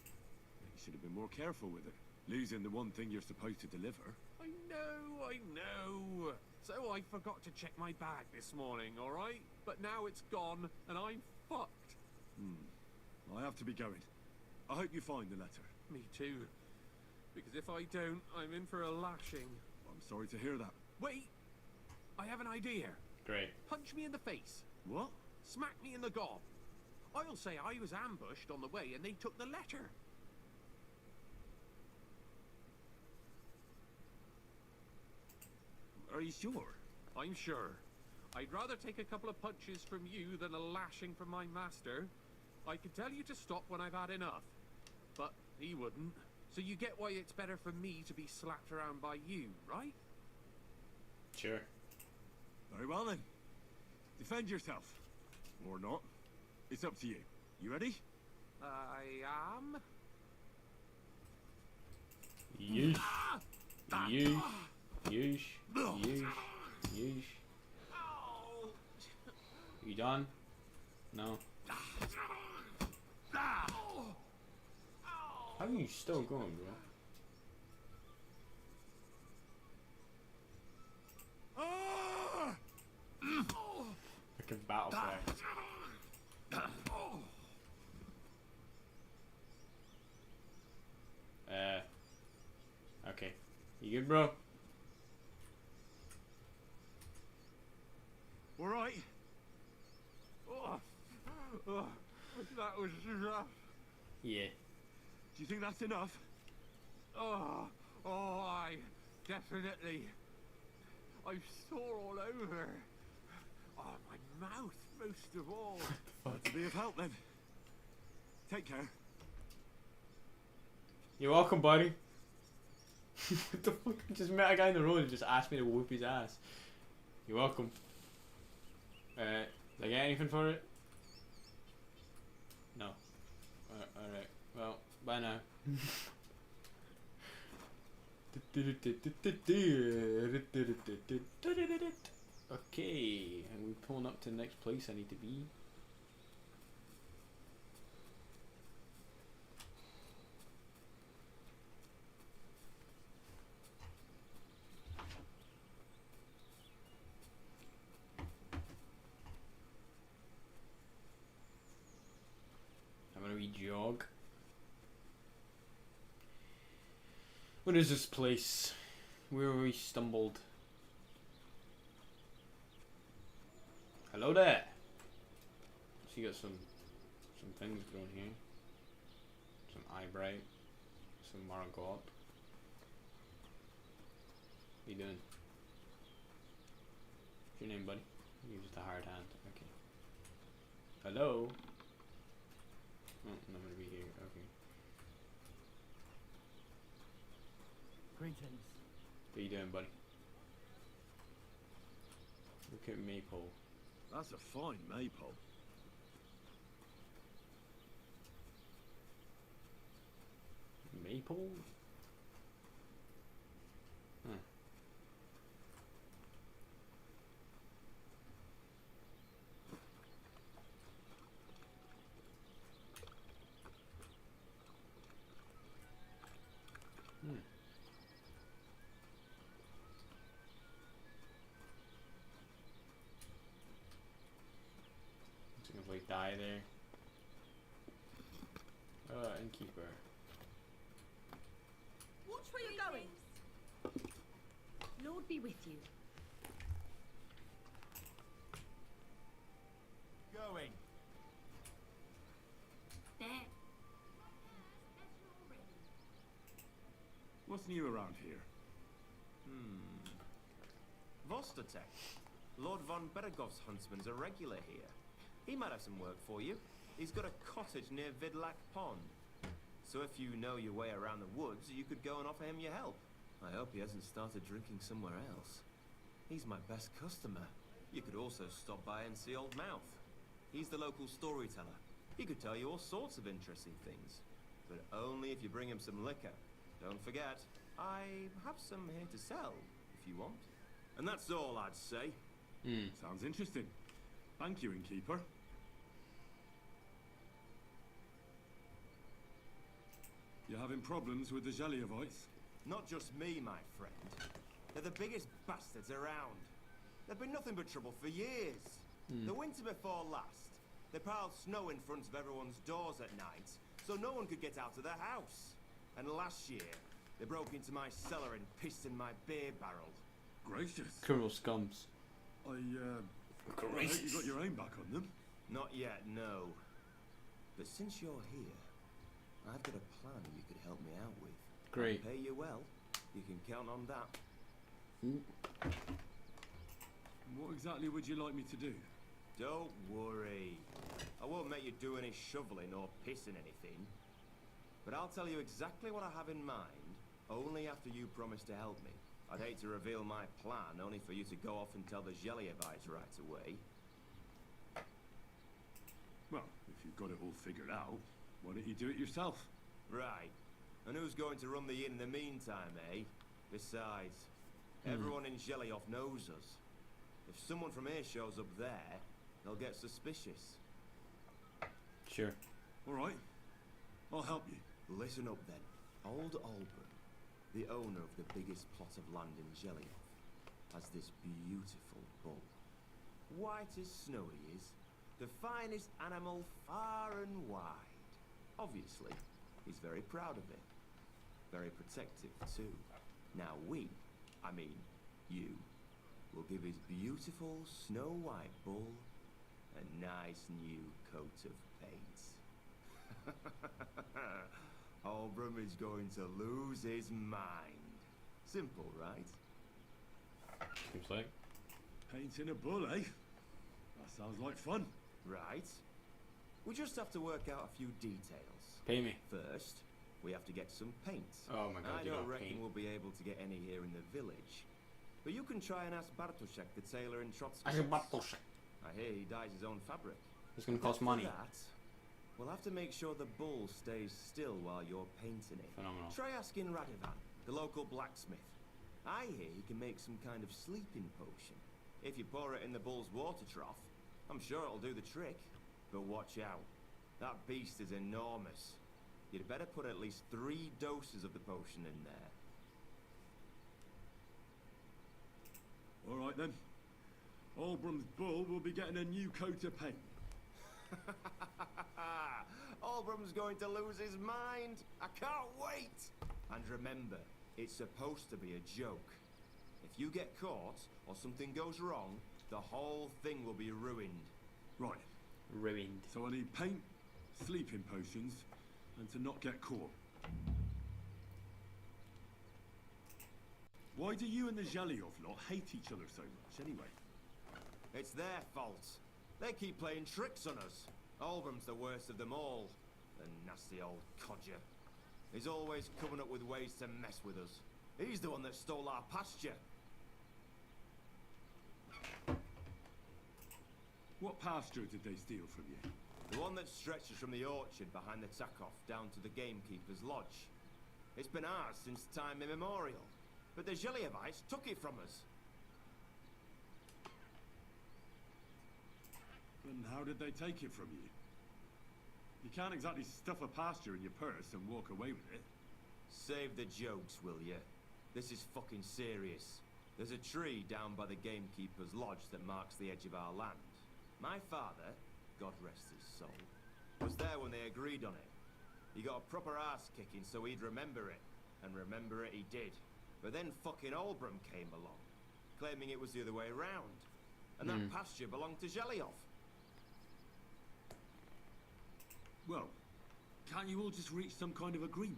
You should have been more careful with it. Losing the one thing you're supposed to deliver. I know. So I forgot to check my bag this morning, alright? But now it's gone, and I'm fucked. I have to be going. I hope you find the letter. Me too. Because if I don't, I'm in for a lashing. I'm sorry to hear that. Wait! I have an idea. Great. Punch me in the face. What? Smack me in the gob. I'll say I was ambushed on the way and they took the letter. Are you sure? I'm sure. I'd rather take a couple of punches from you than a lashing from my master. I could tell you to stop when I've had enough. But he wouldn't. So you get why it's better for me to be slapped around by you, right? Sure. Very well then. Defend yourself. Or not. It's up to you. You ready? I am. Yeesh. Yeesh. Yeesh. Yeesh. Yeesh. done? No. How are you still going, bro? Fucking battle play. Okay. You good, bro? All right. That was rough. Yeah. Do you think that's enough? I definitely. I'm sore all over. Oh, my mouth most of all. Glad to be of help then. Take care. You're welcome, buddy. What the fuck? I just met a guy in the road and just asked me to whoop his ass. You're welcome. Did I get anything for it? No. Alright. Well, bye now. Okay, and we're pulling up to the next place I need to be. I'm gonna re-jog. What is this place? Where we stumbled? Hello there. So you got some things growing here. Some eyebrow. Some margot. What you doing? What's your name, buddy? You're just a hard hand. Okay. Hello? Oh, I'm gonna be here. Okay. Greetings. What you doing, buddy? Look at Maple. That's a fine maple. Maple? Huh. Seems like die there. Innkeeper. Watch where you're going. Lord be with you. Going. There. What's new around here? Vostatek. Lord von Beregov's huntsman's a regular here. He might have some work for you. He's got a cottage near Vidlak Pond. So if you know your way around the woods, you could go and offer him your help. I hope he hasn't started drinking somewhere else. He's my best customer. You could also stop by and see Old Mouth. He's the local storyteller. He could tell you all sorts of interesting things. But only if you bring him some liquor. Don't forget, I have some here to sell, if you want. And that's all I'd say. Sounds interesting. Thank you, innkeeper. You having problems with the Zhelyevites? Not just me, my friend. They're the biggest bastards around. They've been nothing but trouble for years. The winter before last, they piled snow in front of everyone's doors at night, so no one could get out of their house. And last year, they broke into my cellar and pissed in my beer barrel. Gracious. Criminal scums. I hope you got your aim back on them. Not yet, no. But since you're here, I've got a plan you could help me out with. Great. I'll pay you well. You can count on that. What exactly would you like me to do? Don't worry. I won't make you do any shoveling or pissing anything. But I'll tell you exactly what I have in mind, only after you promise to help me. I'd hate to reveal my plan, only for you to go off and tell the Zhelyevites right away. Well, if you've got it all figured out, why don't you do it yourself? Right. And who's going to run the inn in the meantime, eh? Besides, everyone in Zhelyov knows us. If someone from here shows up there, They'll get suspicious. Sure. All right. I'll help you. Listen up then. Old Albert, the owner of the biggest plot of land in Gelioff, has this beautiful bull. White as snow he is. The finest animal far and wide. Obviously, he's very proud of it. Very protective too. Now you, will give his beautiful snow white bull a nice new coat of paint. Albrum is going to lose his mind. Simple, right? Seems like. Painting a bull, eh? That sounds like fun. Right. We just have to work out a few details. Pay me. First, we have to get some paint. Oh my god, I you don't got reckon paint. we'll be able to get any here in the village. But you can try and ask Bartoszek, the tailor in Trotsky. Ask Bartoszek. I hear he dyes his own fabric. It's gonna cost After money. That, we'll have to make sure the bull stays still while you're painting it. Phenomenal. Try asking Radovan, the local blacksmith. I hear he can make some kind of sleeping potion. If you pour it in the bull's water trough, I'm sure it'll do the trick. But watch out. That beast is enormous. You'd better put at least 3 doses of the potion in there. All right then. Albrum's bull will be getting a new coat of paint. Albrum's going to lose his mind. I can't wait. And remember, it's supposed to be a joke. If you get caught or something goes wrong, the whole thing will be ruined. Right. Ruined. So I need paint, sleeping potions, and to not get caught. Why do you and the Gelioff lot hate each other so much, anyway? It's their fault. They keep playing tricks on us. Albrum's the worst of them all. The nasty old codger. He's always coming up with ways to mess with us. He's the one that stole our pasture. What pasture did they steal from you? The one that stretches from the orchard behind the Takov down to the gamekeeper's lodge. It's been ours since time immemorial, but the Geliovites took it from us. And how did they take it from you? You can't exactly stuff a pasture in your purse and walk away with it. Save the jokes, will you? This is fucking serious. There's a tree down by the gamekeeper's lodge that marks the edge of our land. My father, God rest his soul, was there when they agreed on it. He got a proper ass kicking so he'd remember it. And remember it he did. But then fucking Albrum came along, claiming it was the other way around. And that pasture belonged to Gelioff. Well, can't you all just reach some kind of agreement?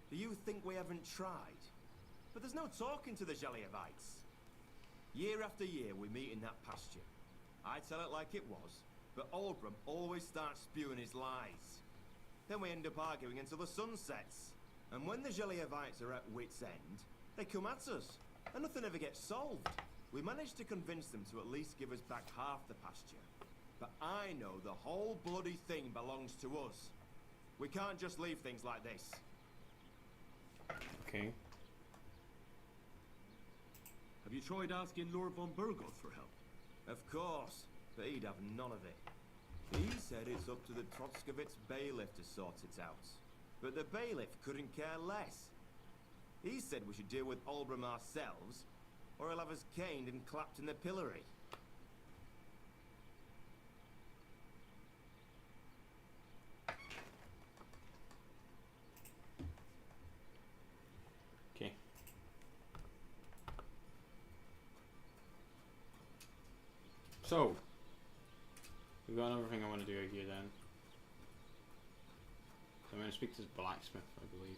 Do you think we haven't tried? But there's no talking to the Geliovites. Year after year we meet in that pasture. I tell it like it was, but Albrum always starts spewing his lies. Then we end up arguing until the sun sets. And when the Geliovites are at wit's end, they come at us, and nothing ever gets solved. We managed to convince them to at least give us back half the pasture. But I know the whole bloody thing belongs to us. We can't just leave things like this. Okay. Have you tried asking Lord von Bergoth for help? Of course, but he'd have none of it. He said it's up to the Trotskovitz bailiff to sort it out. But the bailiff couldn't care less. He said we should deal with Albrum ourselves, or he'll have us caned and clapped in the pillory. Okay. So, we've got another thing I want to do here then. So I'm going to speak to this blacksmith, I believe.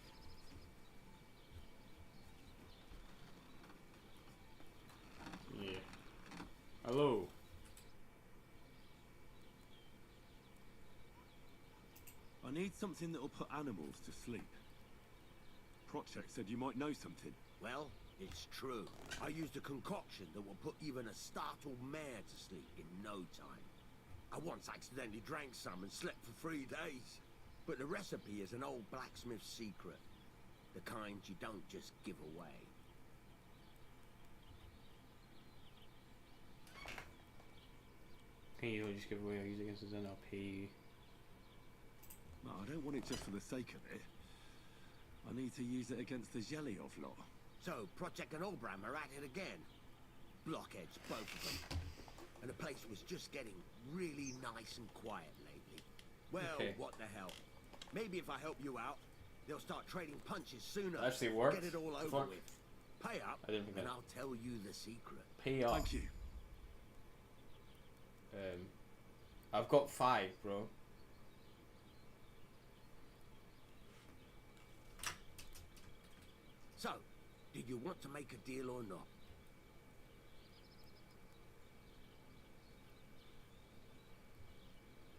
Yeah. Hello. I need something that'll put animals to sleep. Prochek said you might know something. Well, it's true. I used a concoction that will put even a startled mare to sleep in no time. I once accidentally drank some and slept for 3 days. But the recipe is an old blacksmith's secret. The kind you don't just give away. P, or just give away or use against his NLP. No, I don't want it just for the sake of it. I need to use it against the Zhelyov lot. So, Project and Obram are at it again. Blockheads, both of them. And the place was just getting really nice and quiet lately. Well, Okay. what the hell. Maybe if I help you out, they'll start trading punches sooner. That actually worked. Get it all over Fuck. with. Pay up, I didn't think and that. I'll tell you the secret. Pay off. Thank you. I've got 5, bro. So, did you want to make a deal or not?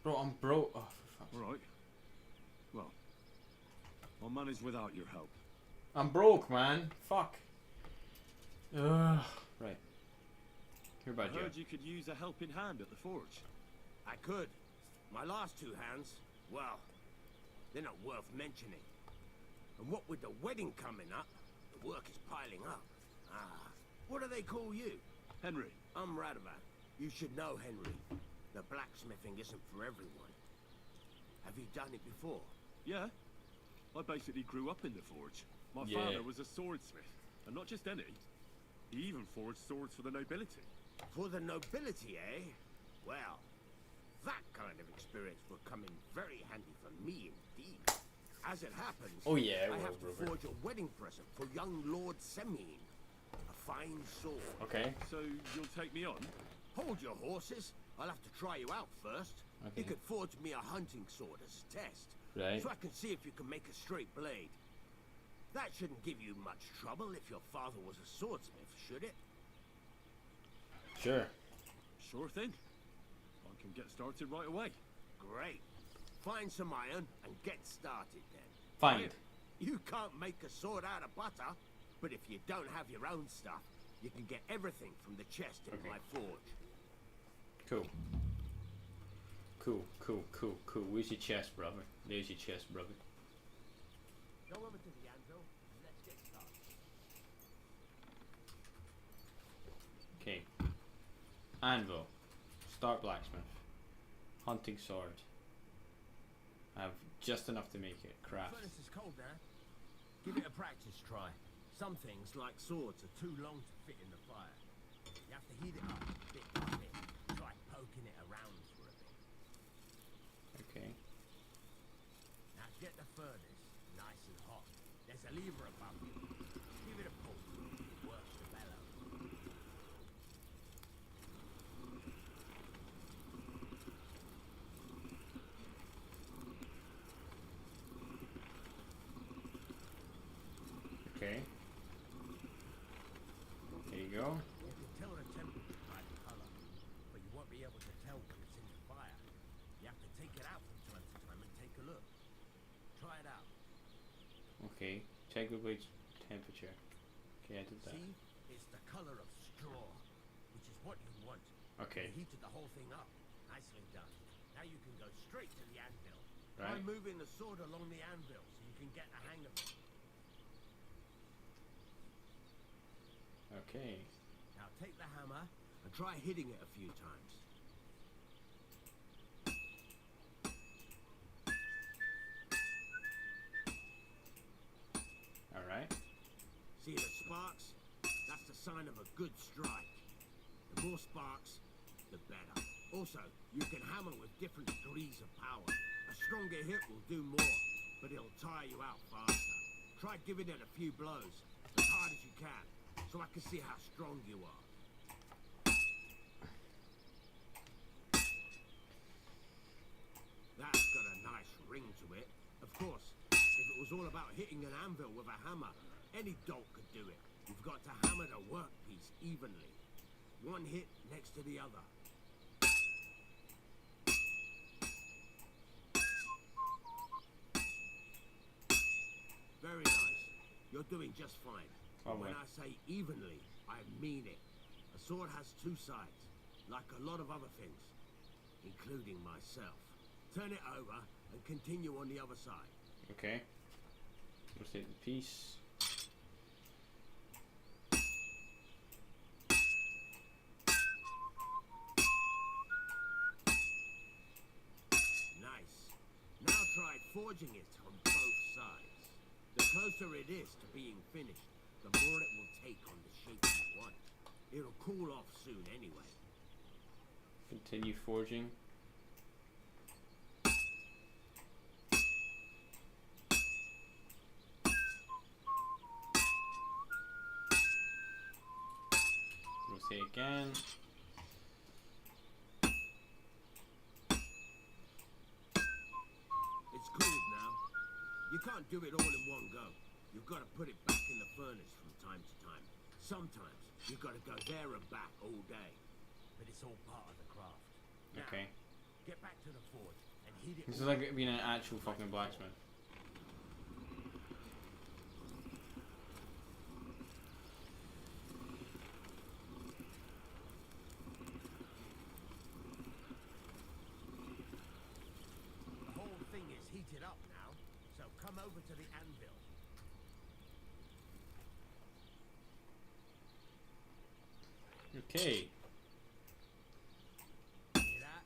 Bro, I'm broke. Oh, for fuck's All right. Well, I'll manage without your help. I'm broke, man. Fuck. Ugh. Right. Hear I about you. heard you could use a helping hand at the forge. I could. My last 2 hands, well, they're not worth mentioning. And what with the wedding coming up, the work is piling up. Ah, what do they call you? Henry. I'm Radovan. You should know Henry. The blacksmithing isn't for everyone. Have you done it before? Yeah. I basically grew up in the forge. My Yeah. father was a swordsmith, and not just any. He even forged swords for the nobility. For the nobility, eh? Well, that kind of experience will come in very handy for me indeed. As it happens, Oh, yeah, it I will, have to Robert. forge a wedding present for young Lord Semine. A fine sword. Okay. So you'll take me on? Hold your horses. I'll have to try you out first. Okay. You could forge me a hunting sword as a test. Right. So I can see if you can make a straight blade. That shouldn't give you much trouble if your father was a swordsmith, should it? Sure. Sure thing. I can get started right away. Great. Find some iron and get started then. Find. You can't make a sword out of butter, but if you don't have your own stuff, you can get everything from the chest in my forge. Cool. Cool. Where's your chest, brother? There's your chest, brother. Go over to the anvil and let's get started. Okay. Anvil. Start blacksmith. Hunting sword. I have just enough to make it. Craft. Furnace is cold now. Give it a practice try. Some things, like swords, are too long to fit in the fire. You have to heat it up bit by bit. Try poking it around for a bit. Okay. Now get the furnace nice and hot. There's a lever above you. Give it a pull. Works the bellows. Okay. There you go. You can tell the temperature by the color, but you won't be able to tell when it's in the fire. You have to take it out from time to time and take a look. Try it out. Okay. Check the blade temperature. Okay, I did that. See? It's the color of straw, which is what you want. Okay. You heated the whole thing up. Nicely done. Now you can go straight to the anvil. Try Right. moving the sword along the anvil so you can get the hang of it. Okay. Now take the hammer and try hitting it a few times. Alright. See the sparks? That's the sign of a good strike. The more sparks, the better. Also, you can hammer with different degrees of power. A stronger hit will do more, but it'll tire you out faster. Try giving it a few blows, as hard as you can, so I can see how strong you are. That's got a nice ring to it. Of course, if it was all about hitting an anvil with a hammer, any dolt could do it. You've got to hammer the workpiece evenly. One hit next to the other. Very nice. You're doing just fine. Oh, When well. I say evenly, I mean it. A sword has 2 sides, like a lot of other things, including myself. Turn it over and continue on the other side. Okay. Rotate the piece. forging it on both sides. The closer it is to being finished, the more it will take on the shape you want. It'll cool off soon anyway. Continue forging. Rotate again. It's cooled now. You can't do it all in one go. You've got to put it back in the furnace from time to time. Sometimes you've got to go there and back all day. But it's all part of the craft. Now, Okay. get back to the forge and heat it. This is like being an actual fucking blacksmith. The whole thing is heated up now, so come over to the anvil. Okay. Hear that?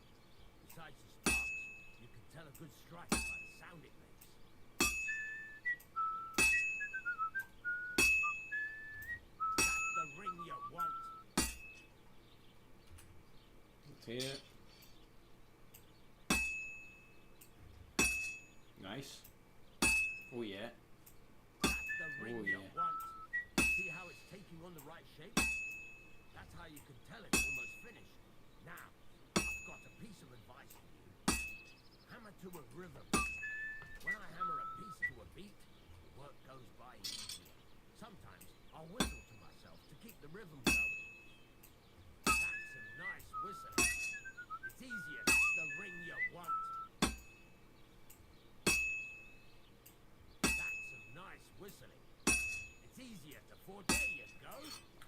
Besides the sparks, you can tell a good strike by the sound it makes. That's the ring you want. Rotate it. Nice. Oh yeah. That's the ring Oh you yeah. want. See how it's taking on the right shape? That's how you can tell it's almost finished. Now, I've got a piece of advice for you. Hammer to a rhythm. When I hammer a piece to a beat, the work goes by easier. Sometimes I'll whistle to myself to keep the rhythm going. That's a nice whistle. It's easier. That's the ring you want. That's some nice whistling. It's easier to forge. There you go.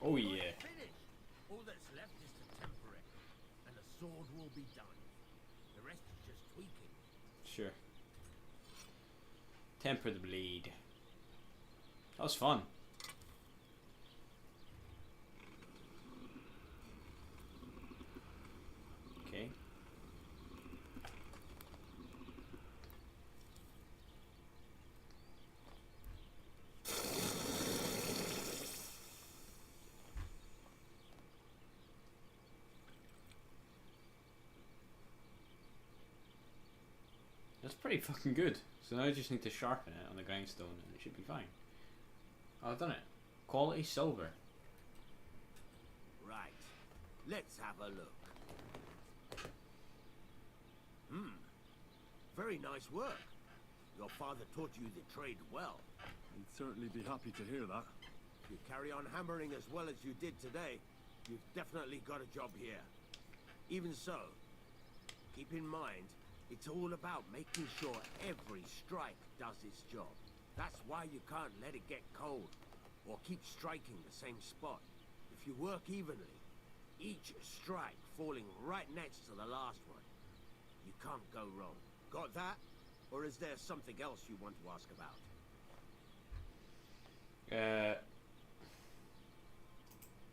Oh You're yeah. finished. All that's left is to temper it, and the sword will be done. The rest is just tweaking. Sure. Temper the blade. That was fun. Okay. That's pretty fucking good. So now I just need to sharpen it on the grindstone and it should be fine. Oh, I've done it. Quality silver. Right. Let's have a look. Very nice work. Your father taught you the trade well. He'd certainly be happy to hear that. If you carry on hammering as well as you did today, you've definitely got a job here. Even so, keep in mind, it's all about making sure every strike does its job. That's why you can't let it get cold, or keep striking the same spot. If you work evenly, each strike falling right next to the last one, you can't go wrong. Got that? Or is there something else you want to ask about?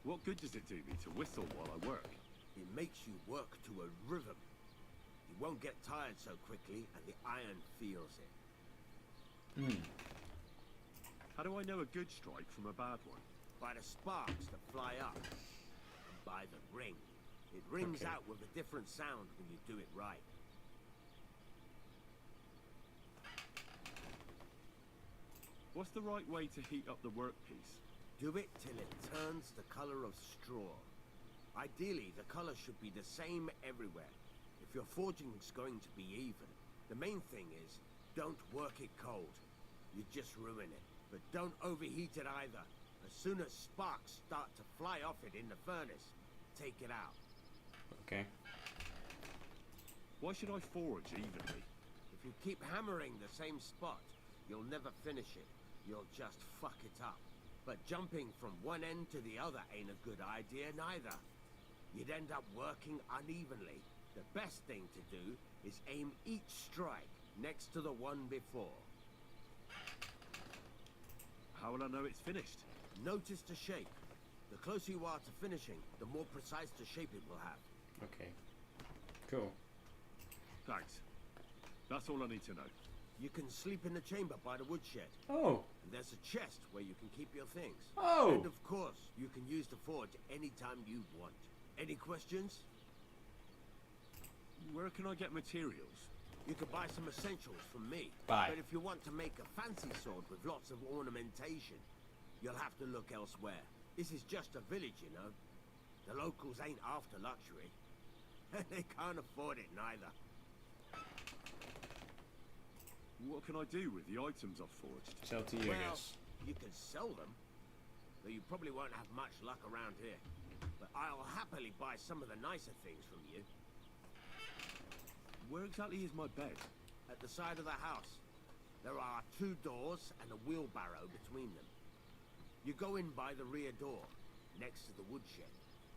What good does it do me to whistle while I work? It makes you work to a rhythm. You won't get tired so quickly, and the iron feels it. How do I know a good strike from a bad one? By the sparks that fly up, and by the ring. It rings Okay. out with a different sound when you do it right. What's the right way to heat up the workpiece? Do it till it turns the color of straw. Ideally, the color should be the same everywhere. If your forging's going to be even, the main thing is, don't work it cold. You just ruin it. But don't overheat it either. As soon as sparks start to fly off it in the furnace, take it out. Okay. Why should I forge evenly? If you keep hammering the same spot, you'll never finish it. You'll just fuck it up. But jumping from one end to the other ain't a good idea neither. You'd end up working unevenly. The best thing to do is aim each strike next to the one before. How will I know it's finished? Notice the shape. The closer you are to finishing, the more precise the shape it will have. Okay. Cool. Thanks. That's all I need to know. You can sleep in the chamber by the woodshed. Oh. And there's a chest where you can keep your things. Oh. And of course, you can use the forge anytime you want. Any questions? Where can I get materials? You can buy some essentials from me. Buy. But if you want to make a fancy sword with lots of ornamentation, you'll have to look elsewhere. This is just a village, you know. The locals ain't after luxury. They can't afford it neither. What can I do with the items I've forged? Sell to you, I Well, guess. you can sell them, though you probably won't have much luck around here. But I'll happily buy some of the nicer things from you. Where exactly is my bed? At the side of the house. There are 2 doors and a wheelbarrow between them. You go in by the rear door, next to the woodshed,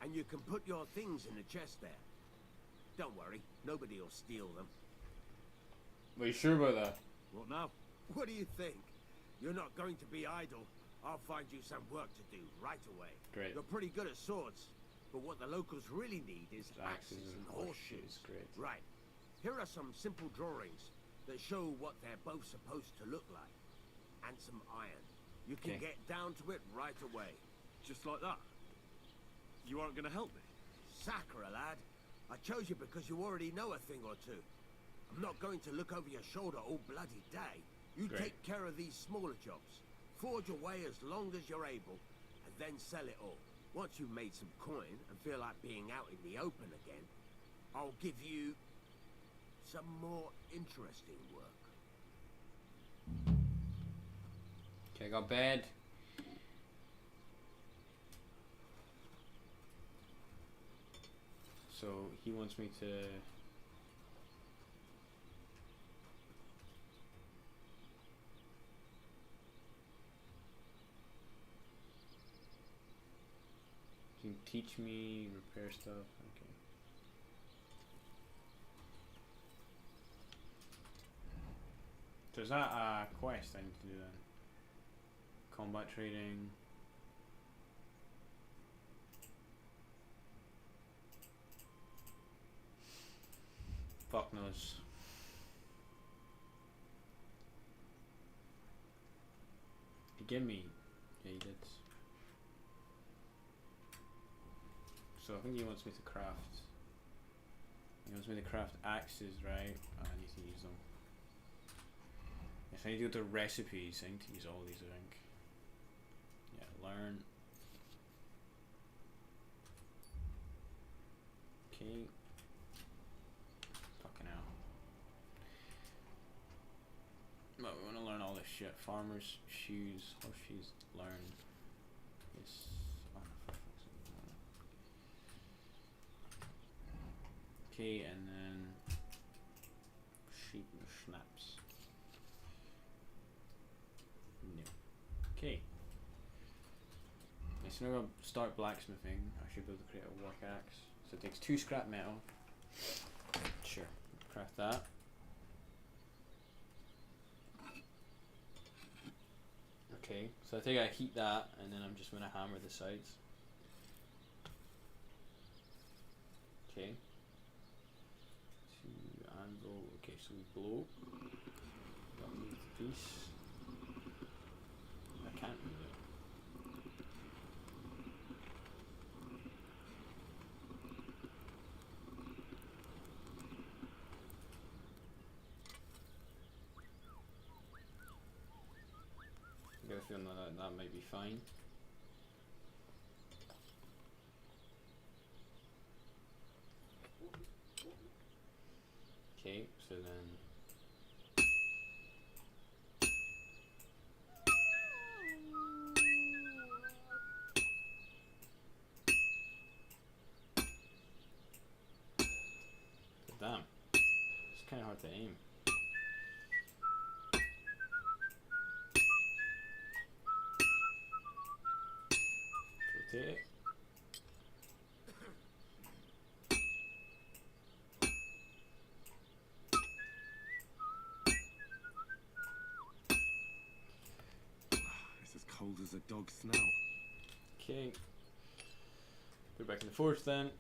and you can put your things in the chest there. Don't worry, nobody will steal them. Are you sure about that? What now? What do you think? You're not going to be idle. I'll find you some work to do right away. Great. You're pretty good at swords, but what the locals really need is Axes axes and and horseshoes. Great. Right. Here are some simple drawings that show what they're both supposed to look like. And some iron. You can Okay. get down to it right away. Just like that? You aren't going to help me? Sakura, lad. I chose you because you already know a thing or two. I'm not going to look over your shoulder all bloody day. You Great. take care of these smaller jobs. Forge away as long as you're able, and then sell it all. Once you've made some coin and feel like being out in the open again, I'll give you some more interesting work. Okay, I got bed. So he wants me to. You can teach me, repair stuff. Okay. So is that a quest I need to do then? Combat trading. Fuck knows. He gave me. Yeah, he did. So I think he wants me to craft. He wants me to craft axes, right? Oh, I need to use them. Yes, I need to go to recipes. I need to use all these, I think. Yeah, learn. Okay. Fucking hell. But we want to learn all this shit. Farmers, shoes, horseshoes, learn. Yes. Oh, no, for fuck's sake, no. Okay, and then sheep and schnapps. No. Okay. So now I'm gonna start blacksmithing. I should be able to create a work axe. So it takes 2 scrap metal. Sure. Craft that. Okay, so I think I heat that and then I'm just gonna hammer the sides. Okay. 2 anvil. Okay, so we blow. That moves the piece. I can't move it. I get a feeling that might be fine. Okay, so then damn, it's kind of hard to aim. Rotate it. It's as cold as a dog's snout. Okay. Put it back in the forge then.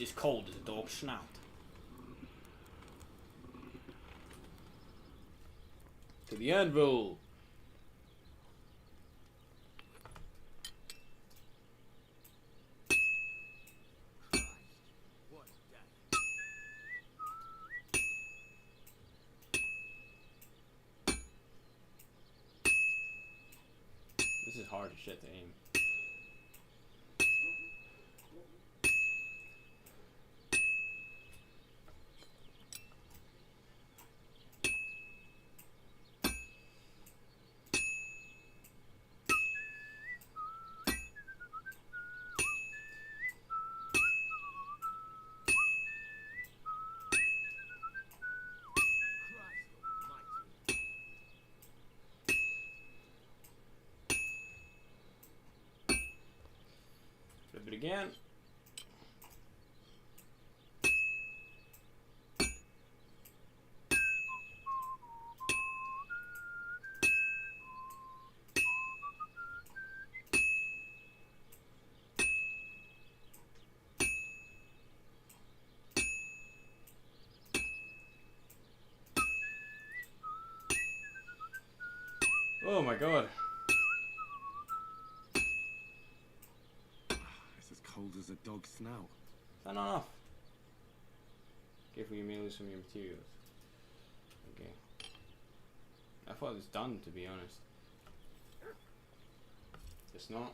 It's as cold as a dog's snout. To the anvil! This is hard as shit to aim. Flip it again. Oh my god. It's as cold as a dog's snout. Turn off. Careful you may lose some of your materials. Okay. I thought it was done, to be honest. It's not.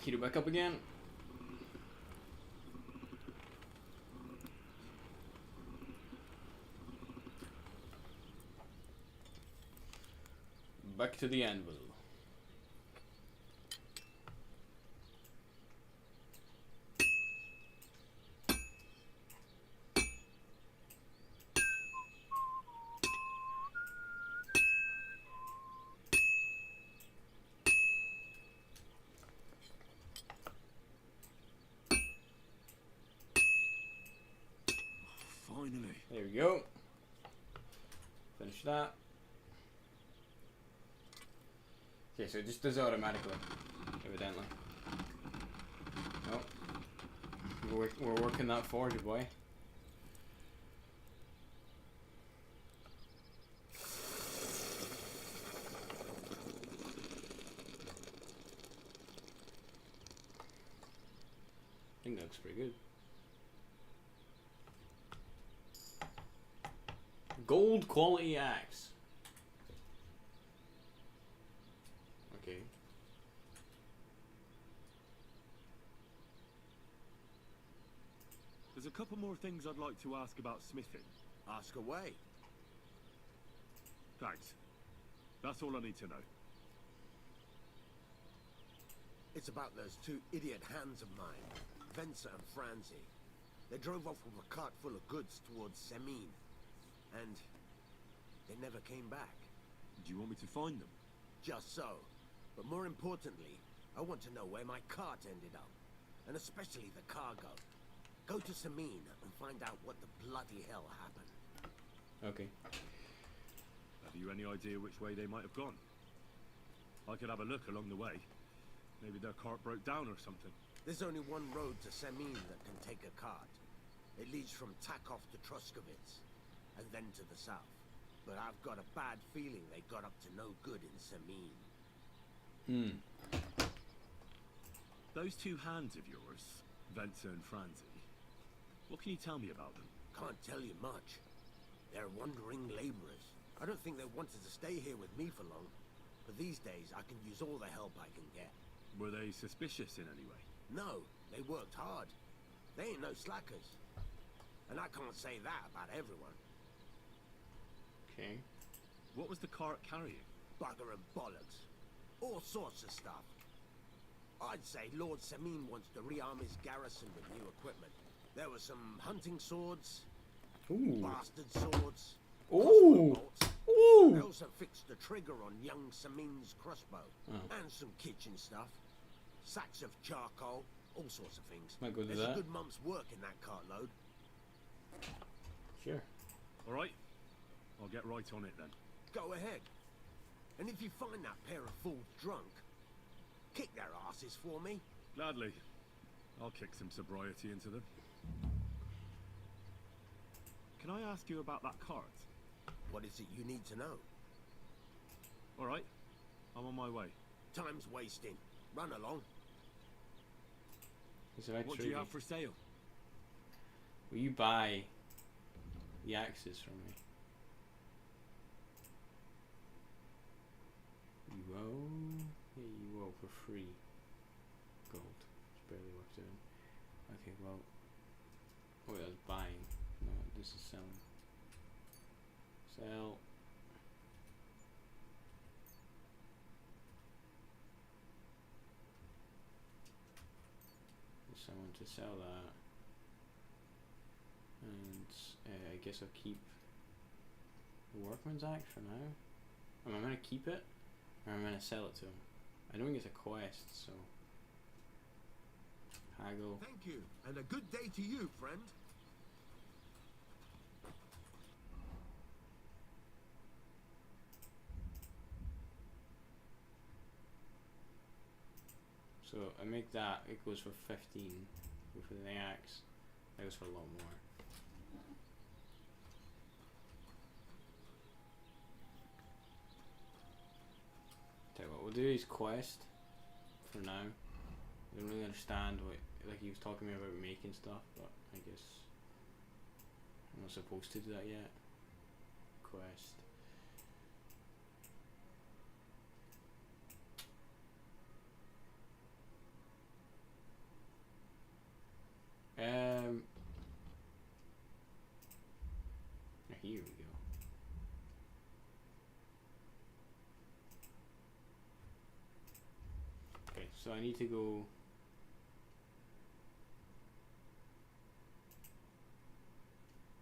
Heat it back up again. Back to the anvil. Finally. There we go. Finish that. Okay, so it just does it automatically, evidently. Oh. We're working that forward, boy. I think that looks pretty good. Gold quality axe. Okay. There's a couple more things I'd like to ask about smithing. Ask away. Thanks. That's all I need to know. It's about those two idiot hands of mine, Venser and Franzi. They drove off with a cart full of goods towards Semin. And they never came back. Do you want me to find them? Just so. But more importantly, I want to know where my cart ended up. And especially the cargo. Go to Semin and find out what the bloody hell happened. Okay. Have you any idea which way they might have gone? I could have a look along the way. Maybe their cart broke down or something. There's only one road to Semin that can take a cart. It leads from Takov to Troskovitz, and then to the south. But I've got a bad feeling they got up to no good in Semin. Those two hands of yours, Venser and Franzi, what can you tell me about them? Can't tell you much. They're wandering laborers. I don't think they wanted to stay here with me for long. But these days, I can use all the help I can get. Were they suspicious in any way? No, they worked hard. They ain't no slackers. And I can't say that about everyone. Okay. What was the cart carrying? Bugger and bollocks. All sorts of stuff. I'd say Lord Semin wants to rearm his garrison with new equipment. There were some hunting swords, bastard swords, bolts. They also fixed the trigger on young Semin's crossbow, and some kitchen stuff. Sacks of charcoal, all sorts of things. Might go to There's that. a good month's work in that cartload. Sure. All right. I'll get right on it then. Go ahead. And if you find that pair of fools drunk, kick their asses for me. Gladly. I'll kick some sobriety into them. Can I ask you about that cart? What is it you need to know? All right. I'm on my way. Time's wasting. Run along. What do you have for sale? Will you buy the axes from me? You will? Yeah, you will for free. Gold. It's barely worth doing. Okay, well. Oh, yeah, that's buying. No, this is selling. Sell. There's someone to sell that. And I guess I'll keep the workman's axe for now. Am I going to keep it? Or am I going to sell it to him? I don't think it's a quest, so... Haggle. Thank you, and a good day to you, friend. So I make that, it goes for 15 for the axe. That goes for a lot more. Tell you what, we'll do his quest for now. I don't really understand what, like he was talking to me about making stuff, but I guess I'm not supposed to do that yet. Quest. Here we go. Okay, so I need to go.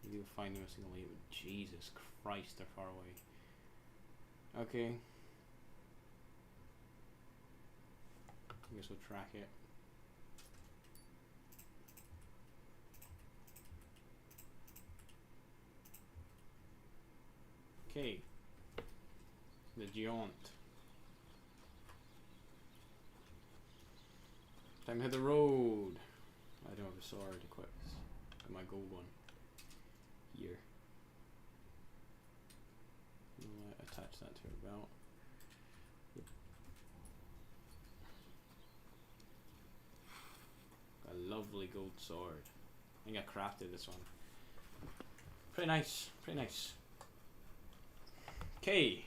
I need to find the missing lane. Jesus Christ, they're far away. Okay. I guess we'll track it. Okay, the Giant. Time to hit the road. I don't have a sword equipped. Got my gold one here. We'll attach that to her belt. Yep. Got a lovely gold sword. I think I crafted this one. Pretty nice. Pretty nice. Okay.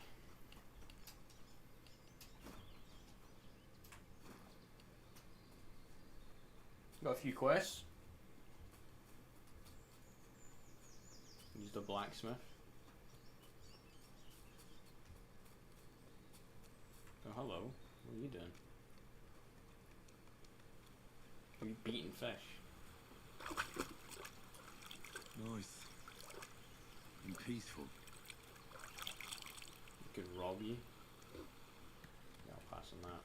Got a few quests. Use the blacksmith. Oh, hello. What are you doing? Are you beating fish? Nice. And peaceful. Could rob you. Yeah, I'll pass on that.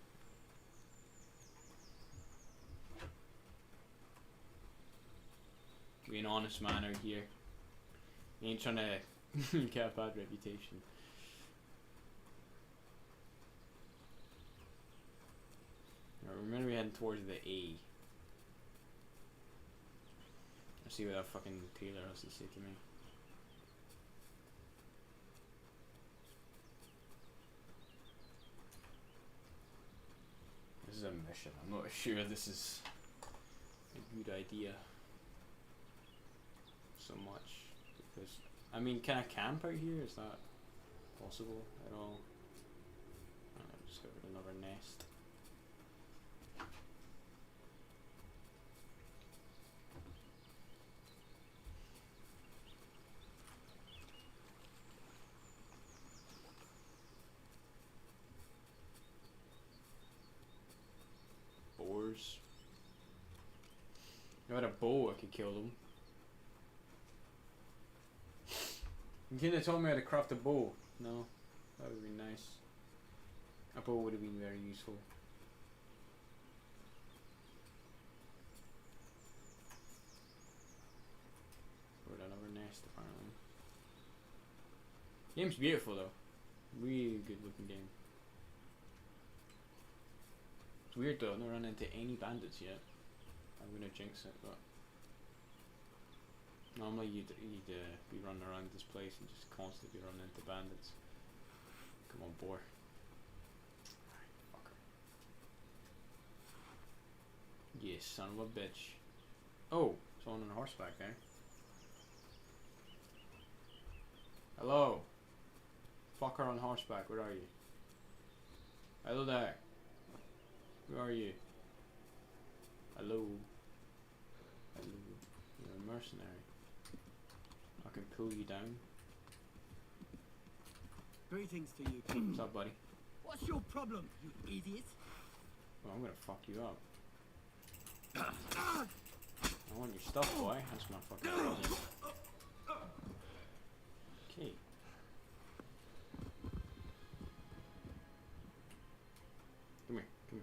Be an honest man out here. You ain't trying to get a bad reputation. Now, remember we're heading towards the A. Let's see what that fucking tailor has to say to me. This is a mission. I'm not sure this is a good idea so much because I mean, can I camp out here? Is that possible at all? I discovered another nest. Boars. If I had a bow, I could kill them. You couldn't have told me how to craft a bow. No, that would be nice. A bow would have been very useful. Or another nest, apparently. Game's beautiful though. Really good looking game. It's weird though, I've not run into any bandits yet. I'm gonna jinx it, but normally you'd be running around this place and just constantly be running into bandits. Come on, boar. Fucker. You son of a bitch. Oh, someone on horseback there. Hello. Fucker on horseback, where are you? Hello there. Who are you? Hello. Hello. You're a mercenary. I can pull you down. Greetings to you. What's up, buddy? What's your problem, you idiot? Well, I'm gonna fuck you up. I want your stuff, boy. That's my fucking problem. Okay. Come here. Come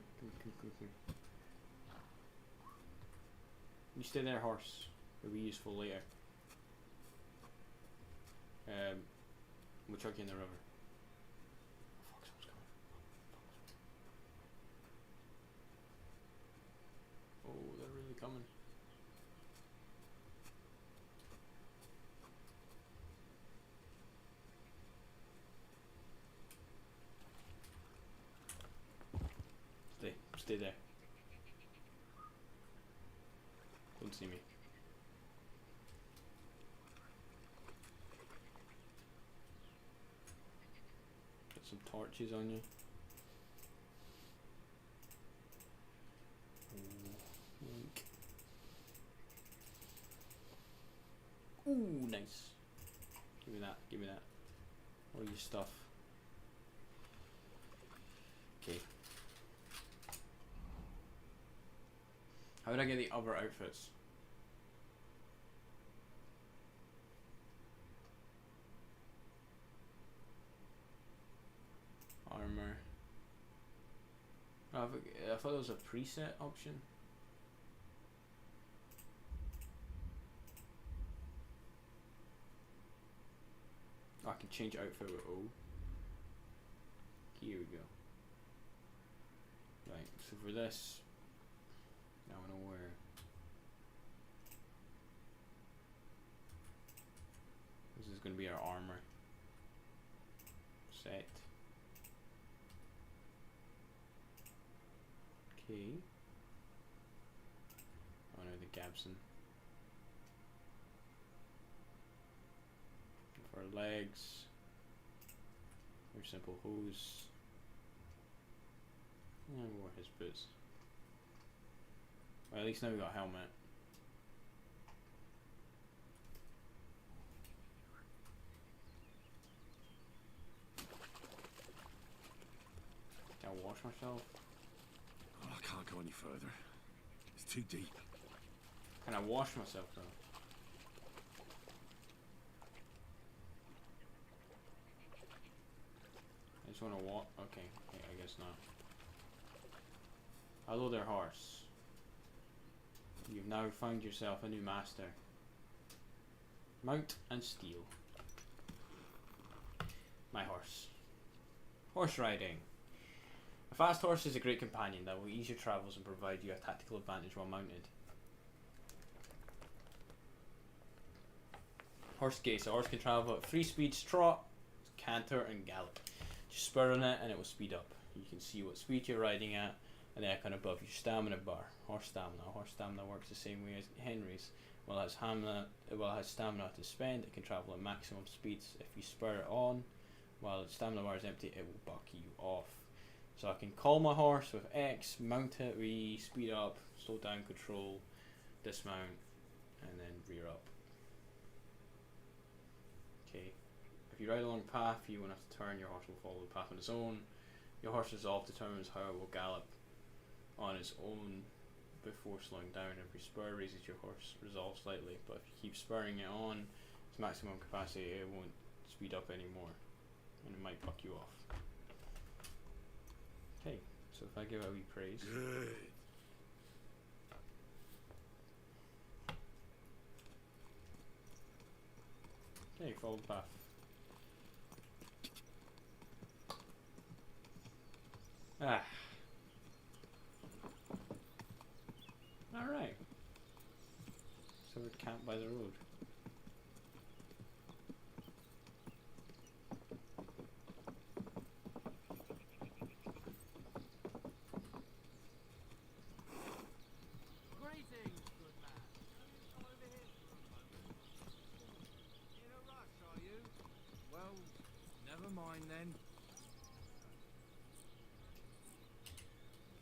here. You stay there, horse. It'll be useful later. We'll chuck you in the river. Oh, fuck, someone's coming. Oh, they're really coming. Stay there. Don't see me. Got some torches on you. Wink. Ooh, nice. Give me that. Give me that. All your stuff. Okay. How would I get the other outfits? Armor. Oh, I thought there was a preset option. Oh, I can change outfit with O. Here we go. Right, so for this, now I know where. This is going to be our armor set. Okay. Oh no, the Gabson. For legs, very simple hose. And we'll wear his boots. Well, at least now we got a helmet. Can I wash myself? Oh, I can't go any further. It's too deep. Can I wash myself though? I just want to walk. Okay, I guess not. Hello there, horse. You've now found yourself a new master. Mount and steal. My horse. Horse riding. A fast horse is a great companion that will ease your travels and provide you a tactical advantage while mounted. Horse gait. A horse can travel at 3 speeds: trot, canter, and gallop. Just spur on it and it will speed up. You can see what speed you're riding at, and the icon above your stamina bar. Horse stamina. Horse stamina works the same way as Henry's. While it has stamina to spend, it can travel at maximum speeds. If you spur it on, while its stamina bar is empty, it will buck you off. So I can call my horse with X, mount it, speed up, slow down, control, dismount, and then rear up. Okay. If you ride along a path, you won't have to turn. Your horse will follow the path on its own. Your horse's resolve determines how it will gallop on its own before slowing down. Every spur raises your horse resolve slightly, but if you keep spurring it on its maximum capacity, it won't speed up anymore, and it might buck you off. Okay, so if I give it a wee praise. Good. Okay, follow the path. Ah. camp by the road. Greetings, good man. Come over here for a moment. In a rush, are you? Well, never mind then.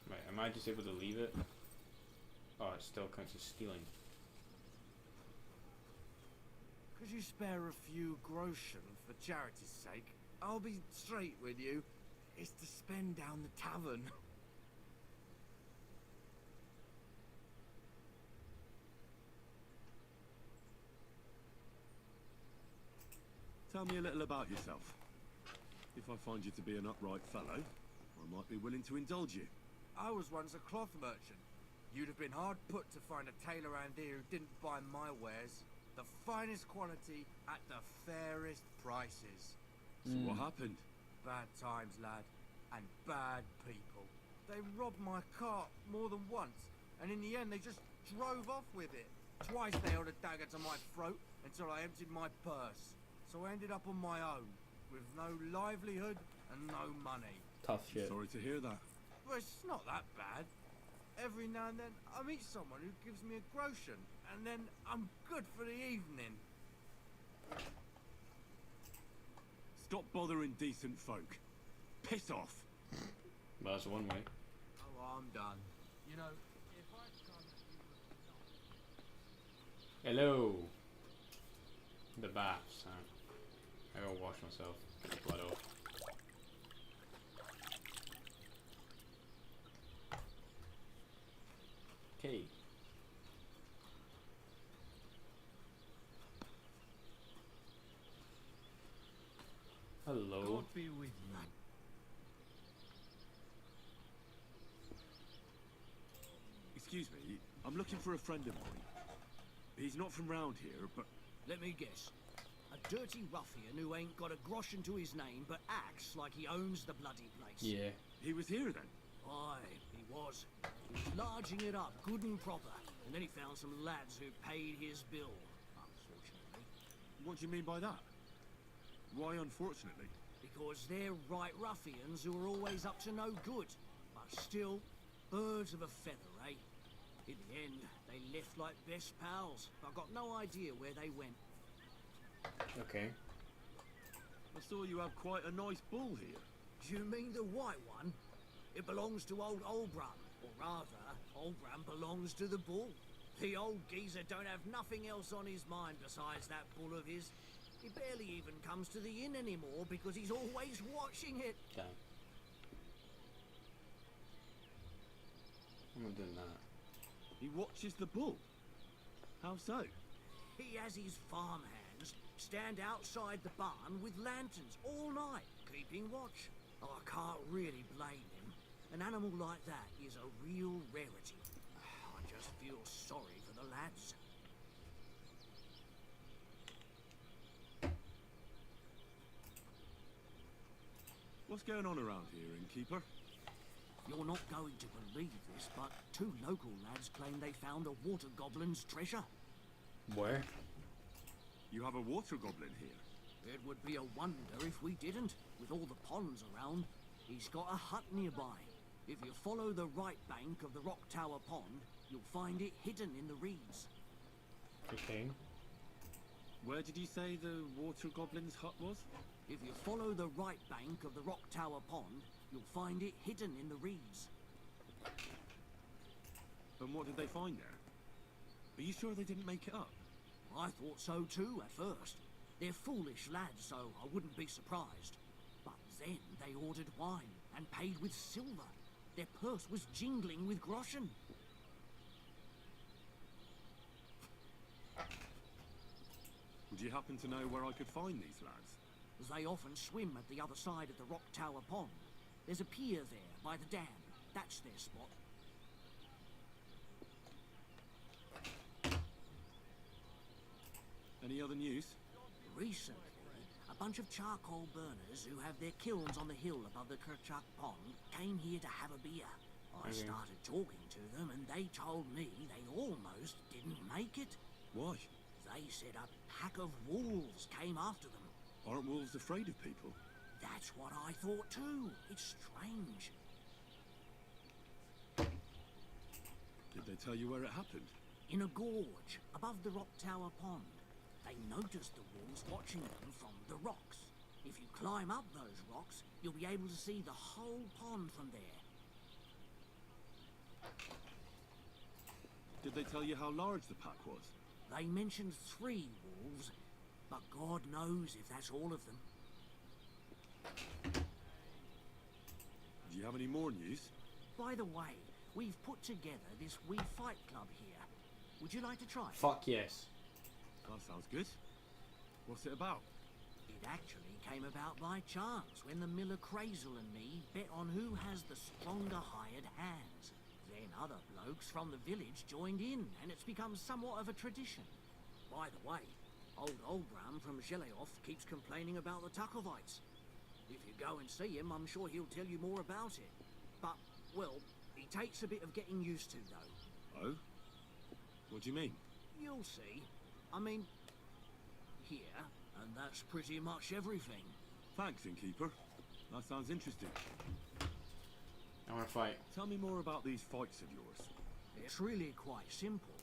Right, am I just able to leave it? Oh, it still counts as stealing. Could you spare a few groschen for charity's sake? I'll be straight with you. It's to spend down the tavern. Tell me a little about yourself. If I find you to be an upright fellow, I might be willing to indulge you. I was once a cloth merchant. You'd have been hard put to find a tailor around here who didn't buy my wares. The finest quality at the fairest prices. So what happened? Bad times, lad. And bad people. They robbed my cart more than once, and in the end they just drove off with it. Twice they held a dagger to my throat until I emptied my purse. So I ended up on my own, with no livelihood and no money. Tough shit. Sorry to hear that. Well, it's not that bad. Every now and then I meet someone who gives me a groschen, and then I'm good for the evening. Stop bothering decent folk. Piss off. Well, that's one way. Oh, I'm done. You know, if I'd come at you with Hello. The baths, huh? I gotta wash myself. Get the blood off. Okay. Hello. God be with you. Excuse me, I'm looking for a friend of mine. He's not from round here, but... Let me guess. A dirty ruffian who ain't got a groschen to his name, but acts like he owns the bloody place. Yeah. He was here then? Aye, he was. He was larging it up, good and proper. And then he found some lads who paid his bill, unfortunately. What do you mean by that? Why unfortunately? Because they're right ruffians who are always up to no good. But still, birds of a feather, eh? In the end, they left like best pals. I've got no idea where they went. Okay. I saw you have quite a nice bull here. Do you mean the white one? It belongs to old Olbram. Or rather, Olbram belongs to the bull. The old geezer don't have nothing else on his mind besides that bull of his. He barely even comes to the inn anymore because he's always watching it. Damn. I'm not doing that. He watches the bull? How so? He has his farmhands stand outside the barn with lanterns all night, keeping watch. Oh, I can't really blame him. An animal like that is a real rarity. I just feel sorry for the lads. What's going on around here, innkeeper? You're not going to believe this, but 2 local lads claim they found a water goblin's treasure. Where? You have a water goblin here? It would be a wonder if we didn't. With all the ponds around, he's got a hut nearby. If you follow the right bank of the Rock Tower Pond, you'll find it hidden in the reeds. Okay. Where did you say the water goblin's hut was? If you follow the right bank of the Rock Tower Pond, you'll find it hidden in the reeds. And what did they find there? Are you sure they didn't make it up? I thought so too at first. They're foolish lads, so I wouldn't be surprised. But then they ordered wine and paid with silver. Their purse was jingling with groschen. Would you happen to know where I could find these lads? They often swim at the other side of the Rock Tower Pond. There's a pier there by the dam. That's their spot. Any other news? Recently, a bunch of charcoal burners who have their kilns on the hill above the Kerchak Pond came here to have a beer. I started talking to them and they told me they almost didn't make it. Why? They said a pack of wolves came after them. Aren't wolves afraid of people? That's what I thought too. It's strange. Did they tell you where it happened? In a gorge above the rock tower pond. They noticed the wolves watching them from the rocks. If you climb up those rocks, you'll be able to see the whole pond from there. Did they tell you how large the pack was? They mentioned 3 wolves, but God knows if that's all of them. Do you have any more news? By the way, we've put together this wee fight club here. Would you like to try it? Fuck yes. That sounds good. What's it about? It actually came about by chance when the miller Crazel and me bet on who has the stronger hired hands. Then other blokes from the village joined in, and it's become somewhat of a tradition. By the way, old Olbram from Zheleoth keeps complaining about the Tuckovites. If you go and see him, I'm sure he'll tell you more about it. But, well, he takes a bit of getting used to, though. Oh? What do you mean? You'll see. I mean, here, and that's pretty much everything. Thanks, innkeeper. That sounds interesting. I want to fight. Tell me more about these fights of yours. It's really quite simple.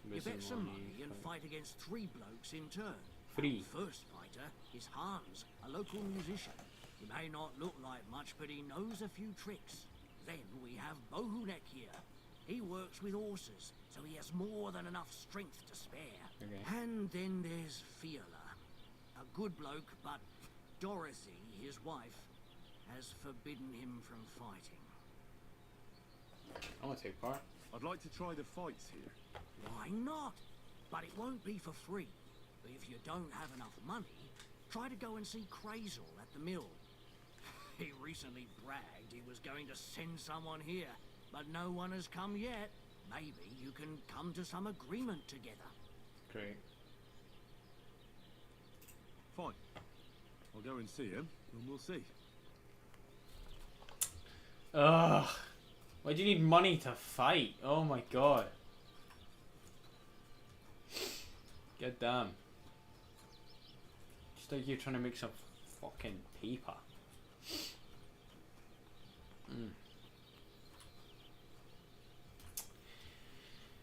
You bet some money and fight against 3 blokes in turn. 3. The first fighter is Hans, a local musician. He may not look like much, but he knows a few tricks. Then we have Bohunek here. He works with horses, so he has more than enough strength to spare. Okay. And then there's Fiala. A good bloke, but Dorothy, his wife, has forbidden him from fighting. I want to take part. I'd like to try the fights here. Why not? But it won't be for free. If you don't have enough money, try to go and see Crazel at the mill. He recently bragged he was going to send someone here, but no one has come yet. Maybe you can come to some agreement together. Great. Fine. I'll go and see him, and we'll see. Ugh. Why do you need money to fight? Oh my god. God damn. Just like you're trying to make some fucking paper.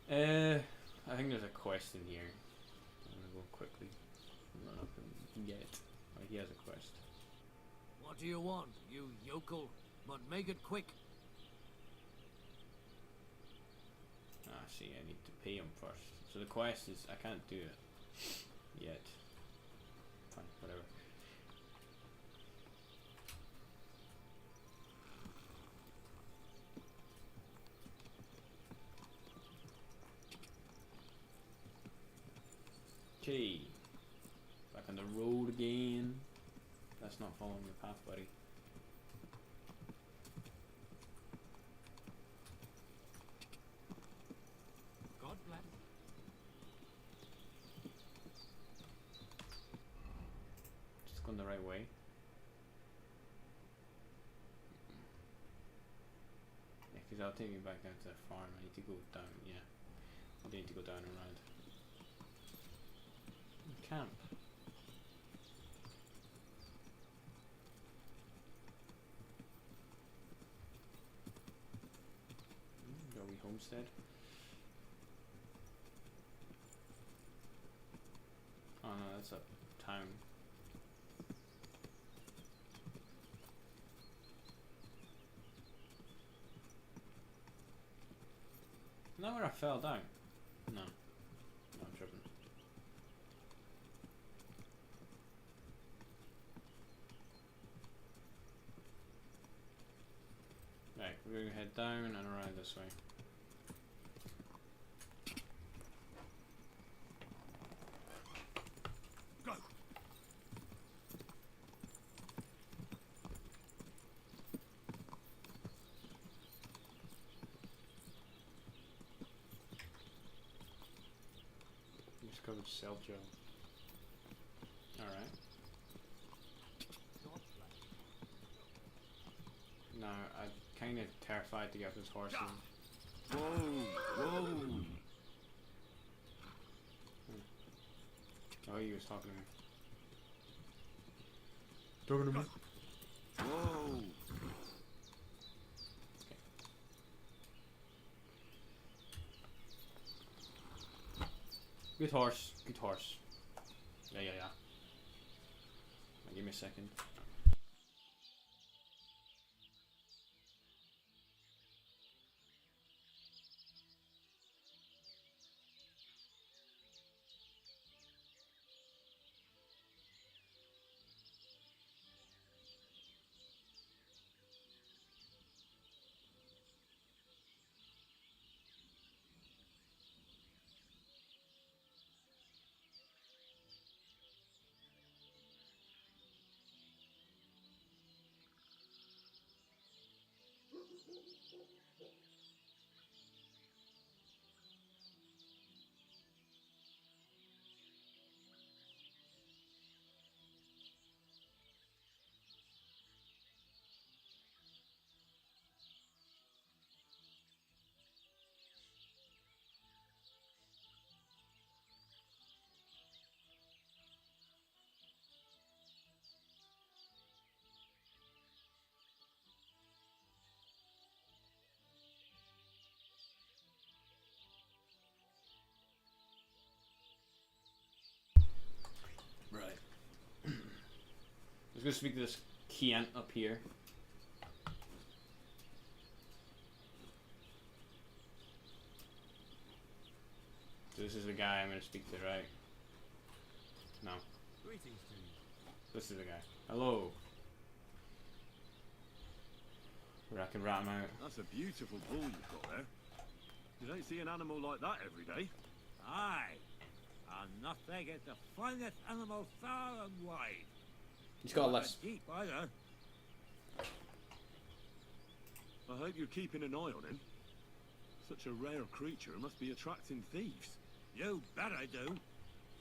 I think there's a quest in here. I'm gonna go quickly run up and get it. Oh, he has a quest. What do you want, you yokel? But make it quick. Ah, see, I need to pay him first. So the quest is, I can't do it yet. Fine, whatever. Okay, back on the road again. That's not following your path, buddy. God bless. Just going the right way. Yeah, because I'll take you back down to the farm. I need to go down, yeah. I need to go down and around. Camp. Are we homestead? Oh no, that's a town. Is that where I fell down? No. No, I'm tripping. Right, we're gonna head down and around this way. Go. Discovered cell gel. Alright. No, I'm kind of terrified to get this horse in. Whoa, whoa. Oh, he was talking to me. Talking to me. Whoa! Good horse. Good horse. Yeah. Give me a second. Right. I was gonna speak to this Kiant up here. So this is the guy I'm gonna speak to, right? No. Greetings to you. This is the guy. Hello. Where I can rat him out. That's a beautiful bull you've got there. You don't see an animal like that every day. Aye. And nothing is the finest animal far and wide. He's got Not less. a Jeep either. I hope you're keeping an eye on him. Such a rare creature must be attracting thieves. You bet I do.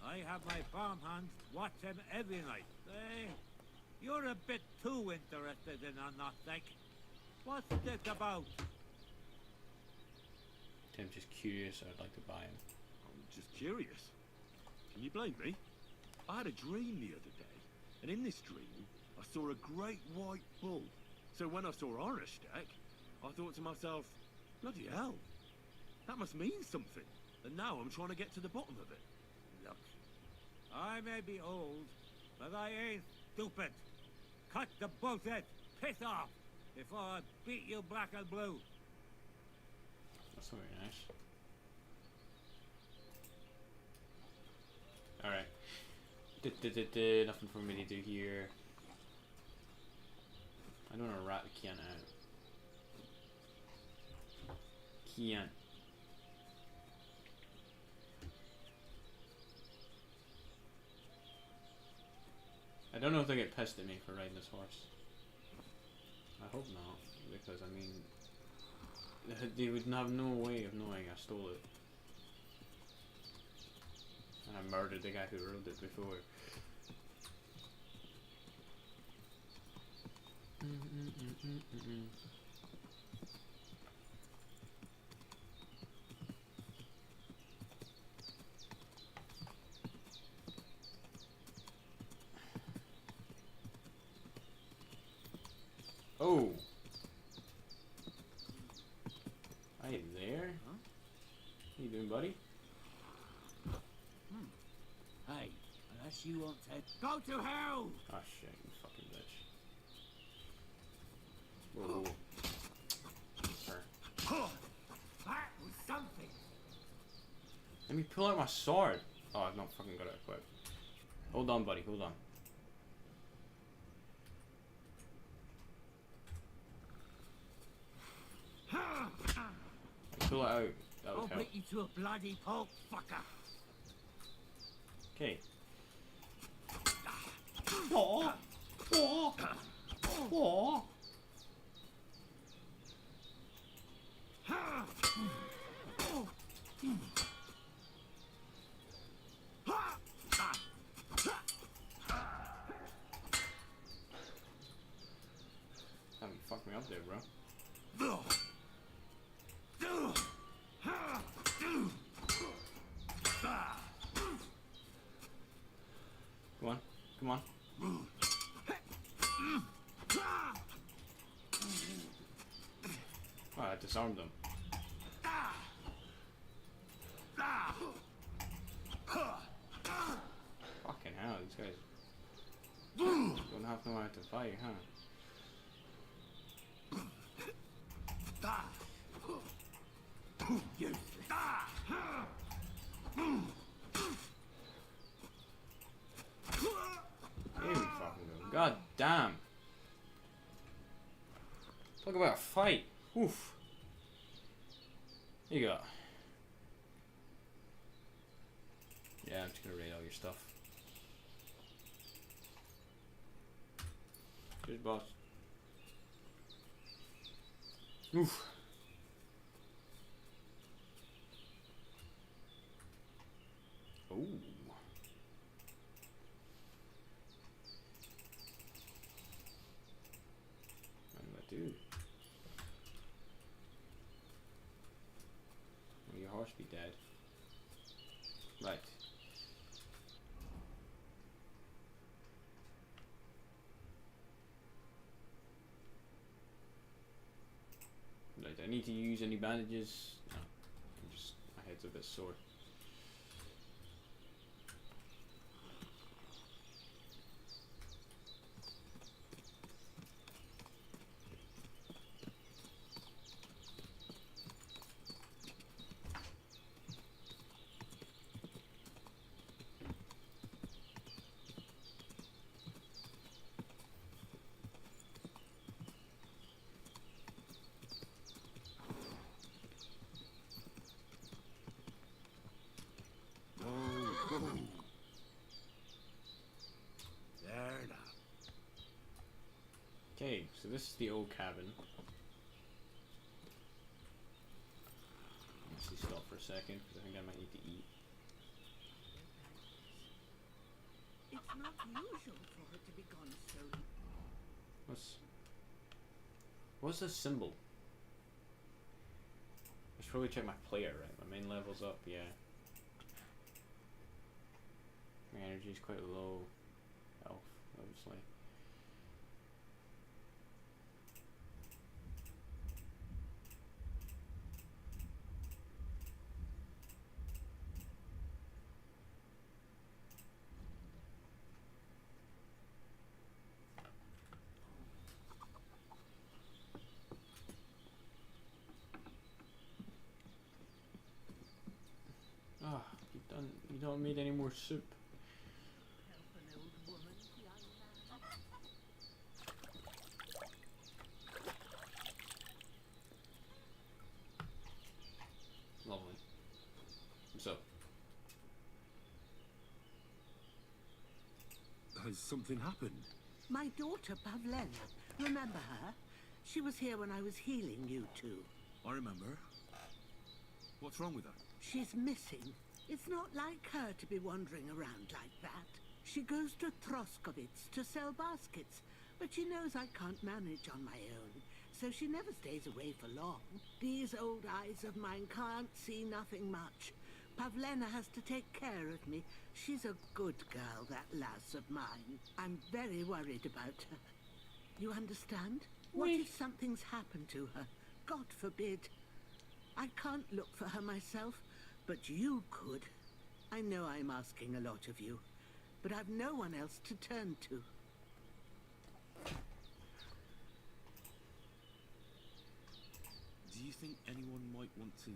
I have my farmhands watch him every night. You're a bit too interested in a nothing. What's this about? Tim's just curious, I'd like to buy him. I'm just curious. Can you blame me? I had a dream the other day, and in this dream, I saw a great white bull. So when I saw Arishtek, I thought to myself, bloody hell, that must mean something. And now I'm trying to get to the bottom of it. Look, I may be old, but I ain't stupid. Cut the bullshit. Piss off before I beat you black and blue. That's very nice. Alright. Nothing for me to do here. I don't want to rat Kian out. Kian. I don't know if they'll get pissed at me for riding this horse. I hope not, because I mean, they would have no way of knowing I stole it. And I murdered the guy who rode it before. Oh! Hey there. Huh? How you doing, buddy? Hey, unless you want to go to hell! Ah shit, you fucking bitch. Whoa. That was something. Let me pull out my sword. Oh, I've not fucking got it equipped. Hold on, buddy, hold on. Pull it out. That would I'll help. beat you to a bloody pulp, fucker. Okay. Oh. Oh. Oh. Damn, you fucked me up there, bro. Come on. Come on. Oh, I disarmed them. Fucking hell, these guys don't have nowhere to fight, huh? Here we fucking go. God damn. Talk about a fight. Oof. Here you go. Yeah, I'm just gonna raid all your stuff. Cheers, boss. Oof. Ooh. What do I do? Will your horse be dead? Right. Right, I need to use any bandages? No. My head's a bit sore. There now. Okay, so this is the old cabin. Let's see, stop for a second because I think I might need to eat. It's not usual for her to be gone so long. What's this symbol? I should probably check my player, right? My main level's up, yeah. My energy's quite low. Health, obviously. Ah, you don't need any more soup. Lovely. So, has something happened? My daughter, Pavlena. Remember her? She was here when I was healing you two. I remember. What's wrong with her? She's missing. It's not like her to be wandering around like that. She goes to Troskovitz to sell baskets, but she knows I can't manage on my own, so she never stays away for long. These old eyes of mine can't see nothing much. Pavlena has to take care of me. She's a good girl, that lass of mine. I'm very worried about her. You understand? What if something's happened to her? God forbid. I can't look for her myself, but you could. I know I'm asking a lot of you, but I've no one else to turn to. Do you think anyone might want to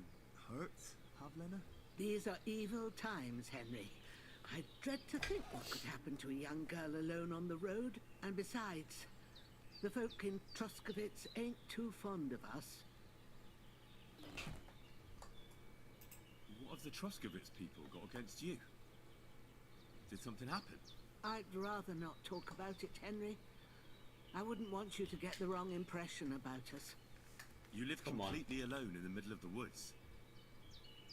hurt Pavlena? These are evil times, Henry. I dread to think what could happen to a young girl alone on the road. And besides, the folk in Troskovitz ain't too fond of us. What have the Troskovitz people got against you? Did something happen? I'd rather not talk about it, Henry. I wouldn't want you to get the wrong impression about us. You live completely alone in the middle of the woods.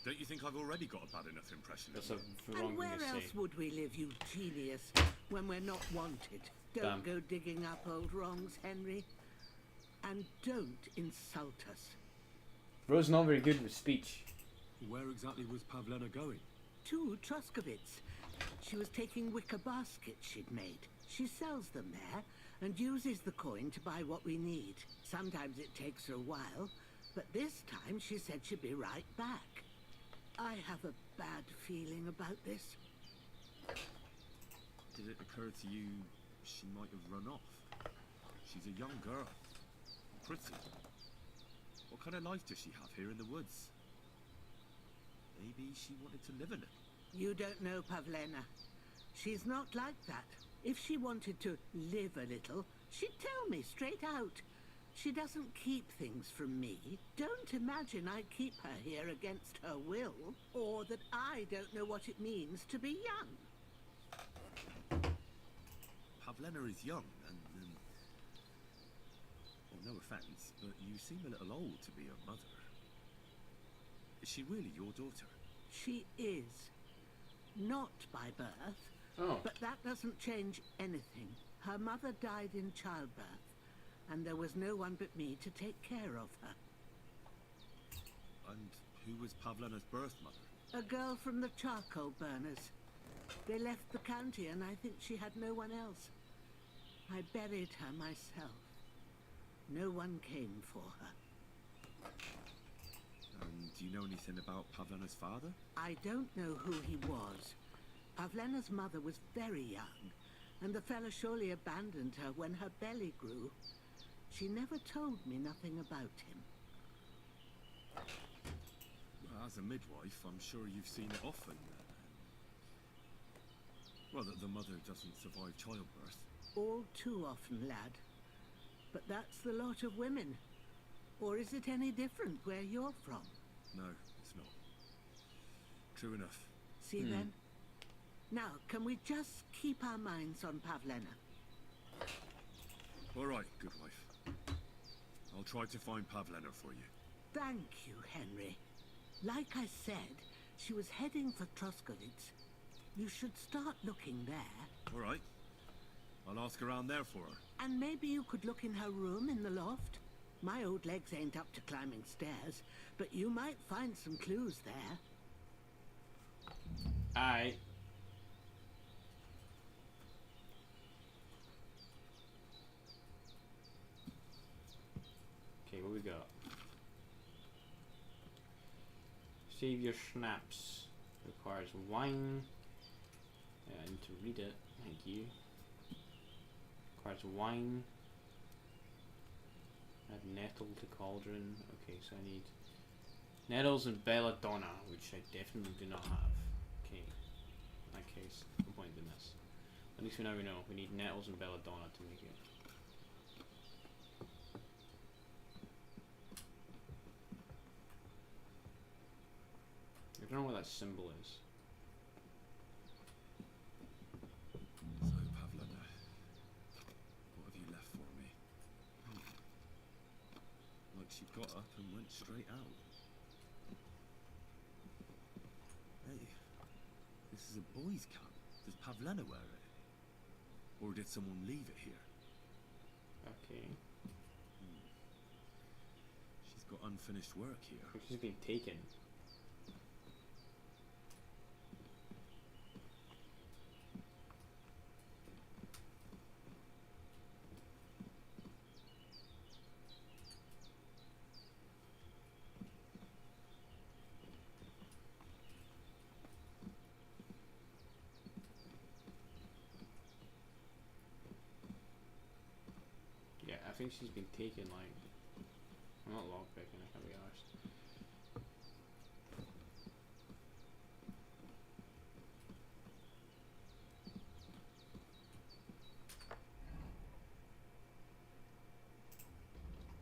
Don't you think I've already got a bad enough impression of you? And where else would we live, you genius, when we're not wanted? Don't go digging up old wrongs, Henry. And don't insult us. Bro's not very good with speech. Where exactly was Pavlena going? To Troskovitz. She was taking wicker baskets she'd made. She sells them there and uses the coin to buy what we need. Sometimes it takes her a while, but this time she said she'd be right back. I have a bad feeling about this. Did it occur to you she might have run off? She's a young girl. Pretty. What kind of life does she have here in the woods? Maybe she wanted to live in it. You don't know Pavlena. She's not like that. If she wanted to live a little, she'd tell me straight out. She doesn't keep things from me. Don't imagine I keep her here against her will, or that I don't know what it means to be young. Pavlena is young, and well, no offense, but you seem a little old to be her mother. Is she really your daughter? She is. Not by birth, but that doesn't change anything. Her mother died in childbirth, and there was no one but me to take care of her. And who was Pavlena's birth mother? A girl from the charcoal burners. They left the county, and I think she had no one else. I buried her myself. No one came for her. And do you know anything about Pavlena's father? I don't know who he was. Pavlena's mother was very young, and the fella surely abandoned her when her belly grew. She never told me nothing about him. Well, as a midwife, I'm sure you've seen it often. Well, that the mother doesn't survive childbirth. All too often, lad. But that's the lot of women. Or is it any different where you're from? No, it's not. True enough. See then? Now, can we just keep our minds on Pavlena? All right, good wife. I'll try to find Pavlena for you. Thank you, Henry. Like I said, she was heading for Troskovitz. You should start looking there. All right. I'll ask around there for her. And maybe you could look in her room in the loft. My old legs ain't up to climbing stairs, but you might find some clues there. Aye. Okay, what we got? Save your schnapps. Requires wine. I need to read it. Thank you. Requires wine. Add nettle to cauldron. Okay, so I need nettles and belladonna, which I definitely do not have. Okay. In that case, no point in this. At least we now know. We need nettles and belladonna to make it. I don't know what that symbol is. So, Pavlena, what have you left for me? Like she got up and went straight out. Hey, this is a boys' camp. Does Pavlena wear it? Or did someone leave it here? Okay. She's got unfinished work here. She's been taken. I think she's been taken, like, I'm not lockpicking, I can't be arsed.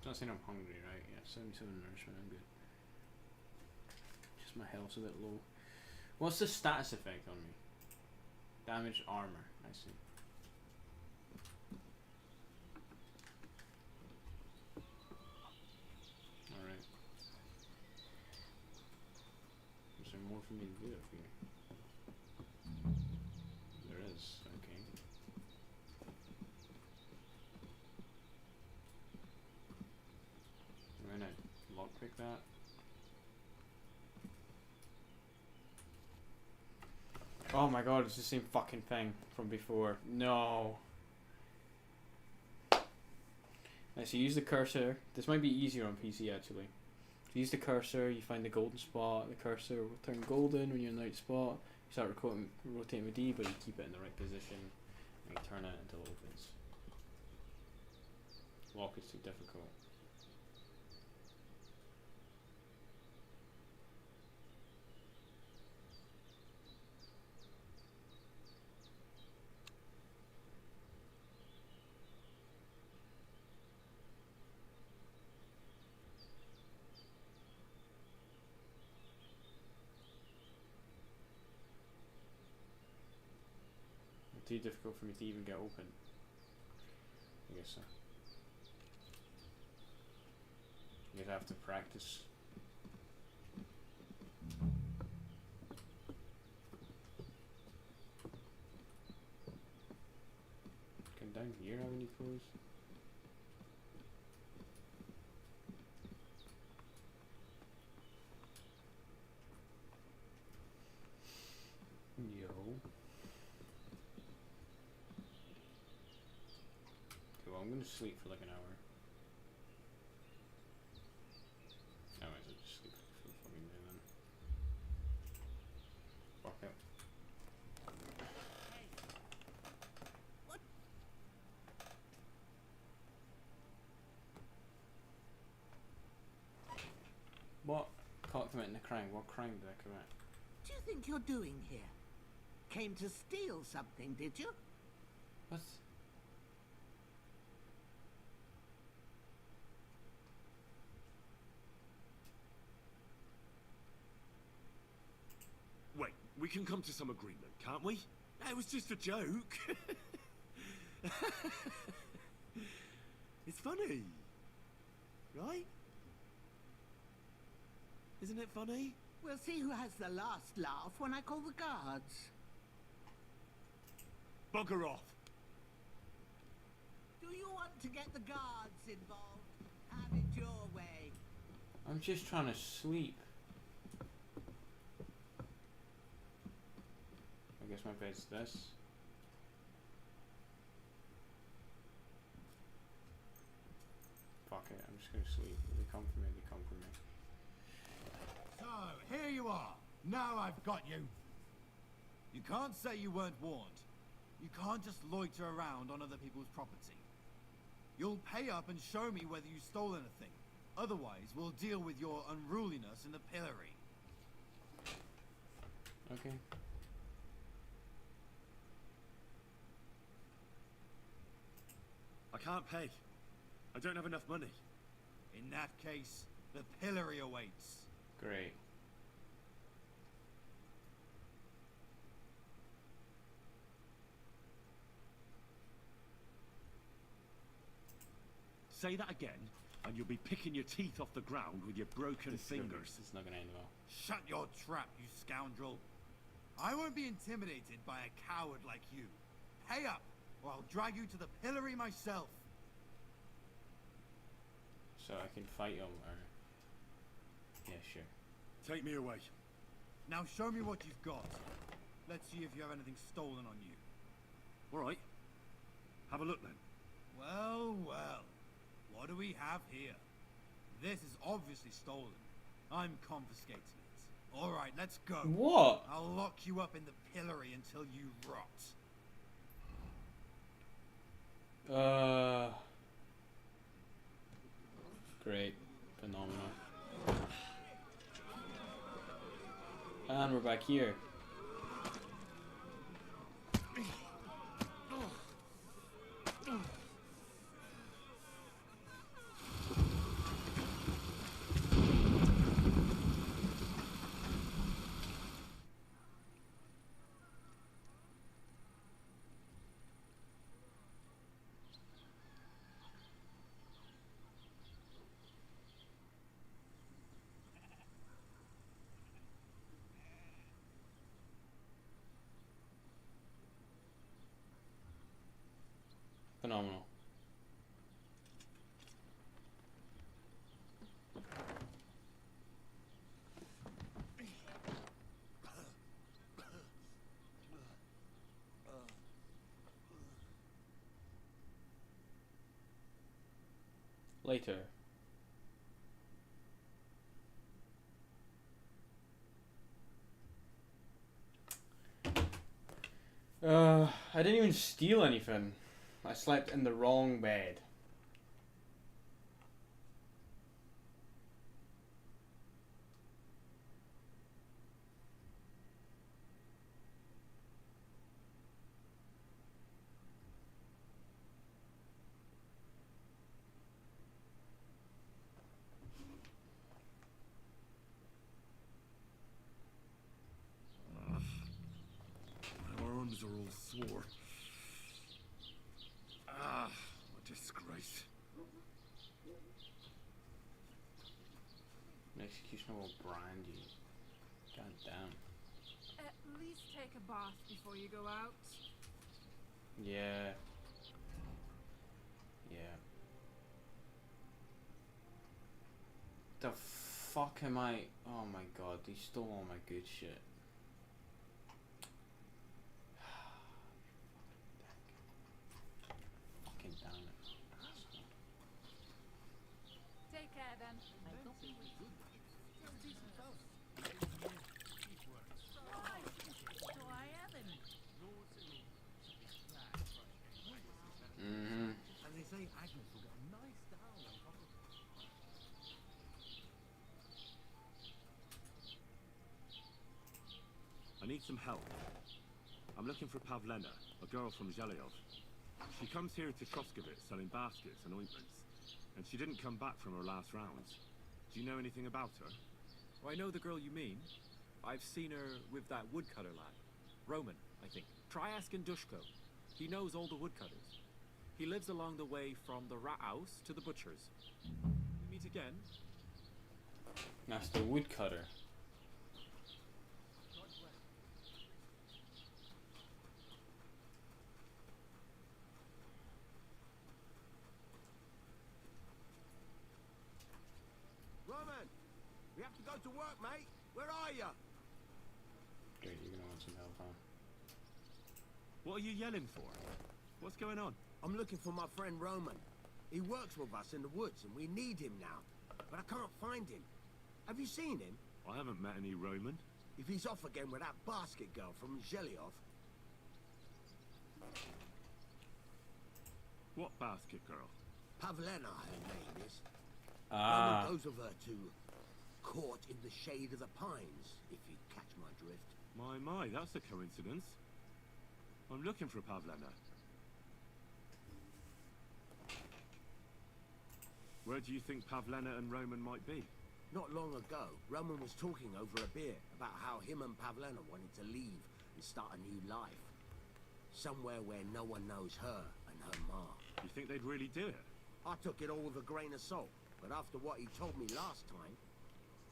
Not saying I'm hungry, right? Yeah, 77 nourishment, I'm good. Just my health's a bit low. What's the status effect on me? Damage armor, I see. Alright. Is there more for me to do up here? There is, okay. I'm gonna lockpick that. Oh my god, it's the same fucking thing from before. No. Right, so use the cursor. This might be easier on PC actually. So use the cursor, you find the golden spot, the cursor will turn golden when you're in the right spot. You start rotating with D, but you keep it in the right position and you turn it until it opens. Lock is too difficult. Too difficult for me to even get open. I guess so. I guess I have to practice. Can down here have any clues? Yo. I'm gonna sleep for like an hour. I might as well just sleep for a fucking day then. Fuck it. What? Caught committing a crime. What crime did I commit? What do you think you're doing here? Came to steal something, did you? What? Wait, we can come to some agreement, can't we? It was just a joke. It's funny. Right? Isn't it funny? We'll see who has the last laugh when I call the guards. Bugger off. Do you want to get the guards involved? Have it your way. I'm just trying to sleep. I guess my bed's this. Fuck it, I'm just gonna sleep. If they come for me, they come for me. So, here you are. Now I've got you. You can't say you weren't warned. You can't just loiter around on other people's property. You'll pay up and show me whether you stole anything. Otherwise, we'll deal with your unruliness in the pillory. Okay. I can't pay. I don't have enough money. In that case, the pillory awaits. Great. Say that again, and you'll be picking your teeth off the ground with your broken fingers. It's not gonna end well. Shut your trap, you scoundrel. I won't be intimidated by a coward like you. Pay up, or I'll drag you to the pillory myself. So I can fight him, or... Yeah, sure. Take me away. Now show me what you've got. Let's see if you have anything stolen on you. All right. Have a look then. Well, well. What do we have here? This is obviously stolen. I'm confiscating it. All right, let's go. What? I'll lock you up in the pillory until you rot. Great. Phenomenal. And we're back here. later. I didn't even steal anything. I slept in the wrong bed. My arms are all sore. Ah, what a disgrace. An executioner will brand you. God damn. At least take a bath before you go out. Yeah. Yeah. The fuck am I? Oh my god, they stole all my good shit. Fucking damn it. Take care then. Mm-hmm. And they say Agnes will get a nice down on top of it. I need some help. I'm looking for Pavlena, a girl from Zhelyov. She comes here to Troskevitz selling baskets and ointments, and she didn't come back from her last rounds. Do you know anything about her? I know the girl you mean. I've seen her with that woodcutter lad. Roman, I think. Try asking Dushko. He knows all the woodcutters. He lives along the way from the rat house to the butcher's. We meet again. That's the woodcutter. Roman, we have to go to work, mate. Where are you? Dude, you're gonna want some help, huh? What are you yelling for? What's going on? I'm looking for my friend Roman. He works with us in the woods, and we need him now. But I can't find him. Have you seen him? I haven't met any Roman. If he's off again with that basket girl from Zhelyov. What basket girl? Pavlena, her name is. Ah. Roman goes with her to court in the shade of the pines, if you catch my drift. My, that's a coincidence. I'm looking for Pavlena. Where do you think Pavlena and Roman might be? Not long ago, Roman was talking over a beer about how him and Pavlena wanted to leave and start a new life. Somewhere where no one knows her and her ma. You think they'd really do it? I took it all with a grain of salt, but after what he told me last time,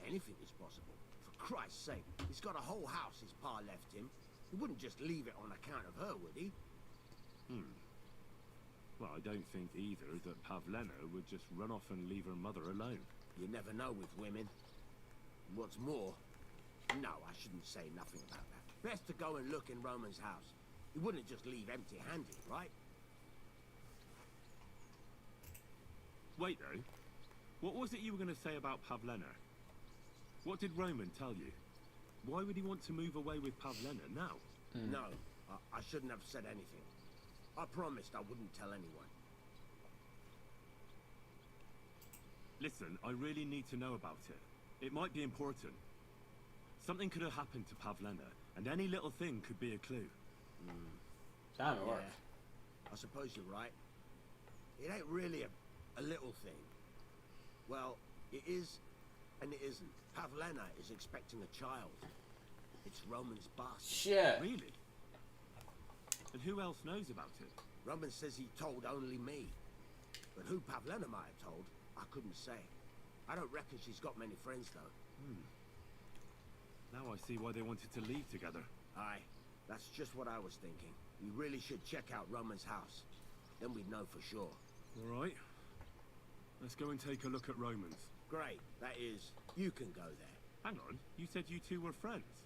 anything is possible. For Christ's sake, he's got a whole house his pa left him. He wouldn't just leave it on account of her, would he? Well, I don't think either that Pavlena would just run off and leave her mother alone. You never know with women. What's more, no, I shouldn't say nothing about that. Best to go and look in Roman's house. He wouldn't just leave empty-handed, right? Wait, though. What was it you were going to say about Pavlena? What did Roman tell you? Why would he want to move away with Pavlena now? No, I shouldn't have said anything. I promised I wouldn't tell anyone. Listen, I really need to know about it. It might be important. Something could have happened to Pavlena, and any little thing could be a clue. Damn, it worked. Yeah, I suppose you're right. It ain't really a little thing. Well, it is, and it isn't. Pavlena is expecting a child. It's Roman's bastard. Shit. Really? And who else knows about it? Roman says he told only me. But who Pavlena might have told, I couldn't say. I don't reckon she's got many friends, though. Now I see why they wanted to leave together. Aye, that's just what I was thinking. We really should check out Roman's house. Then we'd know for sure. All right. Let's go and take a look at Roman's. Great. That is, you can go there. Hang on. You said you two were friends.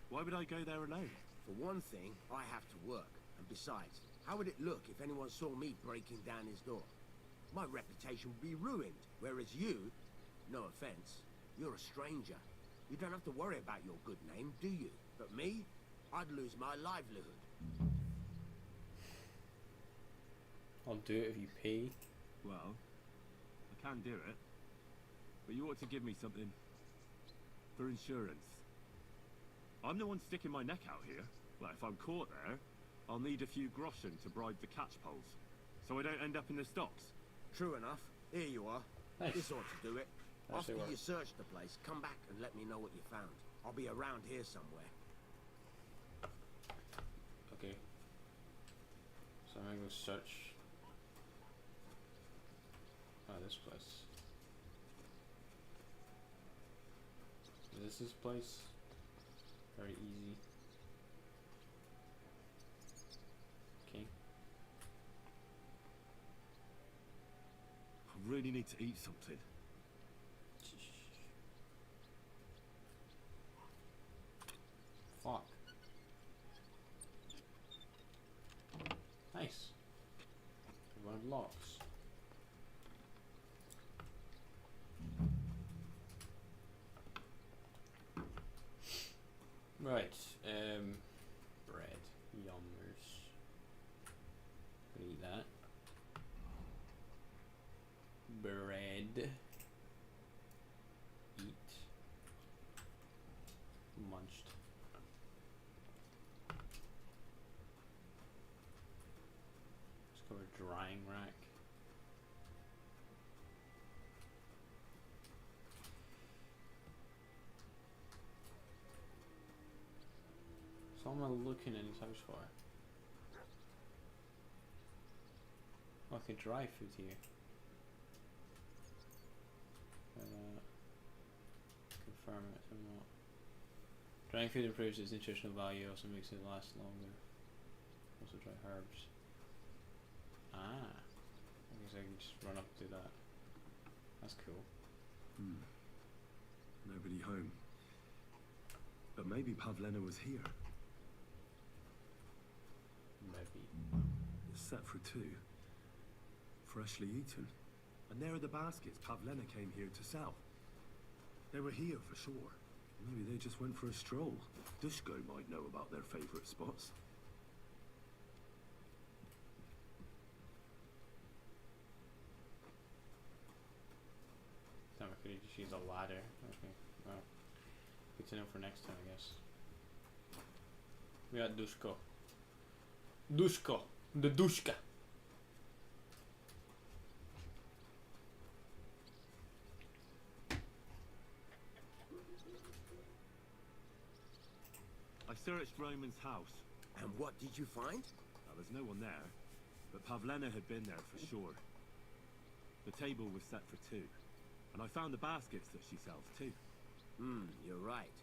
Why would I go there alone? For one thing, I have to work. And besides, how would it look if anyone saw me breaking down his door? My reputation would be ruined, whereas you, no offense, you're a stranger. You don't have to worry about your good name, do you? But me, I'd lose my livelihood. I'll do it if you pay. Well, I can do it. But you ought to give me something for insurance. I'm the one sticking my neck out here. Well, if I'm caught there, I'll need a few groschen to bribe the catchpoles, so I don't end up in the stocks. True enough. Here you are. Nice. This ought to do it. That After should work. you search the place, come back and let me know what you found. I'll be around here somewhere. Okay. So I'm gonna go search. This place. Is this place? Very easy. Okay. I really need to eat something. Fuck. Nice. One locks. Right, bread, yummers. Gonna eat that. Bread. Eat. Munched. Let's go to drying rack. So what am I looking in his house for? Oh, I could dry food here. Confirm it or not. Drying food improves its nutritional value, also makes it last longer. Also dry herbs. Ah. I guess I can just run up and do that. That's cool. Nobody home. But maybe Pavlena was here. Maybe. It's set for two. Freshly eaten. And there are the baskets Pavlena came here to sell. They were here for sure. Maybe they just went for a stroll. Dushko might know about their favourite spots. Damn, I could just use a ladder. Okay, well. Good to know for next time, I guess. We got Dushko. Dushko! The Dushka! I searched Roman's house. And what did you find? Well, there's no one there, but Pavlena had been there for sure. The table was set for two, and I found the baskets that she sells too. You're right.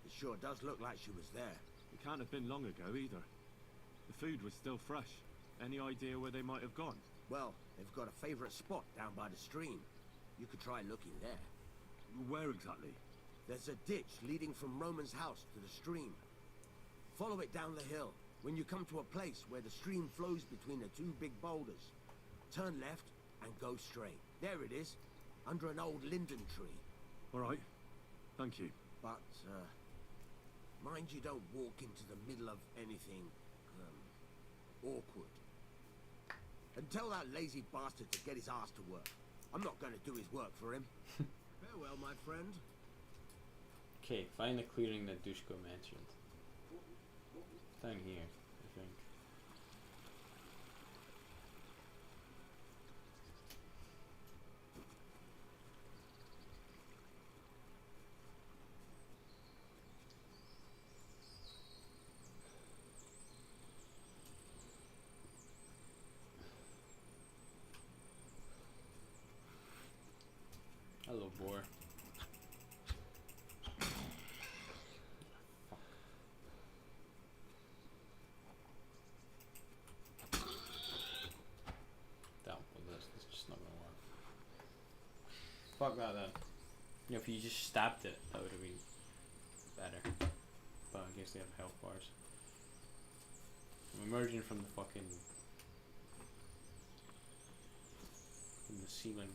It sure does look like she was there. It can't have been long ago either. The food was still fresh. Any idea where they might have gone? Well, they've got a favourite spot down by the stream. You could try looking there. Where exactly? There's a ditch leading from Roman's house to the stream. Follow it down the hill. When you come to a place where the stream flows between the two big boulders, turn left and go straight. There it is, under an old linden tree. All right. Thank you. But, mind you don't walk into the middle of anything, awkward. And tell that lazy bastard to get his ass to work. I'm not going to do his work for him. Farewell, my friend. Okay, find the clearing that Dushko mentioned. Down here, I think. Hello, boar. It's just not gonna work. Fuck that then. You know, if you just stabbed it, that would have been better. But I guess they have health bars. I'm emerging from the fucking the ceiling.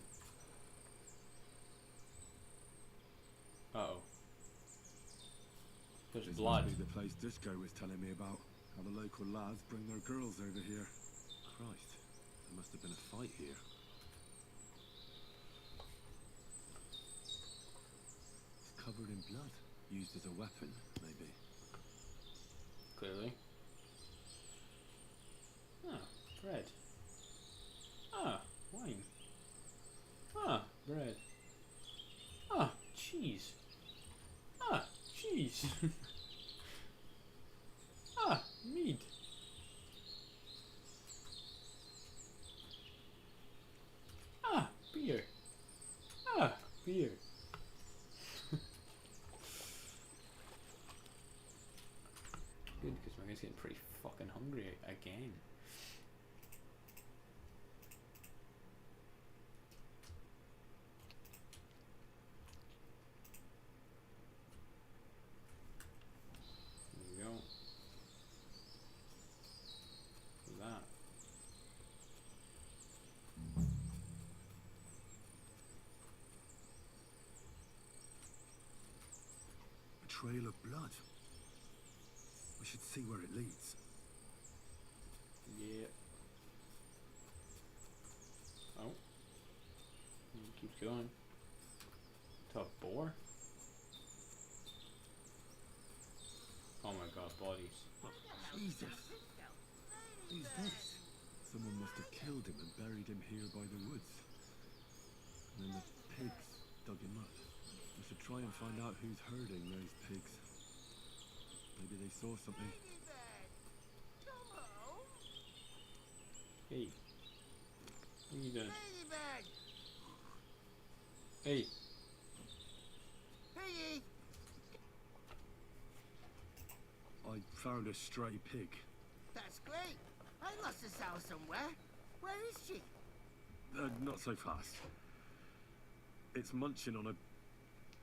Uh-oh. There's This blood. must be the place Disco was telling me about. How the local lads bring their girls over here. Christ, there must have been a fight here. It's covered in blood. Used as a weapon, maybe. Clearly. Ah, bread. Ah, wine. Ah, bread. Ah, cheese. Ah, cheese. Ah, meat. Ah, beer. Ah, beer. Good, because my guy's getting pretty fucking hungry again. There we go. What's that? A trail of blood. We should see where it leads. Yeah. Oh. It keeps going. To a boar? Oh my god, bodies. Jesus! Who's this? Someone must have killed him and buried him here by the woods. And then the pigs dug him up. We should try and find out who's herding those pigs. Maybe they saw something. Hey. What are you doing? Ladybird! Hey. Piggy! I found a stray pig. That's great. I lost a sow somewhere. Where is she? Not so fast. It's munching on a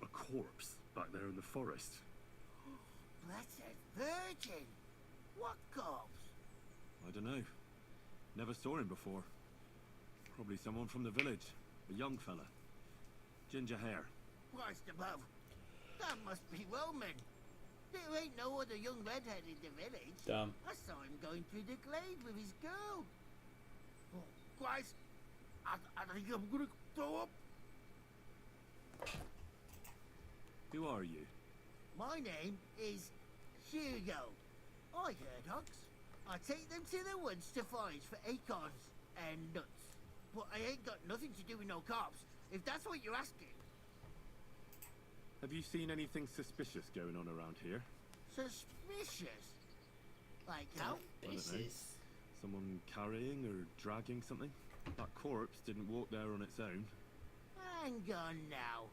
corpse back there in the forest. Blessed Virgin! What corpse? I don't know. Never saw him before. Probably someone from the village. A young fella. Ginger hair. Christ above. That must be Roman. There ain't no other young redhead in the village. Damn. I saw him going through the glade with his girl. Oh, Christ. I think I'm gonna throw up. Who are you? My name is Hugo. I herd hogs. I take them to the woods to forage for acorns and nuts. But I ain't got nothing to do with no cops, if that's what you're asking. Have you seen anything suspicious going on around here? Suspicious? Like how? I don't know. Someone carrying or dragging something? That corpse didn't walk there on its own. Hang on now.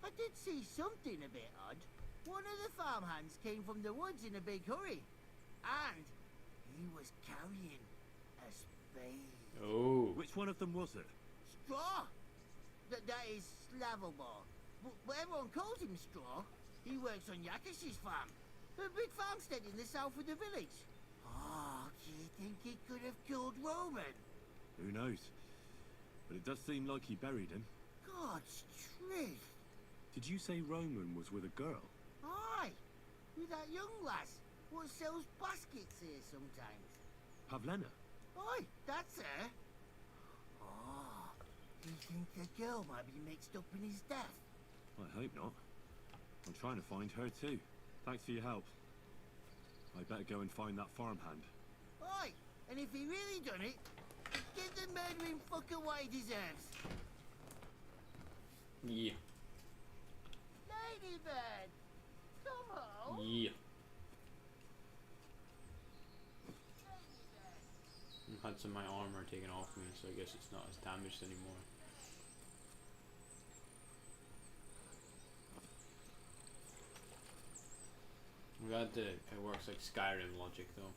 I did see something a bit odd. One of the farmhands came from the woods in a big hurry. And he was carrying a spade. Oh. Which one of them was it? Straw! That is Slavobor. But everyone calls him Straw. He works on Yakish's farm. A big farmstead in the south of the village. Oh, do you think he could have killed Roman? Who knows? But it does seem like he buried him. God's truth. Did you say Roman was with a girl? Aye, with that young lass what sells baskets here sometimes. Pavlena? Aye, that's her. Oh, do you think the girl might be mixed up in his death? I hope not. I'm trying to find her too. Thanks for your help. I better go and find that farmhand. Aye, and if he really done it, give the murdering fucker what he deserves. Yeah. Ladybird, come home. Yeah. I had some of my armor taken off me, so I guess it's not as damaged anymore. I'm glad that it works like Skyrim logic though.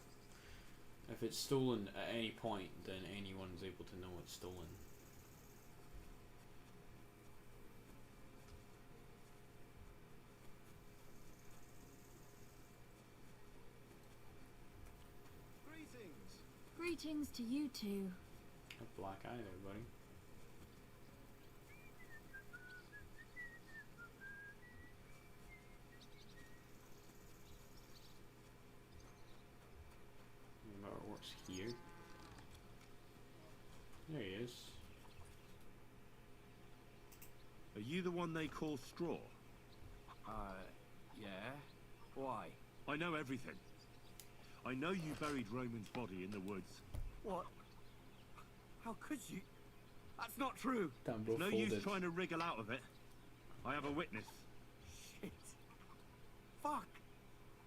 If it's stolen at any point, then anyone's able to know it's stolen. Greetings. Greetings to you two. A black eye there, buddy. What's here? There he is. Are you the one they call Straw? Yeah. Why? I know everything. I know you buried Roman's body in the woods. What? How could you? That's not true. Damn, bro, No folded. use trying to wriggle out of it. I have a witness. Shit. Fuck.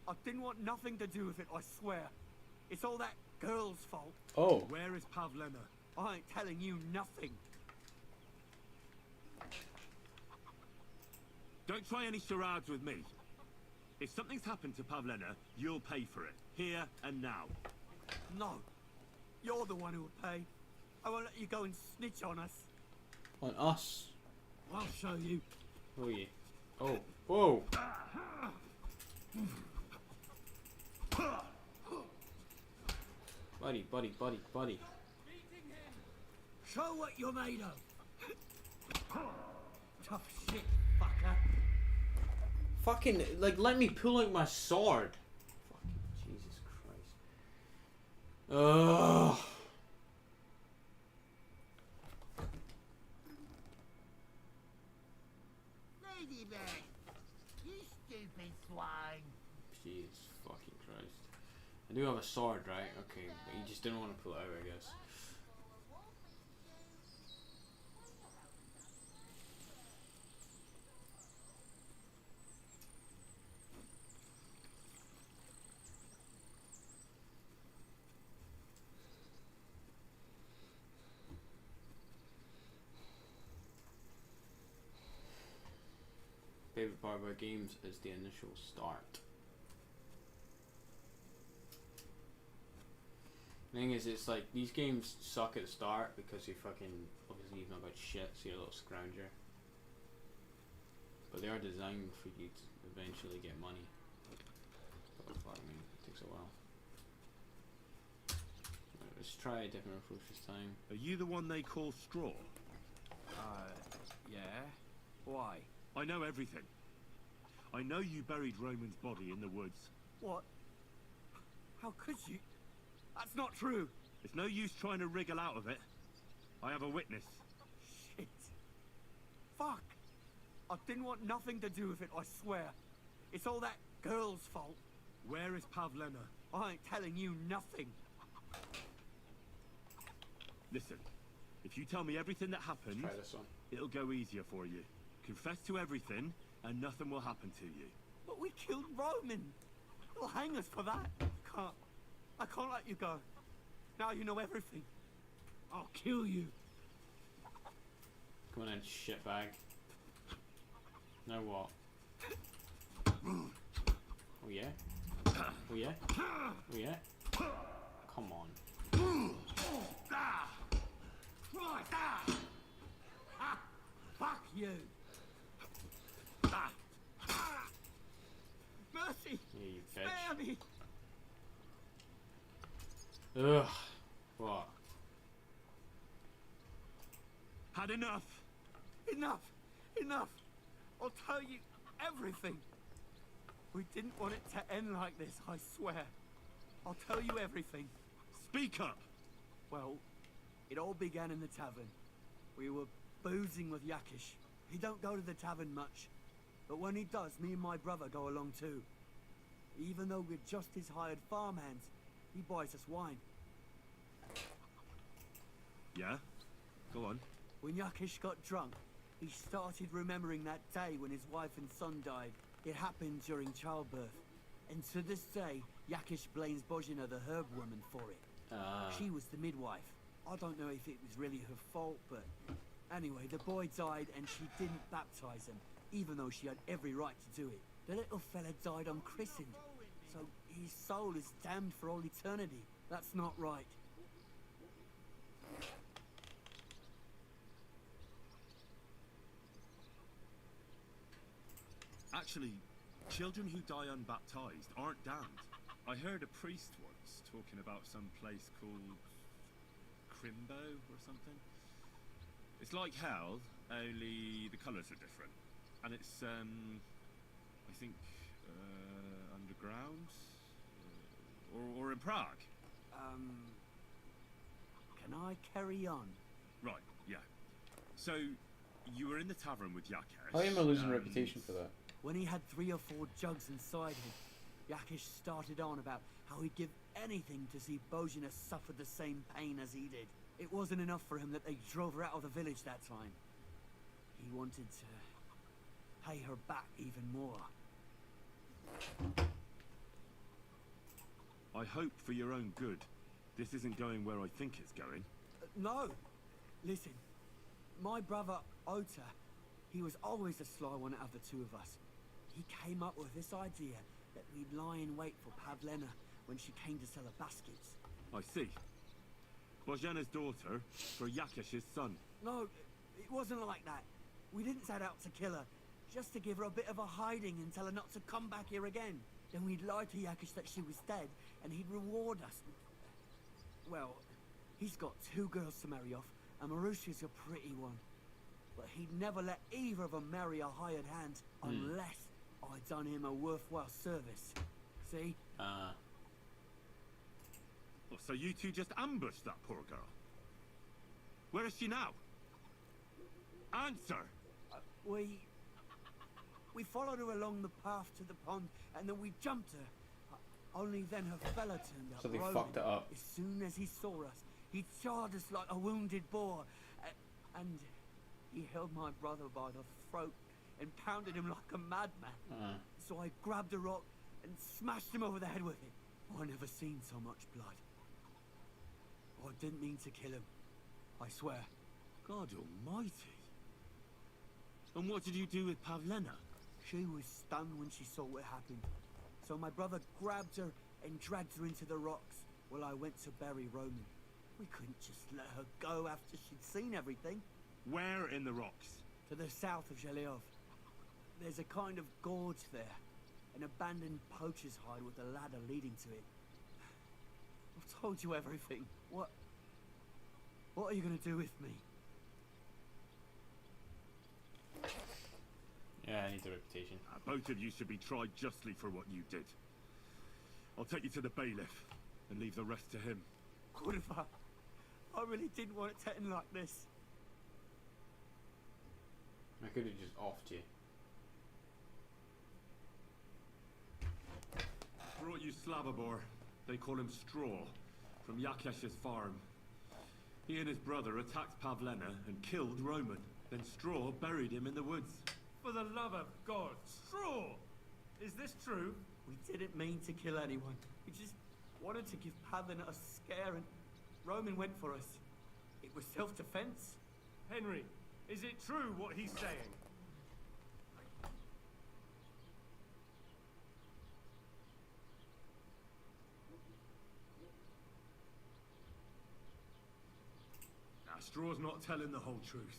I didn't want nothing to do with it, I swear. It's all that girl's fault. Oh. Where is Pavlena? I ain't telling you nothing. Don't try any charades with me. If something's happened to Pavlena, you'll pay for it. Here and now. No. You're the one who will pay. I won't let you go and snitch on us. On us? I'll show you. Oh yeah. Oh. Whoa. Buddy, buddy, buddy, buddy. Show what you're made of. Tough shit, fucker. Fucking, like, let me pull out my sword. Fucking Jesus Christ. Ugh. Ladybird, you stupid swine. Jesus fucking Christ. I do have a sword, right? Okay, but you just didn't want to pull it out, I guess. Favorite part about games is the initial start. The thing is, it's like these games suck at the start because you fucking obviously you've not got shit, so you're a little scrounger. But they are designed for you to eventually get money. But fuck me, it takes a while. Right, let's try a different approach this time. Are you the one they call Straw? Yeah. Why? I know everything. I know you buried Roman's body in the woods. What? How could you? That's not true. It's no use trying to wriggle out of it. I have a witness. Shit. Fuck. I didn't want nothing to do with it, I swear. It's all that girl's fault. Where is Pavlena? I ain't telling you nothing. Listen, if you tell me everything that happened, Try this one. it'll go easier for you. Confess to everything, and nothing will happen to you. But we killed Roman. They'll hang us for that. I can't let you go. Now you know everything. I'll kill you. Come on in, shitbag. Now what? Oh yeah? Oh yeah? Oh yeah? Come on. Fuck you. Mercy. Yeah, you Spare bitch. me. Ugh. What? Had enough. Enough. Enough. I'll tell you everything. We didn't want it to end like this, I swear. I'll tell you everything. Speak up. Well, it all began in the tavern. We were boozing with Yakish. He don't go to the tavern much. But when he does, me and my brother go along too. Even though we're just his hired farmhands, he buys us wine. Yeah? Go on. When Yakish got drunk, he started remembering that day when his wife and son died. It happened during childbirth. And to this day, Yakish blames Bozhina, the herb woman, for it. She was the midwife. I don't know if it was really her fault, but anyway, the boy died and she didn't baptize him, even though she had every right to do it. The little fella died unchristened, so his soul is damned for all eternity. That's not right. Actually, children who die unbaptized aren't damned. I heard a priest once talking about some place called Crimbo or something. It's like hell, only the colours are different. And it's, I think, underground? Or in Prague. Can I carry on? Right, yeah. So, you were in the tavern with Yakesh. How am I losing reputation for that? When he had 3 or 4 jugs inside him, Yakesh started on about how he'd give anything to see Bojina suffer the same pain as he did. It wasn't enough for him that they drove her out of the village that time. He wanted to pay her back even more. I hope for your own good, this isn't going where I think it's going. No! Listen, my brother Ota, he was always the sly one out of the 2 of us. He came up with this idea that we'd lie in wait for Pavlena when she came to sell her baskets. I see. Bojana's daughter for Yakesh's son. No, it wasn't like that. We didn't set out to kill her, just to give her a bit of a hiding and tell her not to come back here again. Then we'd lie to Yakesh that she was dead, and he'd reward us. Well, he's got 2 girls to marry off, and Marusha's a pretty one. But he'd never let either of them marry a hired hand unless I'd done him a worthwhile service. See? Oh, so you 2 just ambushed that poor girl? Where is she now? Answer! We followed her along the path to the pond, and then we jumped her. Only then her fella turned up. So they Roman. fucked it up. As soon as he saw us, he charged us like a wounded boar, and he held my brother by the throat and pounded him like a madman. So I grabbed a rock and smashed him over the head with it. I never seen so much blood. I didn't mean to kill him, I swear. God almighty. And what did you do with Pavlena? She was stunned when she saw what happened. So my brother grabbed her and dragged her into the rocks while I went to bury Roman. We couldn't just let her go after she'd seen everything. Where in the rocks? To the south of Zhelyov. There's a kind of gorge there. An abandoned poacher's hide with a ladder leading to it. I've told you everything. What are you gonna do with me? Yeah, I need the reputation. Both of you should be tried justly for what you did. I'll take you to the bailiff and leave the rest to him. Kurva, I really didn't want it to end like this. I could have just offed you. Brought you Slavobor, they call him Straw, from Yakesh's farm. He and his brother attacked Pavlena and killed Roman. Then Straw buried him in the woods. For the love of God, Straw! Is this true? We didn't mean to kill anyone. We just wanted to give Pavlena a scare, and Roman went for us. It was self-defense. Henry, is it true what he's saying? Straw's not telling the whole truth.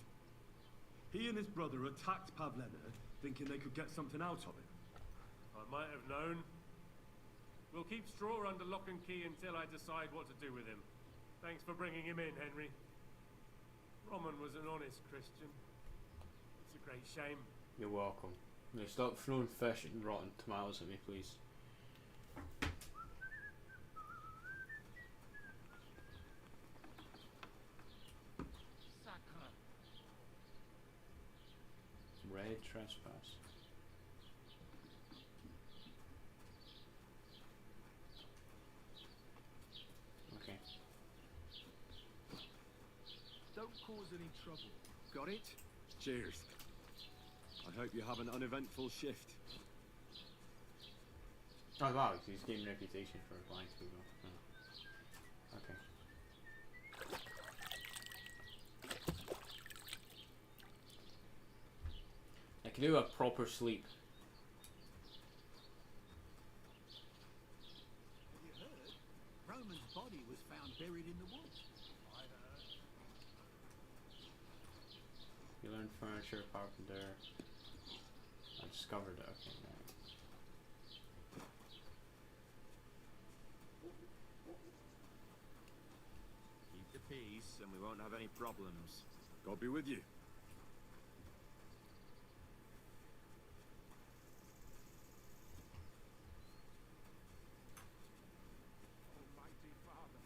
He and his brother attacked Pavlena, thinking they could get something out of him. I might have known. We'll keep Straw under lock and key until I decide what to do with him. Thanks for bringing him in, Henry. Roman was an honest Christian. It's a great shame. You're welcome. Now stop throwing fish and rotten tomatoes at me, please. Red trespass. Okay. Don't cause any trouble. Got it? Cheers. I hope you have an uneventful shift. Oh wow, he's getting reputation for lying to people. Oh. Okay. I can do a proper sleep. Have you heard? Roman's body was found buried in the woods. I heard. You learned furniture, carpenter. I discovered it. Okay, right. Keep the peace and we won't have any problems. God be with you. Almighty Father,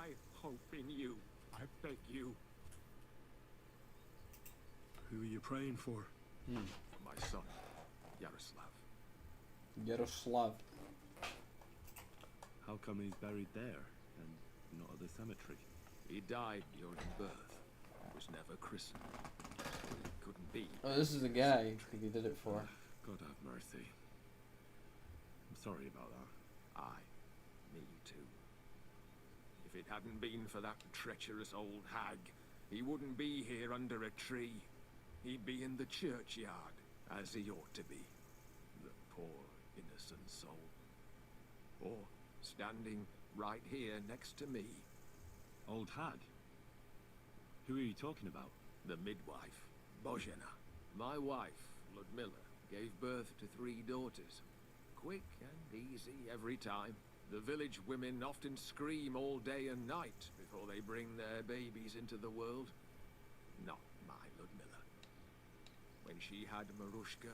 I hope in you. I beg you. Who are you praying for? For my son, Yaroslav. Yaroslav. How come he's buried there and not at the cemetery? He died during birth. Was never christened. He couldn't be. Oh, this is the guy he did it for. God have mercy. I'm sorry about that. Aye, me too. If it hadn't been for that treacherous old hag, he wouldn't be here under a tree. He'd be in the churchyard, as he ought to be. The poor, innocent soul. Or standing right here next to me. Old hag? Who are you talking about? The midwife, Bozhena. My wife, Ludmilla, gave birth to 3 daughters. Quick and easy every time. The village women often scream all day and night before they bring their babies into the world. Not my Ludmilla. When she had Marushka,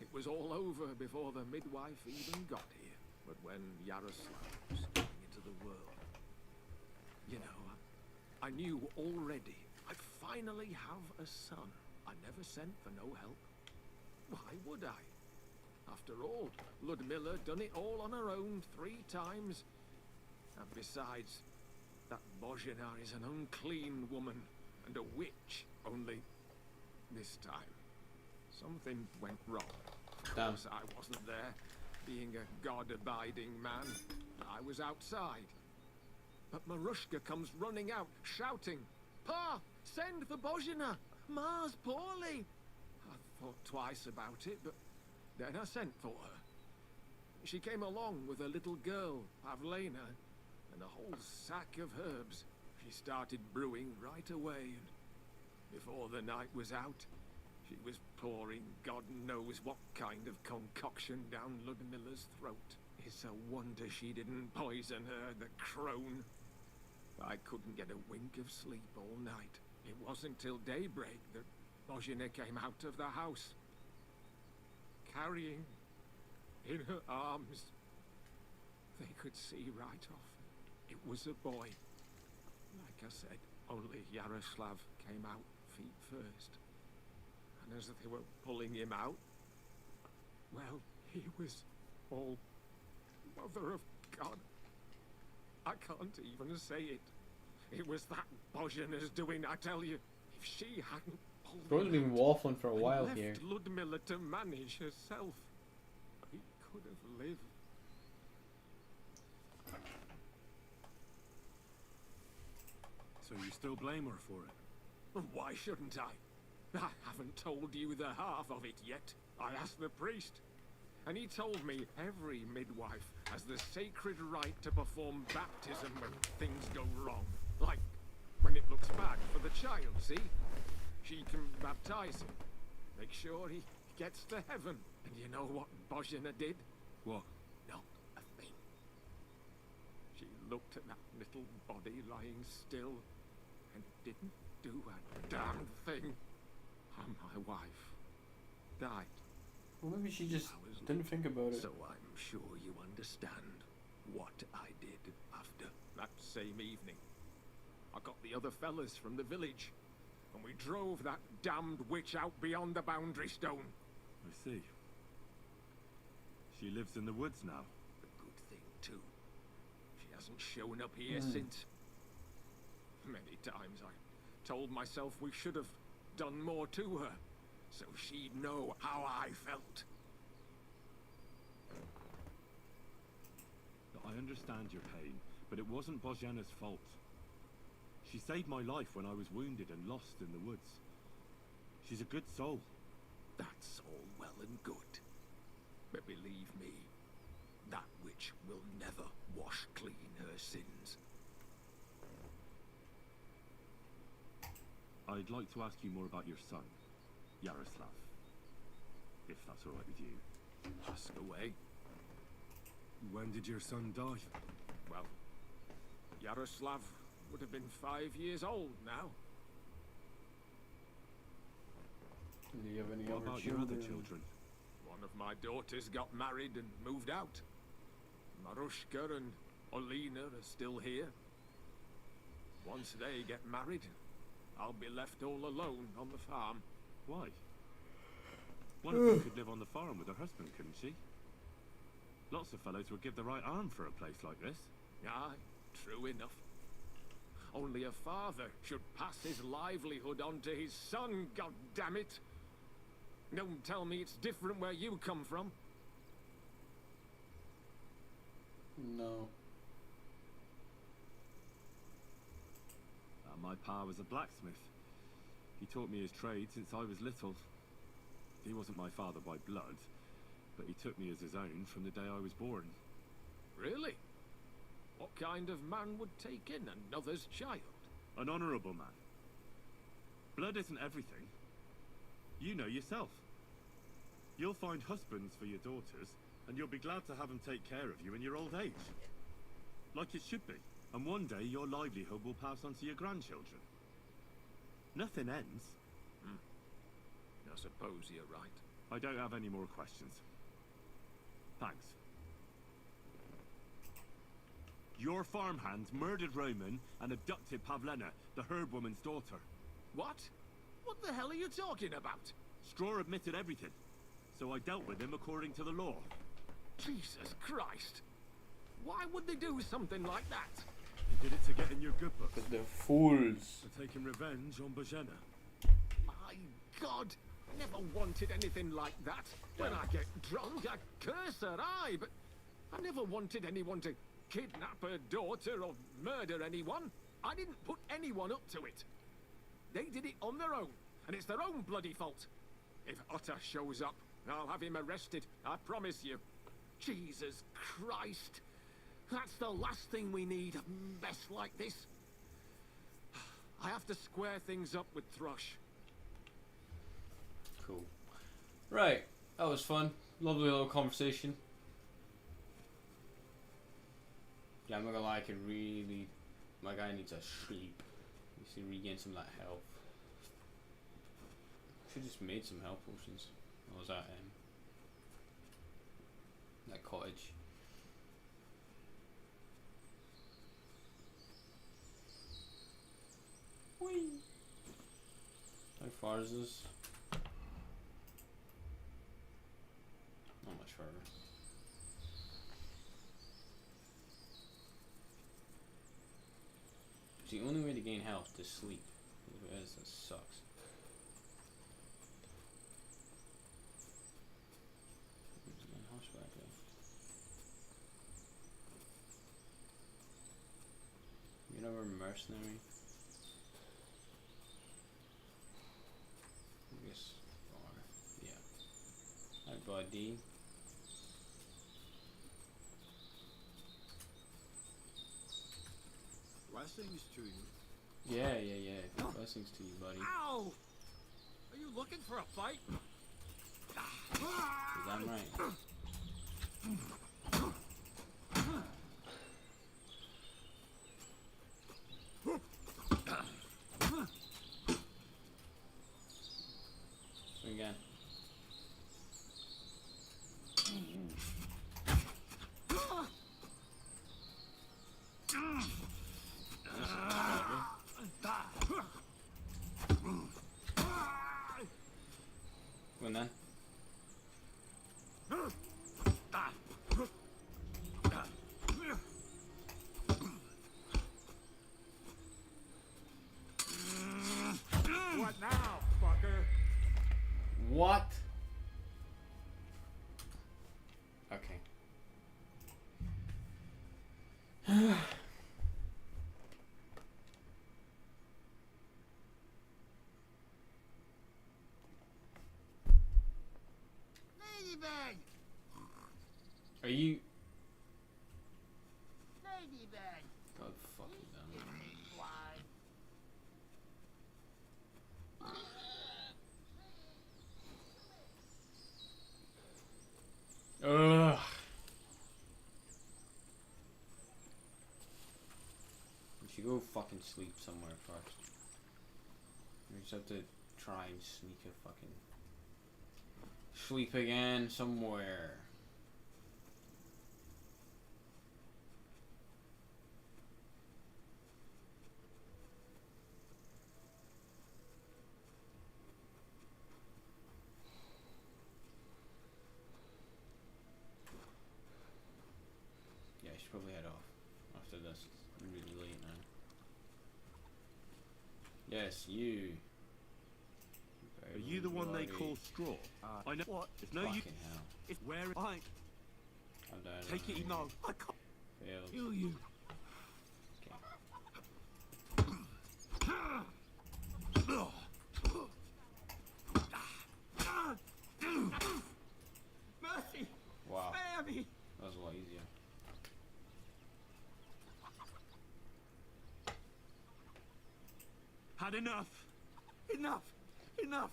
it was all over before the midwife even got here. But when Yaroslav was coming into the world, you know, I knew already I'd finally have a son. I never sent for no help. Why would I? After all, Ludmilla done it all on her own 3 times. And besides, that Bozhena is an unclean woman and a witch. Only this time, something went wrong. Of course, I wasn't there. Being a god-abiding man, I was outside. But Marushka comes running out, shouting, "Pa, send for Bozhena! Ma's poorly!" I thought twice about it, but then I sent for her. She came along with a little girl, Pavlena, and a whole sack of herbs. She started brewing right away, and before the night was out, she was pouring God knows what kind of concoction down Ludmilla's throat. It's a wonder she didn't poison her, the crone. I couldn't get a wink of sleep all night. It wasn't till daybreak that Bozhena came out of the house, carrying in her arms. They could see right off. It was a boy. Like I said, only Yaroslav came out feet first. And as they were pulling him out, well, he was all Mother of God. I can't even say it. It was that Bozhena's doing, I tell you. If she hadn't pulled Bro's him been out waffling for a and while left here. Ludmilla to manage herself, he could have lived. So you still blame her for it? Why shouldn't I? I haven't told you the half of it yet. I asked the priest, and he told me every midwife has the sacred right to perform baptism when things go wrong. Like when it looks bad for the child, see? She can baptize him, make sure he gets to heaven. And you know what Bozhena did? What? Not a thing. She looked at that little body lying still and didn't do a damn thing. And my wife died. Well, maybe she just didn't think about it. So I'm sure you understand what I did after that same evening. I got the other fellas from the village, and we drove that damned witch out beyond the boundary stone. I see. She lives in the woods now. A good thing, too. She hasn't shown up here since. Many times I told myself we should have done more to her, so she'd know how I felt. I understand your pain, but it wasn't Bozhena's fault. She saved my life when I was wounded and lost in the woods. She's a good soul. That's all well and good. But believe me, that witch will never wash clean her sins. I'd like to ask you more about your son, Yaroslav. If that's all right with you. Ask away. When did your son die? Well, Yaroslav would have been 5 years old now. Do you have any What other about children? your other children? One of my daughters got married and moved out. Marushka and Olina are still here. Once they get married, I'll be left all alone on the farm. Why? One of you could live on the farm with her husband, couldn't she? Lots of fellows would give the right arm for a place like this. Aye, true enough. Only a father should pass his livelihood on to his son, God damn it! Don't tell me it's different where you come from. No. My pa was a blacksmith. He taught me his trade since I was little. He wasn't my father by blood, but he took me as his own from the day I was born. Really? What kind of man would take in another's child? An honourable man. Blood isn't everything. You know yourself. You'll find husbands for your daughters, and you'll be glad to have them take care of you in your old age. Like it should be. And one day your livelihood will pass on to your grandchildren. Nothing ends. I suppose you're right. I don't have any more questions. Thanks. Your farmhands murdered Roman and abducted Pavlena, the herb woman's daughter. What? What the hell are you talking about? Straw admitted everything, so I dealt with him according to the law. Jesus Christ! Why would they do something like that? They did it to get in your good books. They're fools. They're taking revenge on Bojena. My God! I never wanted anything like that. When I get drunk, I curse her, aye, but I never wanted anyone to kidnap her daughter or murder anyone. I didn't put anyone up to it. They did it on their own, and it's their own bloody fault. If Otter shows up, I'll have him arrested, I promise you. Jesus Christ! That's the last thing we need, a mess like this. I have to square things up with Thrush. Cool. Right, that was fun. Lovely little conversation. Yeah, I'm not gonna lie, I could really... My guy needs a sleep. Needs to regain some of that health. Should've just made some health potions. Or was that cottage? Whee! How far is this? Not much further. It's the only way to gain health to sleep. If it is, that sucks. There's my house back there. You never mercenary? I guess yeah. Hi buddy. Blessings to you. Yeah. Blessings to you, buddy. Ow! Are you looking for a fight? I'm right. Swing again. Win then. What now, fucker? What? Okay. Ladybug! Are you? Ladybug! God fucking damn it. Ugh. You should go fucking sleep somewhere first. You just have to try and sneak a fucking sleep again somewhere. Really late now. Yes, you. Are you the one they call Straw? I know what. It's no use. Fucking hell. It's where I. I'm down. Take it. No, I can't. Failed. Kill you. Mercy! Wow. Spare me! That was a lot easier. Had enough. Enough. Enough.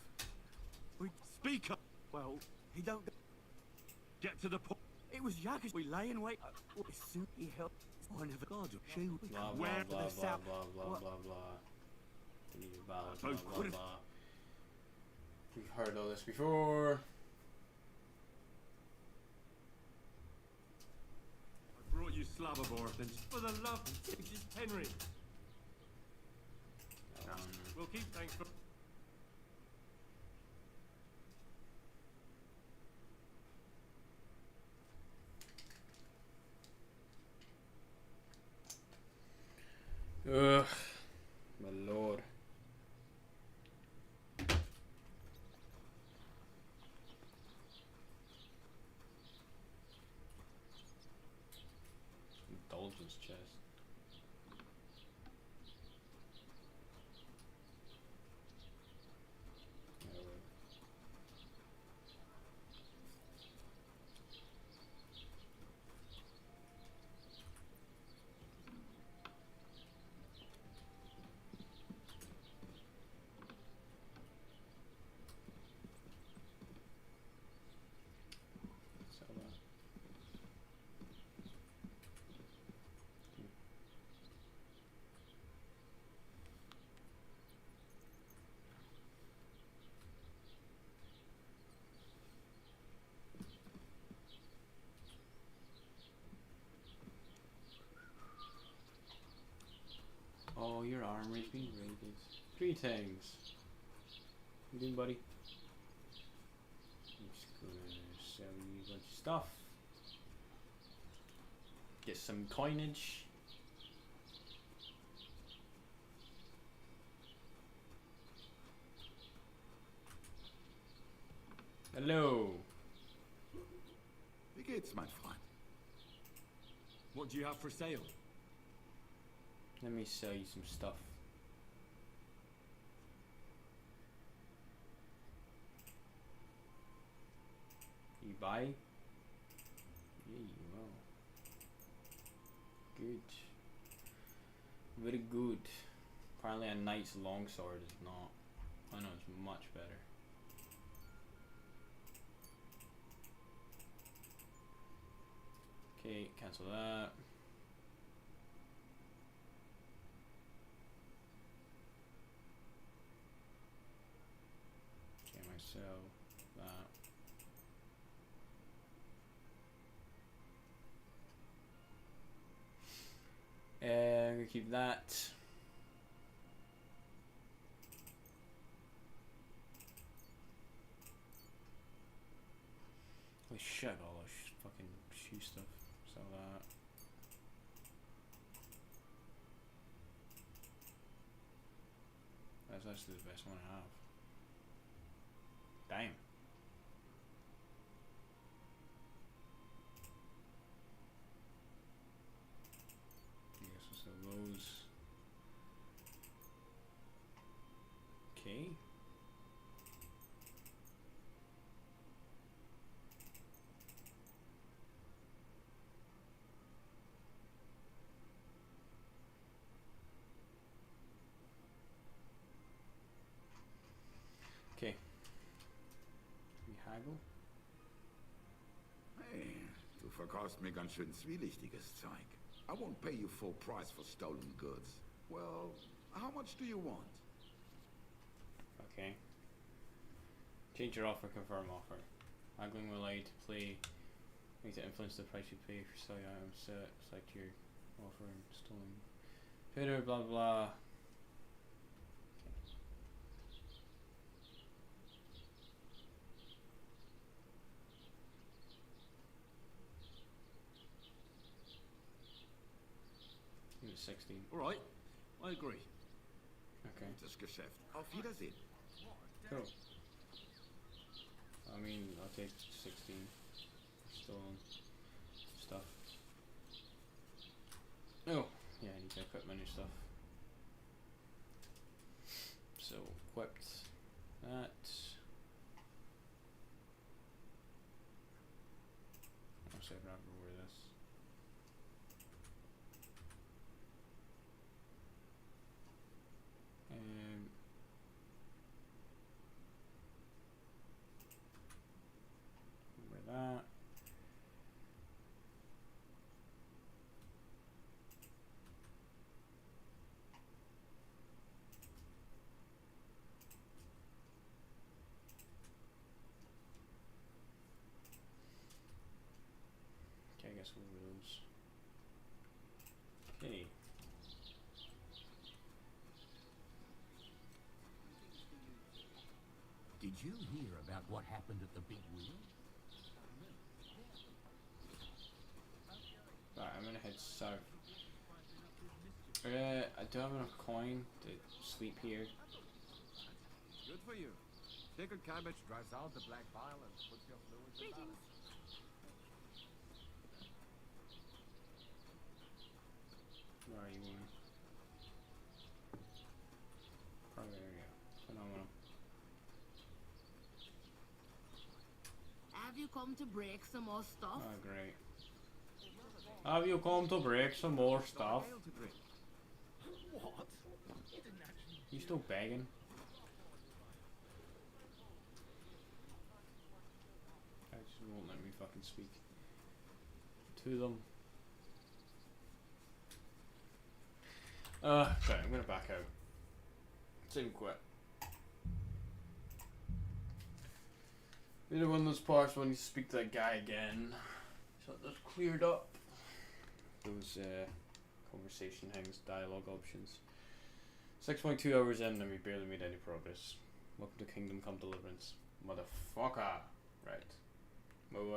We speak up. Well, he don't get to the point. It was Yagas we lay in wait. Soon he helped. One of the gods of shield. Blah blah Where blah the blah south? blah blah What? blah blah. Blah blah blah. We've heard all this before. I brought you Slavobor, then for the love of Jesus Henry. We'll keep thanks for. Ugh, my lord. Indulgence chest. Yeah, right. Sell that. Oh, your armory's been raided. Greetings. How you doing, buddy? I'm just gonna sell you a bunch of stuff. Get some coinage. Hello. Wie geht's, mein Freund? What do you have for sale? Let me sell you some stuff. You buy? Yeah, you will. Good. Very good. Apparently a knight's longsword is not. I know, it's much better. Okay, cancel that. Okay, myself that. I'm gonna keep that. Holy shit, all this fucking shoe stuff. Sell that. That's actually the best one I have. Damn. I guess we'll sell those. Okay. Okay. We haggle. Hey, du verkaufst mir ganz schön zwielichtiges Zeug. I won't pay you full price for stolen goods. Well, how much do you want? Okay. Change your offer, confirm offer. Haggling will allow you to play, need to influence the price you pay for selling items set, select your offer and stolen. Trader, blah blah. to 16. Alright, I agree. Okay. Gutes Geschäft. Auf Wiedersehen. Cool. I mean, I'll take 16 stolen stuff. Oh, yeah, I need to equip my new stuff. So, equipped that. I'll save it over this. Over that. Okay, I guess we'll move those. Okay. Did you hear about what happened at the big wheel? Right, I'm gonna head south. I don't have enough coin to sleep here. Good for you. Pickled cabbage drives out the black bile and puts your fluids in balance. Where are you going? Probably there you go. Phenomenal. Have you come to break some more stuff? Oh, great. Have you come to break some more stuff? What? You still begging? I just won't let me fucking speak to them. Okay, I'm gonna back out. Same quit. Either one of those parts when you speak to that guy again. So that's cleared up. Those conversation things, dialogue options. 6.2 hours in and we barely made any progress. Welcome to Kingdom Come Deliverance. Motherfucker. Right. Bye bye.